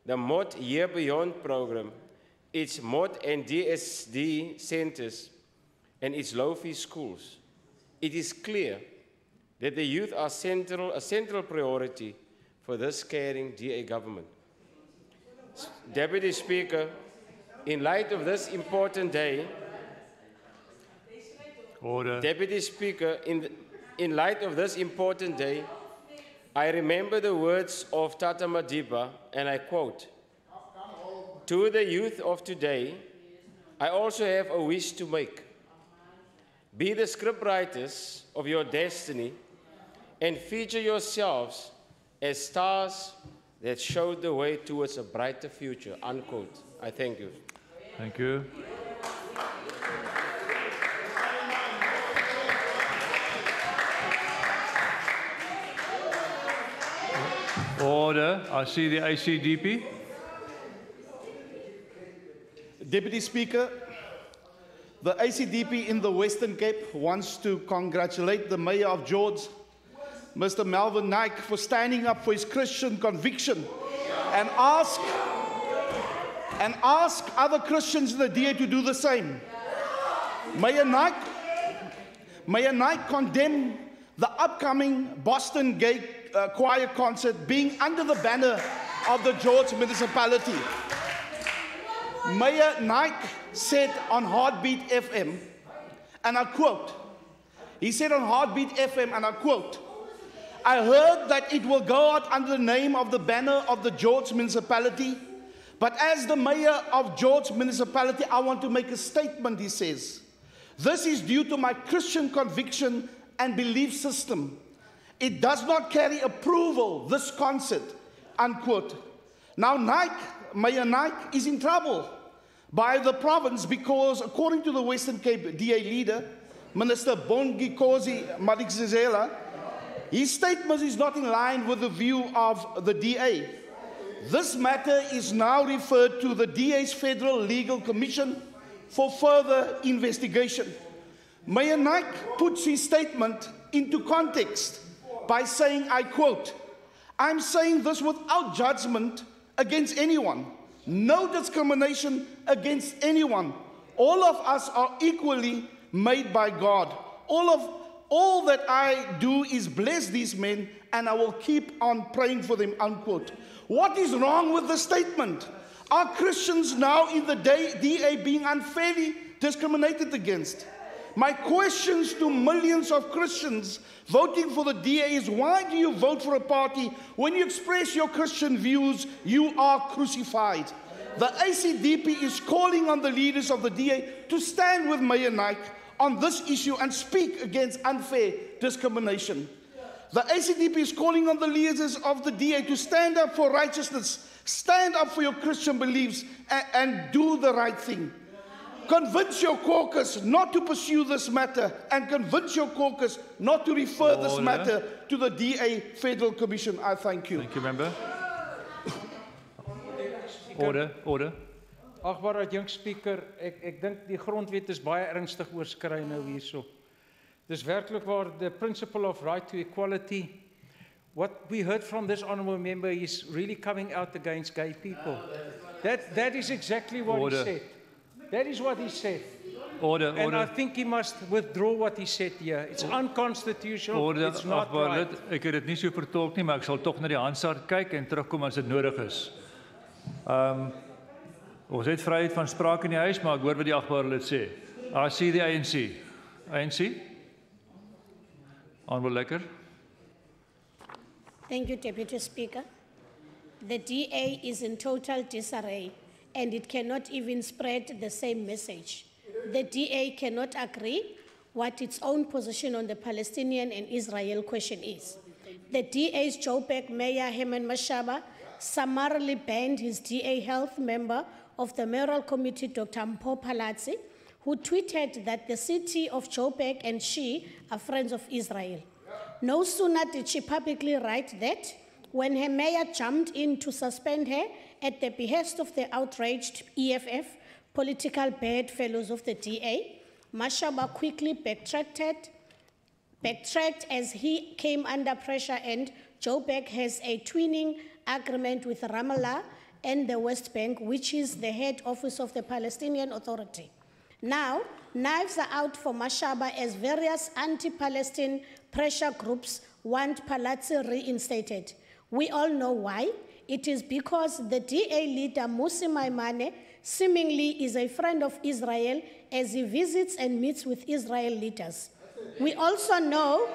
the MOT Year Beyond program, its MOT and DSD centres, and its low-fee schools. It is clear that the youth are a central priority for this caring DA government. Deputy Speaker, in light of this important day, Order. Deputy Speaker, in light of this important day, I remember the words of Tata Madiba, and I quote, "To the youth of today, I also have a wish to make. Be the scriptwriters of your destiny and feature yourselves as stars that showed the way towards a brighter future," unquote. I thank you. Thank you. Order. I see the ACDP. Deputy Speaker, the ACDP in the Western Cape wants to congratulate the Mayor of George, Mr. Melvin Naik, for standing up for his Christian conviction and ask other Christians in the DA to do the same. Mayor Naik condemned the upcoming Boston Gay Choir concert being under the banner of the George municipality. Mayor Naik said on Heartbeat FM, and I quote, he said on Heartbeat FM, and I quote, "I heard that it will go out under the name of the banner of the George municipality, But as the mayor of George municipality, I want to make a statement, he says. This is due to my Christian conviction and belief system. It does not carry approval, this concert, unquote. Now Mayor Nike is in trouble by the province because, according to the Western Cape DA leader, Minister Bongi Kosi Madikizela, his statement is not in line with the view of the DA. This matter is now referred to the DA's Federal Legal Commission for further investigation. Mayor Nike puts his statement into context by saying, I quote, I'm saying this without judgment against anyone, no discrimination against anyone. All of us are equally made by God. All that I do is bless these men, and I will keep on praying for them, unquote. What is wrong with the statement? Are Christians now in the DA being unfairly discriminated against? My questions to millions of Christians voting for the DA is, why do you vote for a party when you express your Christian views, you are crucified? The ACDP is calling on the leaders of the DA to stand with Mayor Nike on this issue and speak against unfair discrimination. The ACDP is calling on the leaders of the DA to stand up for righteousness, stand up for your Christian beliefs, and do the right thing. Convince your caucus not to pursue this matter, and convince your caucus not to refer this matter to the DA Federal Commission. I thank you. Thank you, member. Order. Agbare adjunct speaker, ek dink die grondwet is baie ernstig oorskry nou hierso. Dis werklik waar the principle of right to equality. What we heard from this honourable member is really coming out against gay people. That is exactly what he said. That is what he said. Order. And I think he must withdraw what he said here. It's unconstitutional. It's not right. Ek het dit nie so vertolk nie, maar ek sal tog na die Hansard kyk en terugkom as dit nodig is. Ons het vryheid van spraak in die huis, maar ek hoor wat die agbare lid sê. I see the ANC. ANC? Honourable Lekker. Thank you, Deputy Speaker. The DA is in total disarray, and it cannot even spread the same message. The DA cannot agree what its own position on the Palestinian and Israel question is. The DA's Joburg Mayor Herman Mashaba summarily banned his DA health member of the mayoral committee, Dr. Mpho Palazzi, who tweeted that the city of Joburg and she are friends of Israel. No sooner did she publicly write that when her mayor jumped in to suspend her at the behest of the outraged EFF, political bedfellows of the DA, Mashaba quickly backtracked as he came under pressure, and Joburg has a twinning agreement with Ramallah and the West Bank, which is the head office of the Palestinian Authority. Now, knives are out for Mashaba as various anti-Palestine pressure groups want Palazzi reinstated. We all know why. It is because the DA leader, Musi Maimane, seemingly is a friend of Israel as he visits and meets with Israel leaders. We also know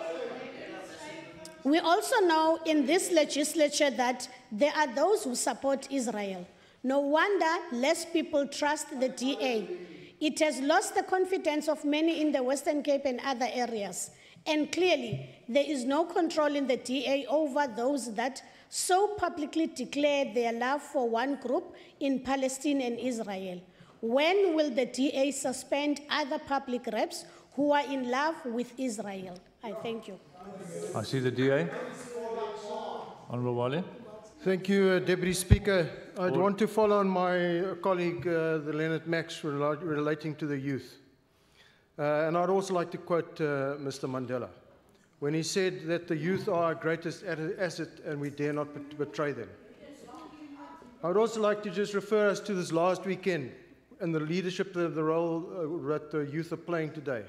in this legislature that there are those who support Israel. No wonder less people trust the DA. It has lost the confidence of many in the Western Cape and other areas. And clearly, there is no control in the DA over those that so publicly declare their love for one group in Palestine and Israel. When will the DA suspend other public reps who are in love with Israel? I thank you. I see the DA. Honourable Wale. Thank you, Deputy Speaker. I'd want to follow on my colleague, the Leonard Max, relating to the youth. And I'd also like to quote Mr. Mandela, when he said that the youth are our greatest asset and we dare not betray them. I would also like to just refer us to this last weekend and the leadership of the role that the youth are playing today.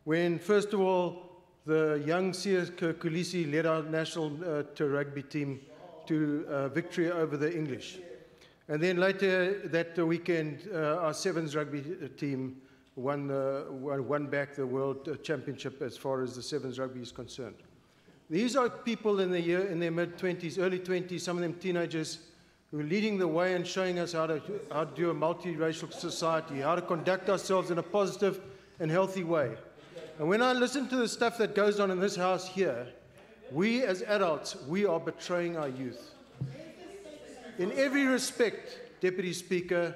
When, first of all, the young Sia Kulisi led our national rugby team to victory over the English. And then later that weekend, our sevens rugby team won back the world championship as far as the sevens rugby is concerned. These are people in their mid-20s, early 20s, some of them teenagers, who are leading the way and showing us how to do a multiracial society, how to conduct ourselves in a positive and healthy way. And when I listen to the stuff that goes on in this house here, we as adults, we are betraying our youth. In every respect, Deputy Speaker,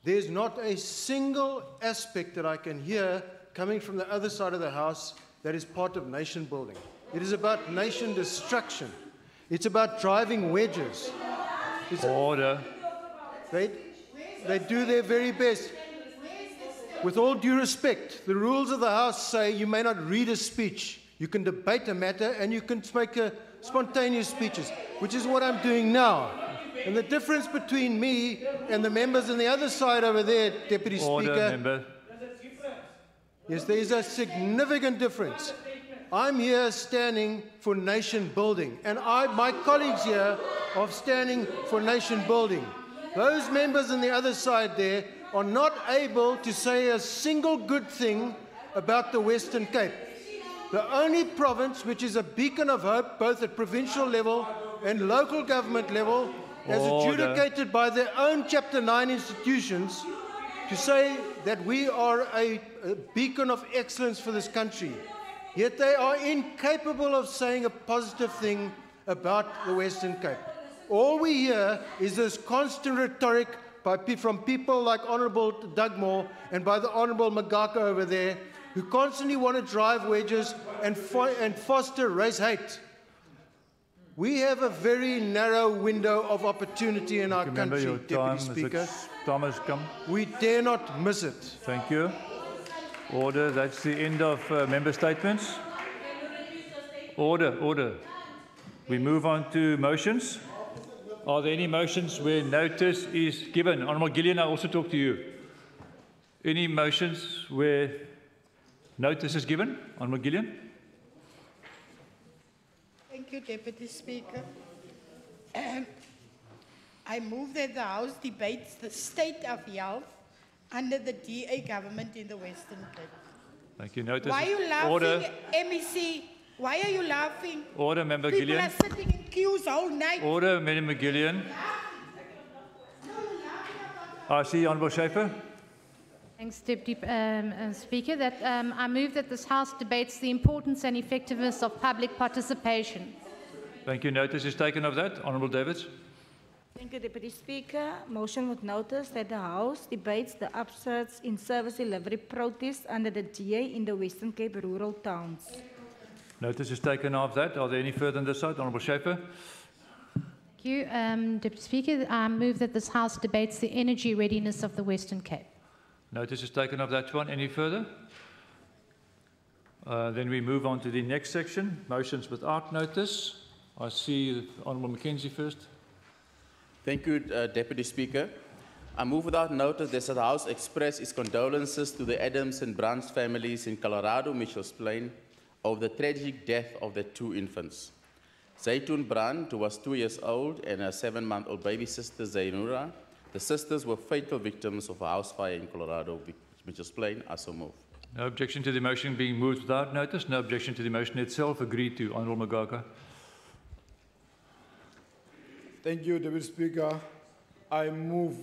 there's not a single aspect that I can hear coming from the other side of the house that is part of nation building. It is about nation destruction. It's about driving wedges. Order. They do their very best. With all due respect, the rules of the House say you may not read a speech. You can debate a matter and you can make spontaneous speeches, which is what I'm doing now. And the difference between me and the members on the other side over there, Deputy Order, Speaker, member. yes, there is a significant difference. I'm here standing for nation building, and my colleagues here are standing for nation building. Those members on the other side there are not able to say a single good thing about the Western Cape. The only province which is a beacon of hope, both at provincial level and local government level, as adjudicated by their own Chapter 9 institutions, to say that we are a beacon of excellence for this country. Yet they are incapable of saying a positive thing about the Western Cape. All we hear is this constant rhetoric from people like Honourable Dugmore and by the Honourable Magaka over there, who constantly want to drive wedges and foster race hate. We have a very narrow window of opportunity in our country, Deputy Speaker. Time has come. We dare not miss it. Thank you. Order. That's the end of member statements. Order. We move on to motions. Are there any motions where notice is given? Honourable Gillian, I also talk to you. Any motions where notice is given? Honourable Gillian. Thank you, Deputy Speaker. I move that the House debates the state of health under the DA government in the Western Cape. Thank you. Notice. Why are you laughing, Order. MEC? Why are you laughing? Order, Member People Gillian. are sitting in queues all night. Order, Member Gillian. I see Honourable Schaefer. Thanks, Deputy Speaker. I move that this House debates the importance and effectiveness of public participation. Thank you. Notice is taken of that. Honourable Davids. Thank you, Deputy Speaker. Motion with notice that the House debates the upsurge in service delivery protests under the DA in the Western Cape rural towns. Notice is taken of that. Are there any further on this side? Honourable Schaefer. Thank you, Deputy Speaker. I move that this House debates the energy readiness of the Western Cape. Notice is taken of that one. Any further? Then we move on to the next section, motions without notice. I see Honourable Mackenzie first. Thank you, Deputy Speaker. I move without notice that the House express its condolences to the Adams and Brands families in Colorado, Mitchell's Plain, over the tragic death of their two infants. Zaytun Brand, who was 2 years old, and her 7-month-old baby sister, Zainura. The sisters were fatal victims of a house fire in Colorado, Mitchell's Plain. I so move. No objection to the motion being moved without notice. No objection to the motion itself. Agreed to. Honourable Magaka. Thank you, Deputy Speaker. I move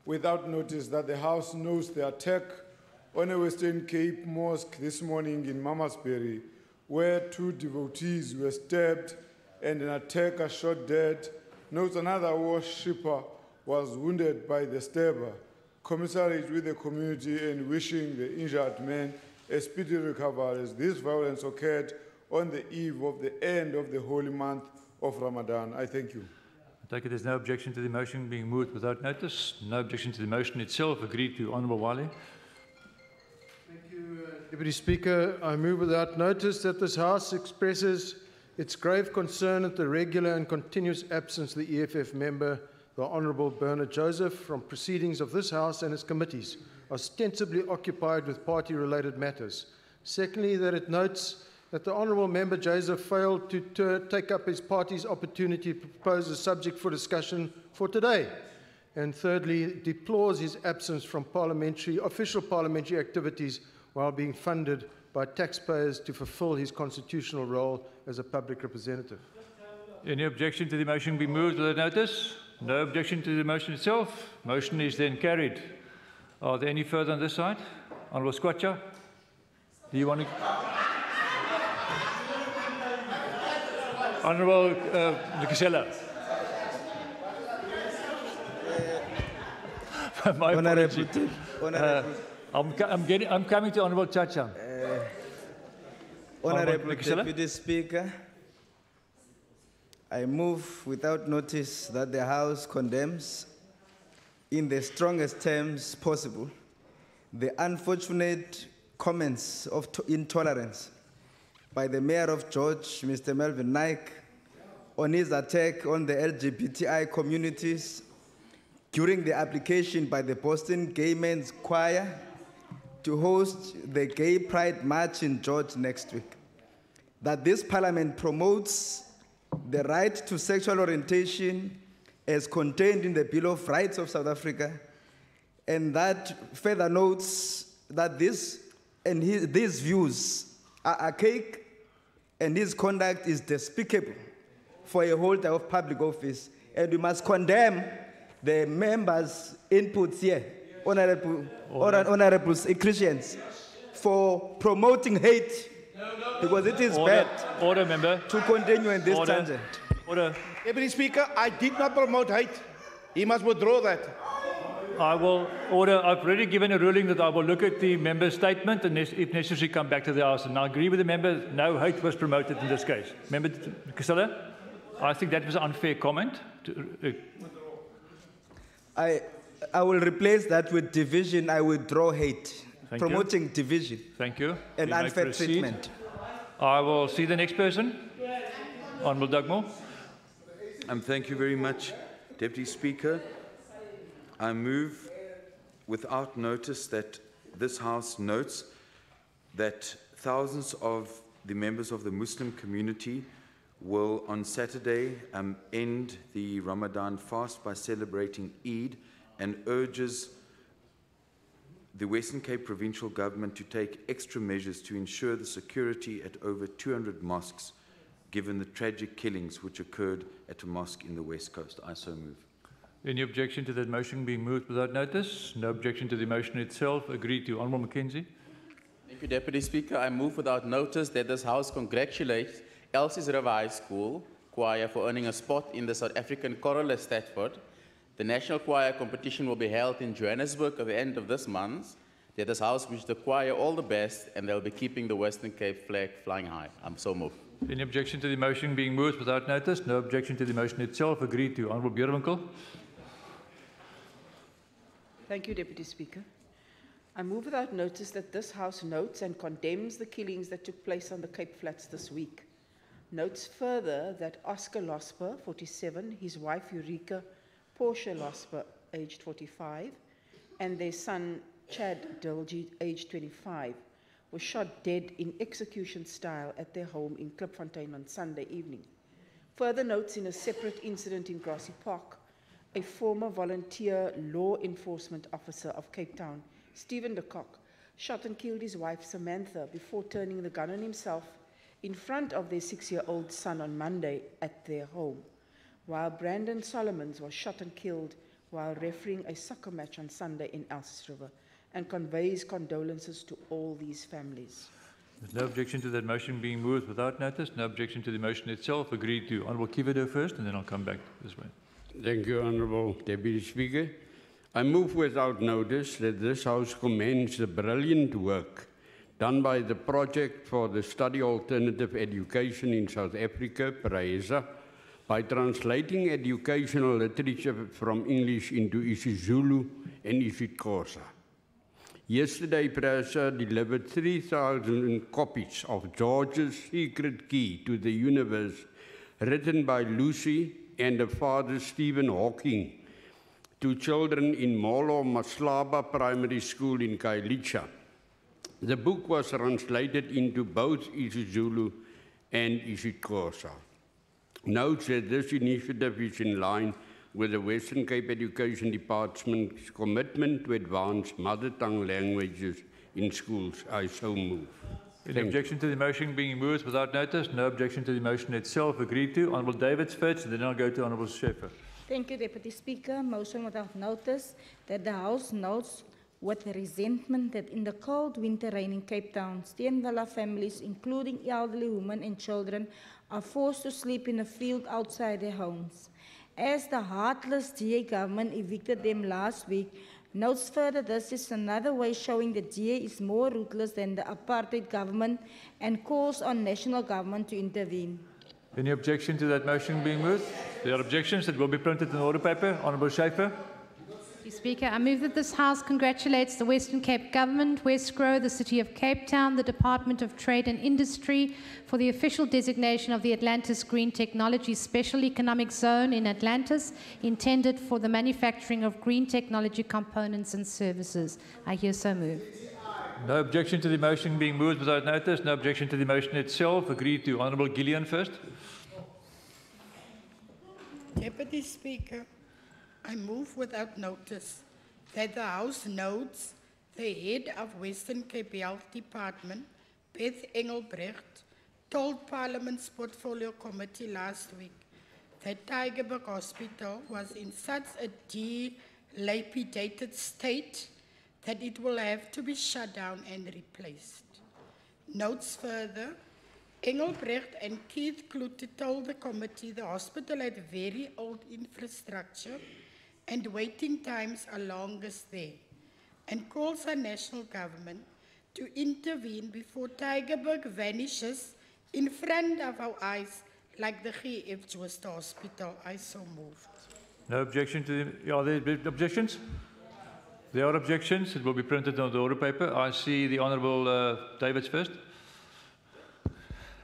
without notice that the House knows the attack on a Western Cape mosque this morning in Mamasbury, where 2 devotees were stabbed and an attacker shot dead, notes another worshipper was wounded by the stabber, commiserate with the community and wishing the injured man a speedy recovery as this violence occurred on the eve of the end of the holy month of Ramadan. I thank you. I take it there's no objection to the motion being moved without notice. No objection to the motion itself. Agreed to. Honourable Wale. Thank you, Deputy Speaker. I move without notice that this House expresses its grave concern at the regular and continuous absence of the EFF member, the Honourable Bernard Joseph, from proceedings of this House and its committees, ostensibly occupied with party-related matters. Secondly, that it notes that the Honourable Member Joseph failed to take up his party's opportunity to propose a subject for discussion for today. And thirdly, deplores his absence from official parliamentary activities while being funded by taxpayers to fulfil his constitutional role as a public representative. Any objection to the motion being moved without notice? No objection to the motion itself. Motion is then carried. Are there any further on this side? Honourable Squatcha, do you want to? Honourable Nikisela. My apology. I'm coming to Honourable Chacha. Honourable Deputy Speaker, I move without notice that the House condemns in the strongest terms possible the unfortunate comments of intolerance by the Mayor of George, Mr. Melvin Naik, on his attack on the LGBTI communities during the application by the Boston Gay Men's Choir to host the Gay Pride March in George next week. That this Parliament promotes the right to sexual orientation as contained in the Bill of Rights of South Africa, and that further notes that these views are archaic and his conduct is despicable for a holder of public office, and we must condemn the members' inputs here, honourable Christians, for promoting hate, because it is bad to continue in this tangent. Deputy Speaker, I did not promote hate. He must withdraw that. I will order. I've already given a ruling that I will look at the member's statement and, if necessary, come back to the House. And I agree with the member. No hate was promoted in this case. Member Casella, I think that was an unfair comment. I will replace that with division. I withdraw hate. Thank promoting you. Division. Thank you. And You may unfair proceed. treatment. I will see the next person. Honourable Dugmore. Thank you very much, Deputy Speaker. I move without notice that this House notes that thousands of the members of the Muslim community will on Saturday end the Ramadan fast by celebrating Eid, and urges the Western Cape Provincial Government to take extra measures to ensure the security at over 200 mosques, given the tragic killings which occurred at a mosque in the West Coast. I so move. Any objection to that motion being moved without notice? No objection to the motion itself. Agreed to. Honourable Mackenzie. Thank you, Deputy Speaker. I move without notice that this House congratulates Elsie's River High School choir for earning a spot in the South African Choral at Stratford. The National Choir competition will be held in Johannesburg at the end of this month. That this House wishes the choir all the best, and they'll be keeping the Western Cape flag flying high. I'm so moved. Any objection to the motion being moved without notice? No objection to the motion itself. Agreed to. Honourable Bierwinkel. Thank you, Deputy Speaker. I move without notice that this House notes and condemns the killings that took place on the Cape Flats this week. Notes further that Oscar Losper, 47, his wife Eureka Portia Losper, aged 45, and their son Chad Dilge, aged 25, were shot dead in execution style at their home in Klipfontein on Sunday evening. Further notes in a separate incident in Grassy Park, a former volunteer law enforcement officer of Cape Town, Stephen de Kock, shot and killed his wife Samantha before turning the gun on himself in front of their 6-year-old son on Monday at their home, while Brandon Solomons was shot and killed while refereeing a soccer match on Sunday in Elsis River, and conveys condolences to all these families. There's no objection to that motion being moved without notice. No objection to the motion itself. Agreed to. Honourable Kivedo first, and then I'll come back this way. Thank you, Honourable Deputy Speaker. I move without notice that this House commends the brilliant work done by the Project for the Study Alternative Education in South Africa, PRAESA, by translating educational literature from English into isiZulu and isiXhosa. Yesterday, PRAESA delivered 3,000 copies of George's Secret Key to the Universe, written by Lucy and her father, Stephen Hawking, to children in Molo Maslaba Primary School in Kailicha. The book was translated into both isiZulu and isiXhosa. Notes that this initiative is in line with the Western Cape Education Department's commitment to advance mother tongue languages in schools. I so move. Any objection to the motion being moved without notice? No objection to the motion itself. Agreed to. Honourable Davids first, and then I'll go to Honourable Schaefer. Thank you, Deputy Speaker. Motion without notice that the House notes with resentment that in the cold winter rain in Cape Town, Steenvilla families, including elderly women and children, are forced to sleep in a field outside their homes. As the heartless DA government evicted them last week, notes further this is another way showing the DA is more ruthless than the apartheid government and calls on national government to intervene. Any objection to that motion being moved? There are objections that will be printed in the order paper. Honourable Schaefer. Mr. Speaker, I move that this House congratulates the Western Cape Government, Westgrow, the City of Cape Town, the Department of Trade and Industry for the official designation of the Atlantis Green Technology Special Economic Zone in Atlantis, intended for the manufacturing of green technology components and services. I hear so moved. No objection to the motion being moved without notice. No objection to the motion itself. Agreed to. Honourable Gillian first. Deputy Speaker, I move without notice that the House notes the head of Western Cape Health Department, Beth Engelbrecht, told Parliament's Portfolio Committee last week that Tygerberg Hospital was in such a dilapidated state that it will have to be shut down and replaced. Notes further, Engelbrecht and Keith Klute told the committee the hospital had very old infrastructure and waiting times are longest there, and calls on national government to intervene before Tygerberg vanishes in front of our eyes like the GF Jooste Hospital. I so moved. No objection to the... Are there objections? There are objections. It will be printed on the order paper. I see the Honourable Davids first.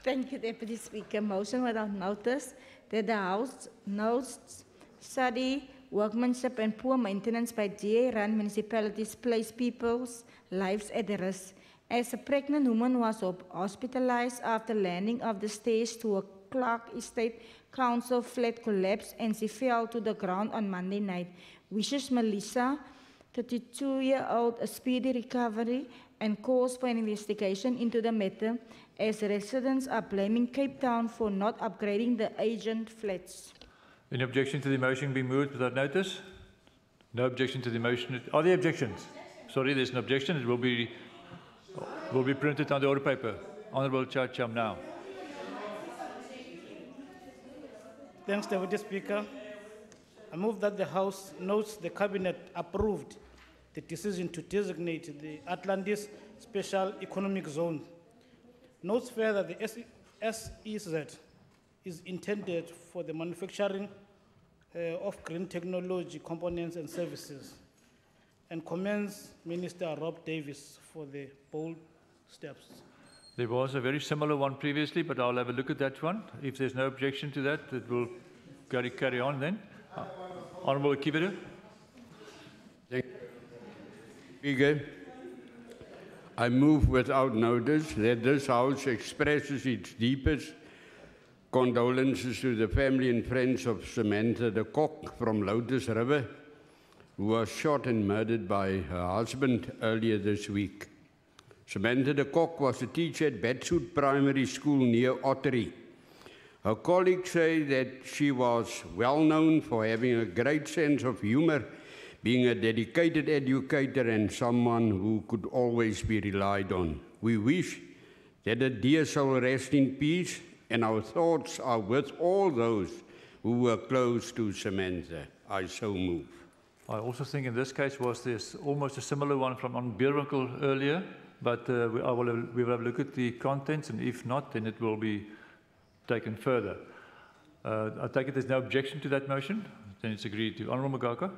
Thank you, Deputy Speaker. Motion without notice that the House notes study, workmanship and poor maintenance by DA-run municipalities place people's lives at risk. As a pregnant woman was hospitalized after landing off the stairs to a Clark Estate Council flat collapse and she fell to the ground on Monday night, wishes Melissa, 32-year-old, a speedy recovery and calls for an investigation into the matter as residents are blaming Cape Town for not upgrading the aged flats. Any objection to the motion being moved without notice? No objection to the motion. Are there objections? Sorry, there's an objection. It will be printed on the order paper. Honourable Cham now. Thanks, Deputy Speaker. I move that the House notes the Cabinet approved the decision to designate the Atlantis Special Economic Zone. Notes further the SEZ is intended for the manufacturing of green technology components and services, and commends Minister Rob Davis for the bold steps. There was a very similar one previously, but I'll have a look at that one. If there's no objection to that, it will carry on then. Honourable Kibiru. Thank you. Speaker, I move without notice that this House expresses its deepest condolences to the family and friends of Samantha de Kok from Lotus River, who was shot and murdered by her husband earlier this week. Samantha de Kok was a teacher at Bedsoot Primary School near Ottery. Her colleagues say that she was well known for having a great sense of humor, being a dedicated educator and someone who could always be relied on. We wish that a dear soul rest in peace, and our thoughts are with all those who were close to Samantha. I so move. I also think in this case was this almost a similar one from on Bierwinkel earlier, but we will have a look at the contents, and if not, then it will be taken further. I take it there's no objection to that motion. Then it's agreed to. Honourable Magaka.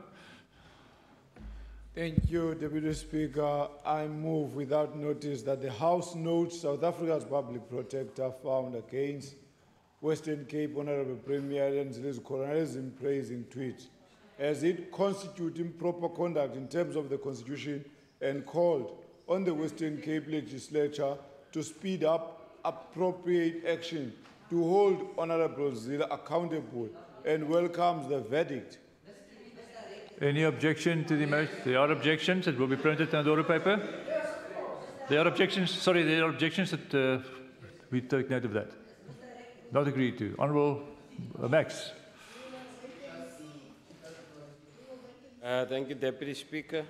Thank you, Deputy Speaker. I move without notice that the House notes South Africa's public protector found against Western Cape Honourable Premier Ansley's colonialism praising tweet as it constitutes improper conduct in terms of the Constitution and called on the Western Cape Legislature to speed up appropriate action to hold Honourable Zila accountable and welcomes the verdict. Any objection to the motion? There are objections. It will be printed on the order paper. There are objections. Sorry, there are objections that we take note of that. Not agreed to. Honourable Max. Thank you, Deputy Speaker.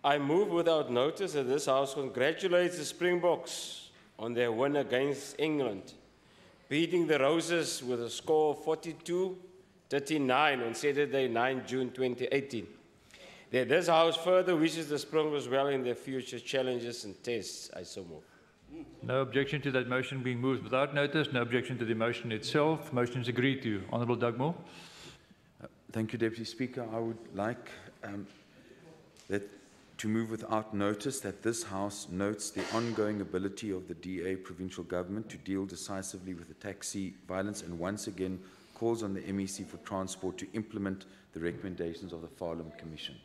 I move without notice that this House congratulates the Springboks on their win against England, beating the Roses with a score of 42-39 on Saturday, 9 June 2018. That this House further wishes the Springboks well in their future challenges and tests. I so move. No objection to that motion being moved without notice. No objection to the motion itself. Motion is agreed to. Honourable Doug Moore. Thank you, Deputy Speaker. I would like to move without notice that this House notes the ongoing ability of the DA provincial government to deal decisively with the taxi violence and once again calls on the MEC for Transport to implement the recommendations of the Farlam Commission.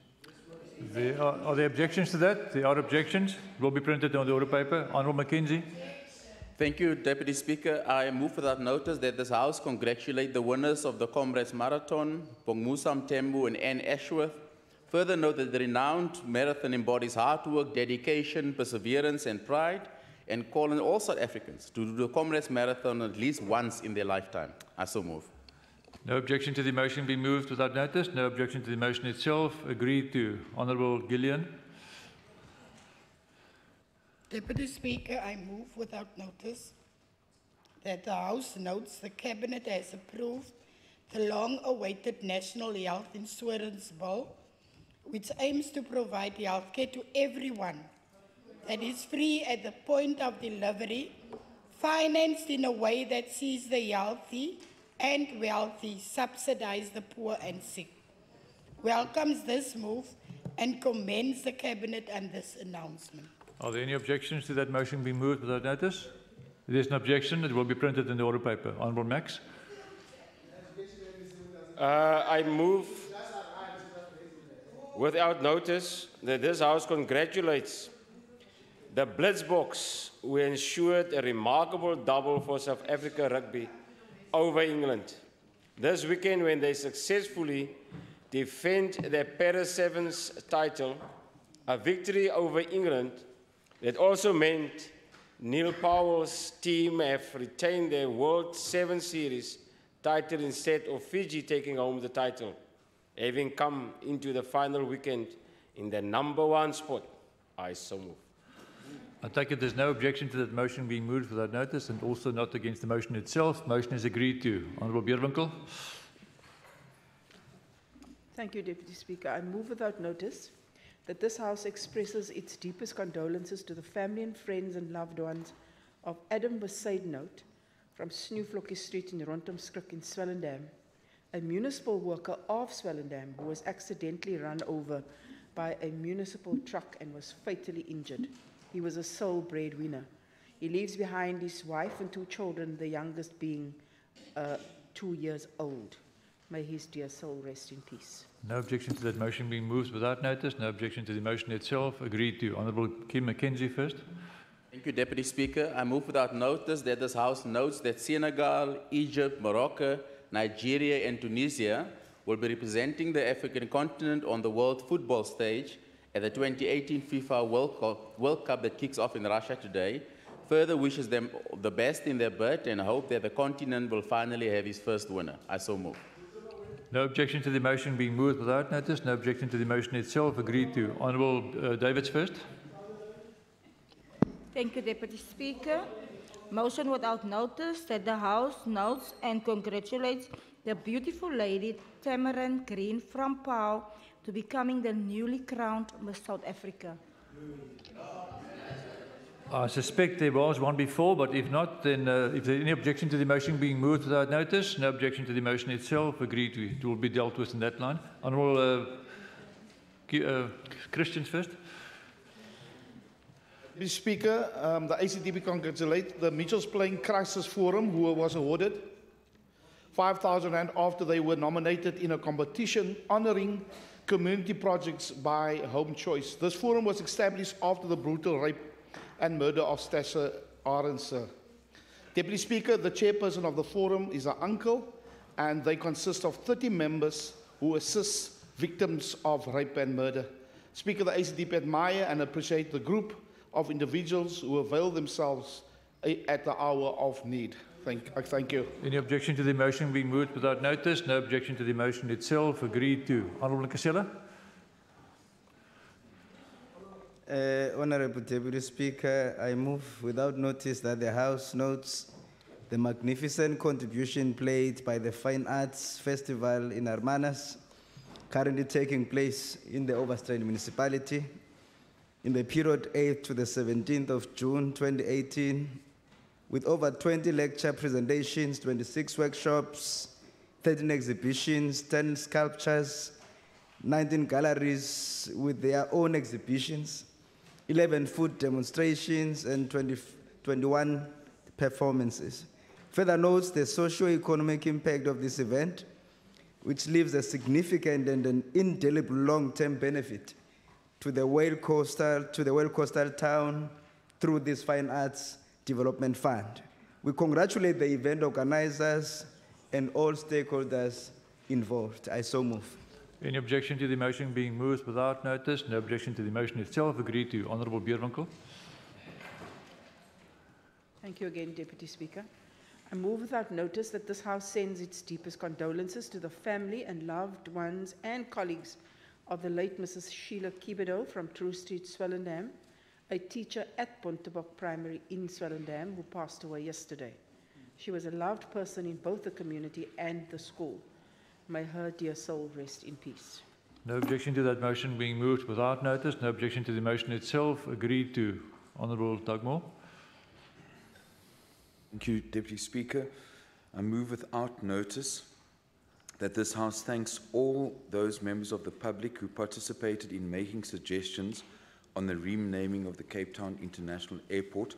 Are there objections to that? There are objections. It will be printed on the order paper. Honourable Mackenzie. Thank you, Deputy Speaker. I move without notice that this House congratulate the winners of the Comrades Marathon, Pongmusa Mthembu and Anne Ashworth. Further note that the renowned marathon embodies hard work, dedication, perseverance and pride, and call on all South Africans to do the Comrades Marathon at least once in their lifetime. I so move. No objection to the motion being moved without notice. No objection to the motion itself. Agreed to. Honourable Gillian. Deputy Speaker, I move without notice that the House notes the Cabinet has approved the long-awaited National Health Insurance Bill, which aims to provide health care to everyone that is free at the point of delivery, financed in a way that sees the healthy and wealthy subsidize the poor and sick. Welcomes this move and commends the Cabinet on this announcement. Are there any objections to that motion being moved without notice? If there's an objection, it will be printed in the order paper. Honourable Max. I move without notice that this House congratulates the Blitzboks who ensured a remarkable double for South Africa rugby over England this weekend when they successfully defend their Para Sevens title, a victory over England that also meant Neil Powell's team have retained their World 7 Series title instead of Fiji taking home the title, having come into the final weekend in the #1 spot. I so move. I take it there's no objection to that motion being moved without notice and also not against the motion itself. Motion is agreed to. Honourable Beerwinkel. Thank you, Deputy Speaker. I move without notice that this House expresses its deepest condolences to the family and friends and loved ones of Adam Besaidnout from Snoeflokkie Street in Rontomskrik in Swellendam, a municipal worker of Swellendam who was accidentally run over by a municipal truck and was fatally injured. He was a sole breadwinner. He leaves behind his wife and 2 children, the youngest being 2 years old. May his dear soul rest in peace. No objection to that motion being moved without notice. No objection to the motion itself. Agreed to. Honourable Kim Mackenzie first. Thank you, Deputy Speaker. I move without notice that this House notes that Senegal, Egypt, Morocco, Nigeria, and Tunisia will be representing the African continent on the world football stage at the 2018 FIFA World Cup that kicks off in Russia today. Further wishes them the best in their bid and hope that the continent will finally have his first winner. I so move. No objection to the motion being moved without notice. No objection to the motion itself. Agreed to. Honourable Davids first. Thank you, Deputy Speaker. Motion without notice that the House notes and congratulates the beautiful lady Tamarin Green from Pau to becoming the newly crowned Miss South Africa. I suspect there was one before, but if not, then if there's any objection to the motion being moved without notice, no objection to the motion itself, agreed to. It will be dealt with in that line. Honourable Christians first. Mr. Speaker, the ACDP congratulates the Mitchells Plain Crisis Forum, who was awarded 5,000 rand after they were nominated in a competition honouring community projects by Home Choice. This forum was established after the brutal rape and murder of Stasha Arendse. Deputy Speaker, the chairperson of the forum is her uncle, and they consist of 30 members who assist victims of rape and murder. Speaker, the ACDP admire and appreciate the group of individuals who avail themselves at the hour of need. Thank you. Any objection to the motion being moved without notice? No objection to the motion itself. Agreed to. Honourable Kasela. Honorable Deputy Speaker, I move without notice that the House notes the magnificent contribution played by the Fine Arts Festival in Hermanas, currently taking place in the Overstrain municipality in the period 8th to the 17th of June 2018, with over 20 lecture presentations, 26 workshops, 13 exhibitions, 10 sculptures, 19 galleries with their own exhibitions, 11 food demonstrations, and 21 performances. Further notes the socio-economic impact of this event, which leaves a significant and an indelible long-term benefit to the Whale Coastal town through this Fine Arts Development Fund. We congratulate the event organizers and all stakeholders involved. I so move. Any objection to the motion being moved without notice? No objection to the motion itself. Agreed to. Honourable Beerwinkel. Thank you again, Deputy Speaker. I move without notice that this House sends its deepest condolences to the family and loved ones and colleagues of the late Mrs. Sheila Kibedo from True Street, Swellendam, a teacher at Pontebok Primary in Swellendam who passed away yesterday. She was a loved person in both the community and the school. May her dear soul rest in peace. No objection to that motion being moved without notice. No objection to the motion itself. Agreed to. Honourable Dugmore. Thank you, Deputy Speaker. I move without notice that this House thanks all those members of the public who participated in making suggestions on the renaming of the Cape Town International Airport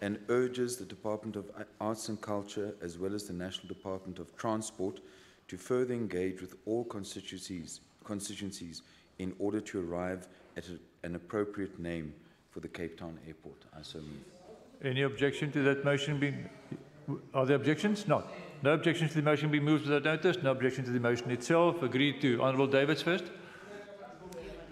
and urges the Department of Arts and Culture as well as the National Department of Transport to further engage with all constituencies in order to arrive at an appropriate name for the Cape Town Airport. I so move. Any objection to that motion being... Are there objections? Not. No objection to the motion being moved without notice. No objection to the motion itself. Agreed to. Honourable Davids first.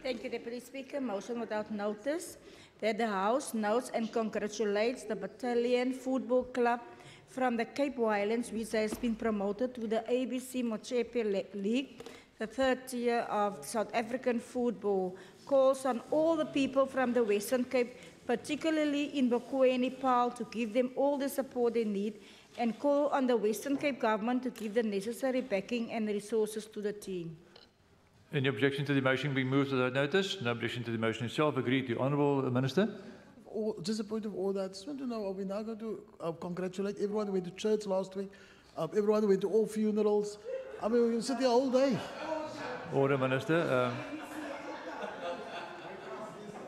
Thank you, Deputy Speaker. Motion without notice that the House notes and congratulates the Battalion Football Club from the Cape Highlands, which has been promoted to the ABC Mochepe League, the third tier of South African football. Calls on all the people from the Western Cape, particularly in Bokoe, Nepal, to give them all the support they need, and call on the Western Cape government to give the necessary backing and resources to the team. Any objection to the motion being moved without notice? No objection to the motion itself. Agreed to. Honourable Minister. Just a point of order. I just want to know, are we now going to congratulate everyone who went to church last week, everyone who went to all funerals? I mean, we can sit here all day. Order, Minister.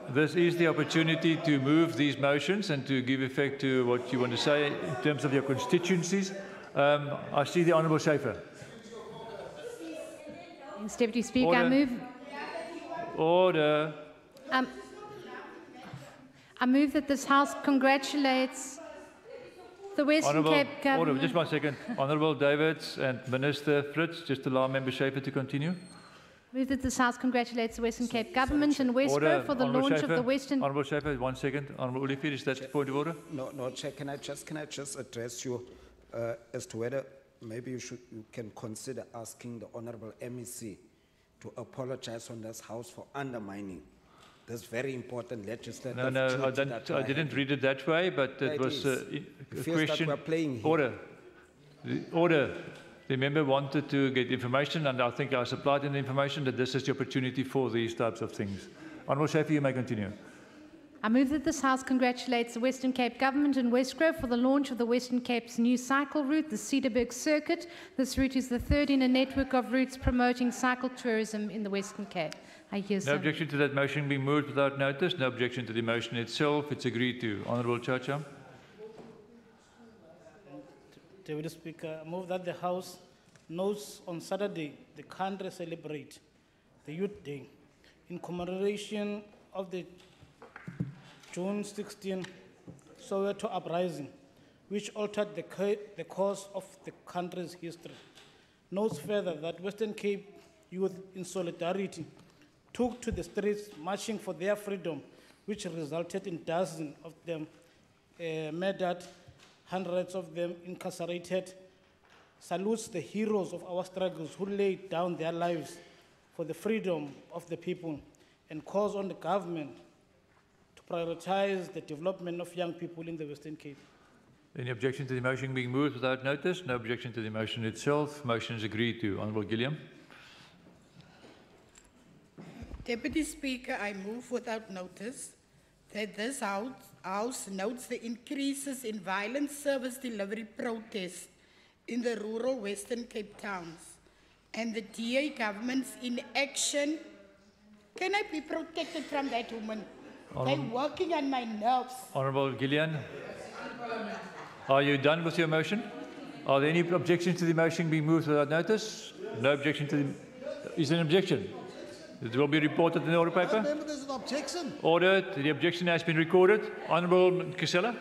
This is the opportunity to move these motions and to give effect to what you want to say in terms of your constituencies. I see the Honourable Schaefer. Thanks, Deputy Speaker. Order. I move... Order. I move that this House congratulates the Western Cape government. Order, just 1 second. Honourable Davids and Minister Fritz, just allow Member Schaefer to continue. Move that this House congratulates the Western Cape government and Westgrove for the launch of the Western... Honourable Schaefer, 1 second. Honourable Olivier, is that the point of order? No, Chair, can I just address you as to whether maybe you can consider asking the Honourable MEC to apologize on this House for undermining this very important legislative No, I didn't read it that way, but it was a question. That we're playing here. Order. Order. The member wanted to get information, and I think I supplied him the information that this is the opportunity for these types of things. Honourable Schaefer, you may continue. I move that this House congratulates the Western Cape government and Westgrove for the launch of the Western Cape's new cycle route, the Cedarburg Circuit. This route is the third in a network of routes promoting cycle tourism in the Western Cape. I hear No objection to that motion being moved without notice. No objection to the motion itself. It's agreed to. Honourable Chacha. Deputy Speaker, I move that the House notes on Saturday the country celebrate the Youth Day in commemoration of the June 16 Soweto uprising, which altered the course of the country's history. Notes further that Western Cape youth in solidarity took to the streets marching for their freedom, which resulted in dozens of them murdered, hundreds of them incarcerated, salutes the heroes of our struggles who laid down their lives for the freedom of the people, and calls on the government prioritize the development of young people in the Western Cape. Any objection to the motion being moved without notice? No objection to the motion itself. Motion is agreed to. Honourable Gilliam. Deputy Speaker, I move without notice that this House notes the increases in violent service delivery protests in the rural Western Cape towns and the DA government's inaction. Can I be protected from that woman? They're working on my nerves. Honourable Gillian. Are you done with your motion? Are there any objections to the motion being moved without notice? No objection to the... Is there an objection? It will be reported in the order paper. Remember, there's an objection. Ordered. The objection has been recorded. Honourable Kisela.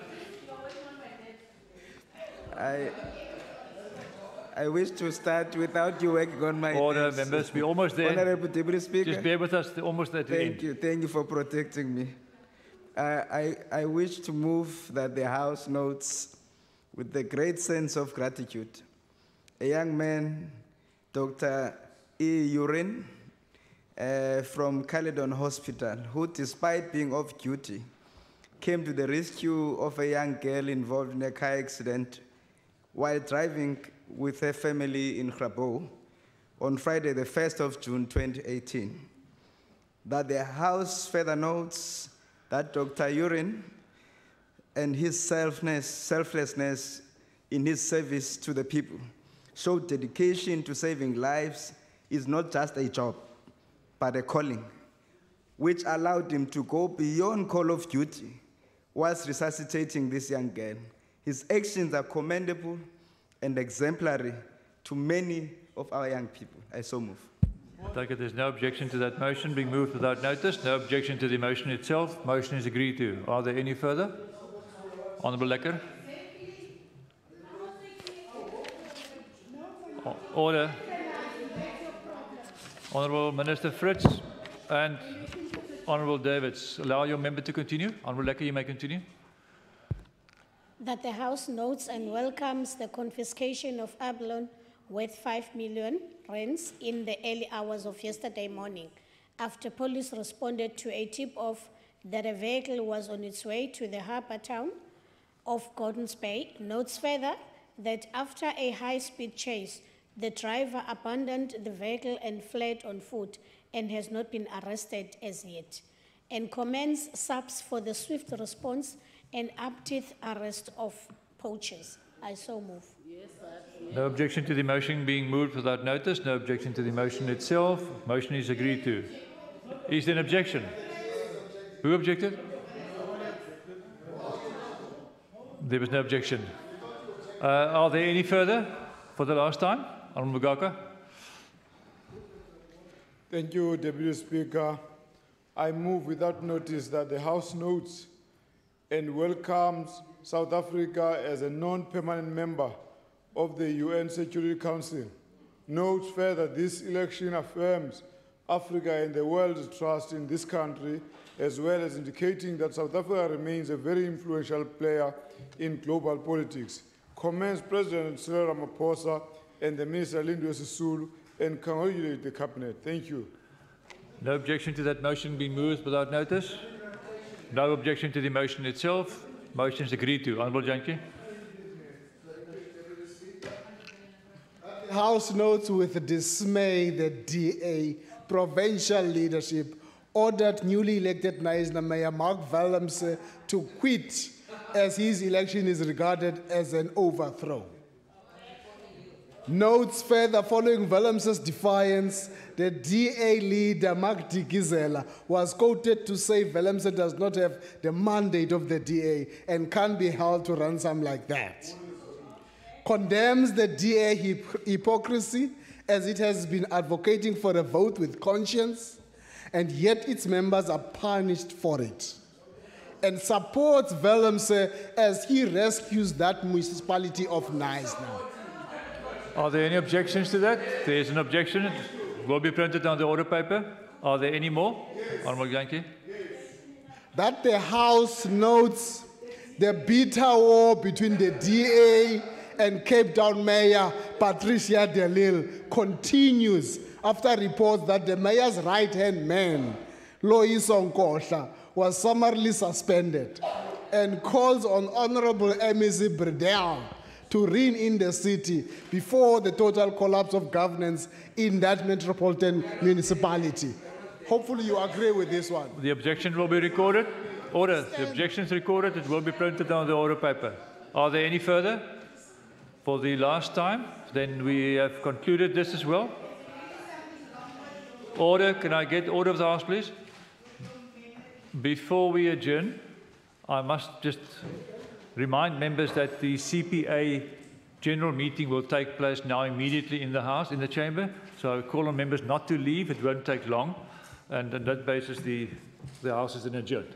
I wish to start without you working on my Order, nerves. members. We're almost there. Honourable Deputy Speaker. Just bear with us. Almost at the end. Thank you for protecting me. I wish to move that the House notes with a great sense of gratitude a young man, Dr. E. Urin, from Caledon Hospital, who, despite being off duty, came to the rescue of a young girl involved in a car accident while driving with her family in Grabo on Friday, the 1st of June, 2018. That the House further notes that Dr. Urin and his selflessness in his service to the people showed dedication to saving lives is not just a job, but a calling, which allowed him to go beyond call of duty whilst resuscitating this young girl. His actions are commendable and exemplary to many of our young people. I so move. Take it there's no objection to that motion being moved without notice. No objection to the motion itself. Motion is agreed to. Are there any further? Honourable Lekker. Order. Honourable Minister Fritz and Honourable Davids. Allow your member to continue. Honourable Lekker, you may continue. That the House notes and welcomes the confiscation of abalone worth 5 million rands in the early hours of yesterday morning after police responded to a tip-off that a vehicle was on its way to the harbour town of Gordons Bay. Notes further that after a high-speed chase, the driver abandoned the vehicle and fled on foot and has not been arrested as yet, and commends SAPS for the swift response and up-teeth arrest of poachers. I so move. No objection to the motion being moved without notice. No objection to the motion itself. Motion is agreed to. Is there an objection? Who objected? There was no objection. Are there any further for the last time? Honourable Mugaka. Thank you, Deputy Speaker. I move without notice that the House notes and welcomes South Africa as a non-permanent member of the UN Security Council. Notes further this election affirms Africa and the world's trust in this country, as well as indicating that South Africa remains a very influential player in global politics. Commends President Cyril Ramaphosa and the Minister Lindiwe Sisulu and congratulate the Cabinet. Thank you. No objection to that motion being moved without notice. No objection to the motion itself. Motion is agreed to. Honourable Janke. House notes with dismay the DA provincial leadership ordered newly elected Knysna Mayor Mark Willemse to quit as his election is regarded as an overthrow. Notes further, following Willemse's defiance, the DA leader Mark Dikizela was quoted to say Willemse does not have the mandate of the DA and can't be held to ransom like that. Condemns the DA hypocrisy as it has been advocating for a vote with conscience, and yet its members are punished for it. And supports Willemse as he rescues that municipality of Knysna. Are there any objections to that? There is an objection. It will be printed on the order paper. Are there any more? Honourable Janke. That the House notes the bitter war between the DA and Cape Town Mayor Patricia de Lille continues after reports that the mayor's right-hand man, Loyiso Nkohla, was summarily suspended and calls on Honorable MEC Bredell to rein in the city before the total collapse of governance in that metropolitan municipality. Hopefully you agree with this one. The objection will be recorded. Order. The objection is recorded. It will be printed on the order paper. Are there any further? For the last time, then we have concluded this as well. Order. Can I get order of the House, please? Before we adjourn, I must just remind members that the CPA general meeting will take place now immediately in the House, in the chamber. So I call on members not to leave. It won't take long. And on that basis, the House is adjourned.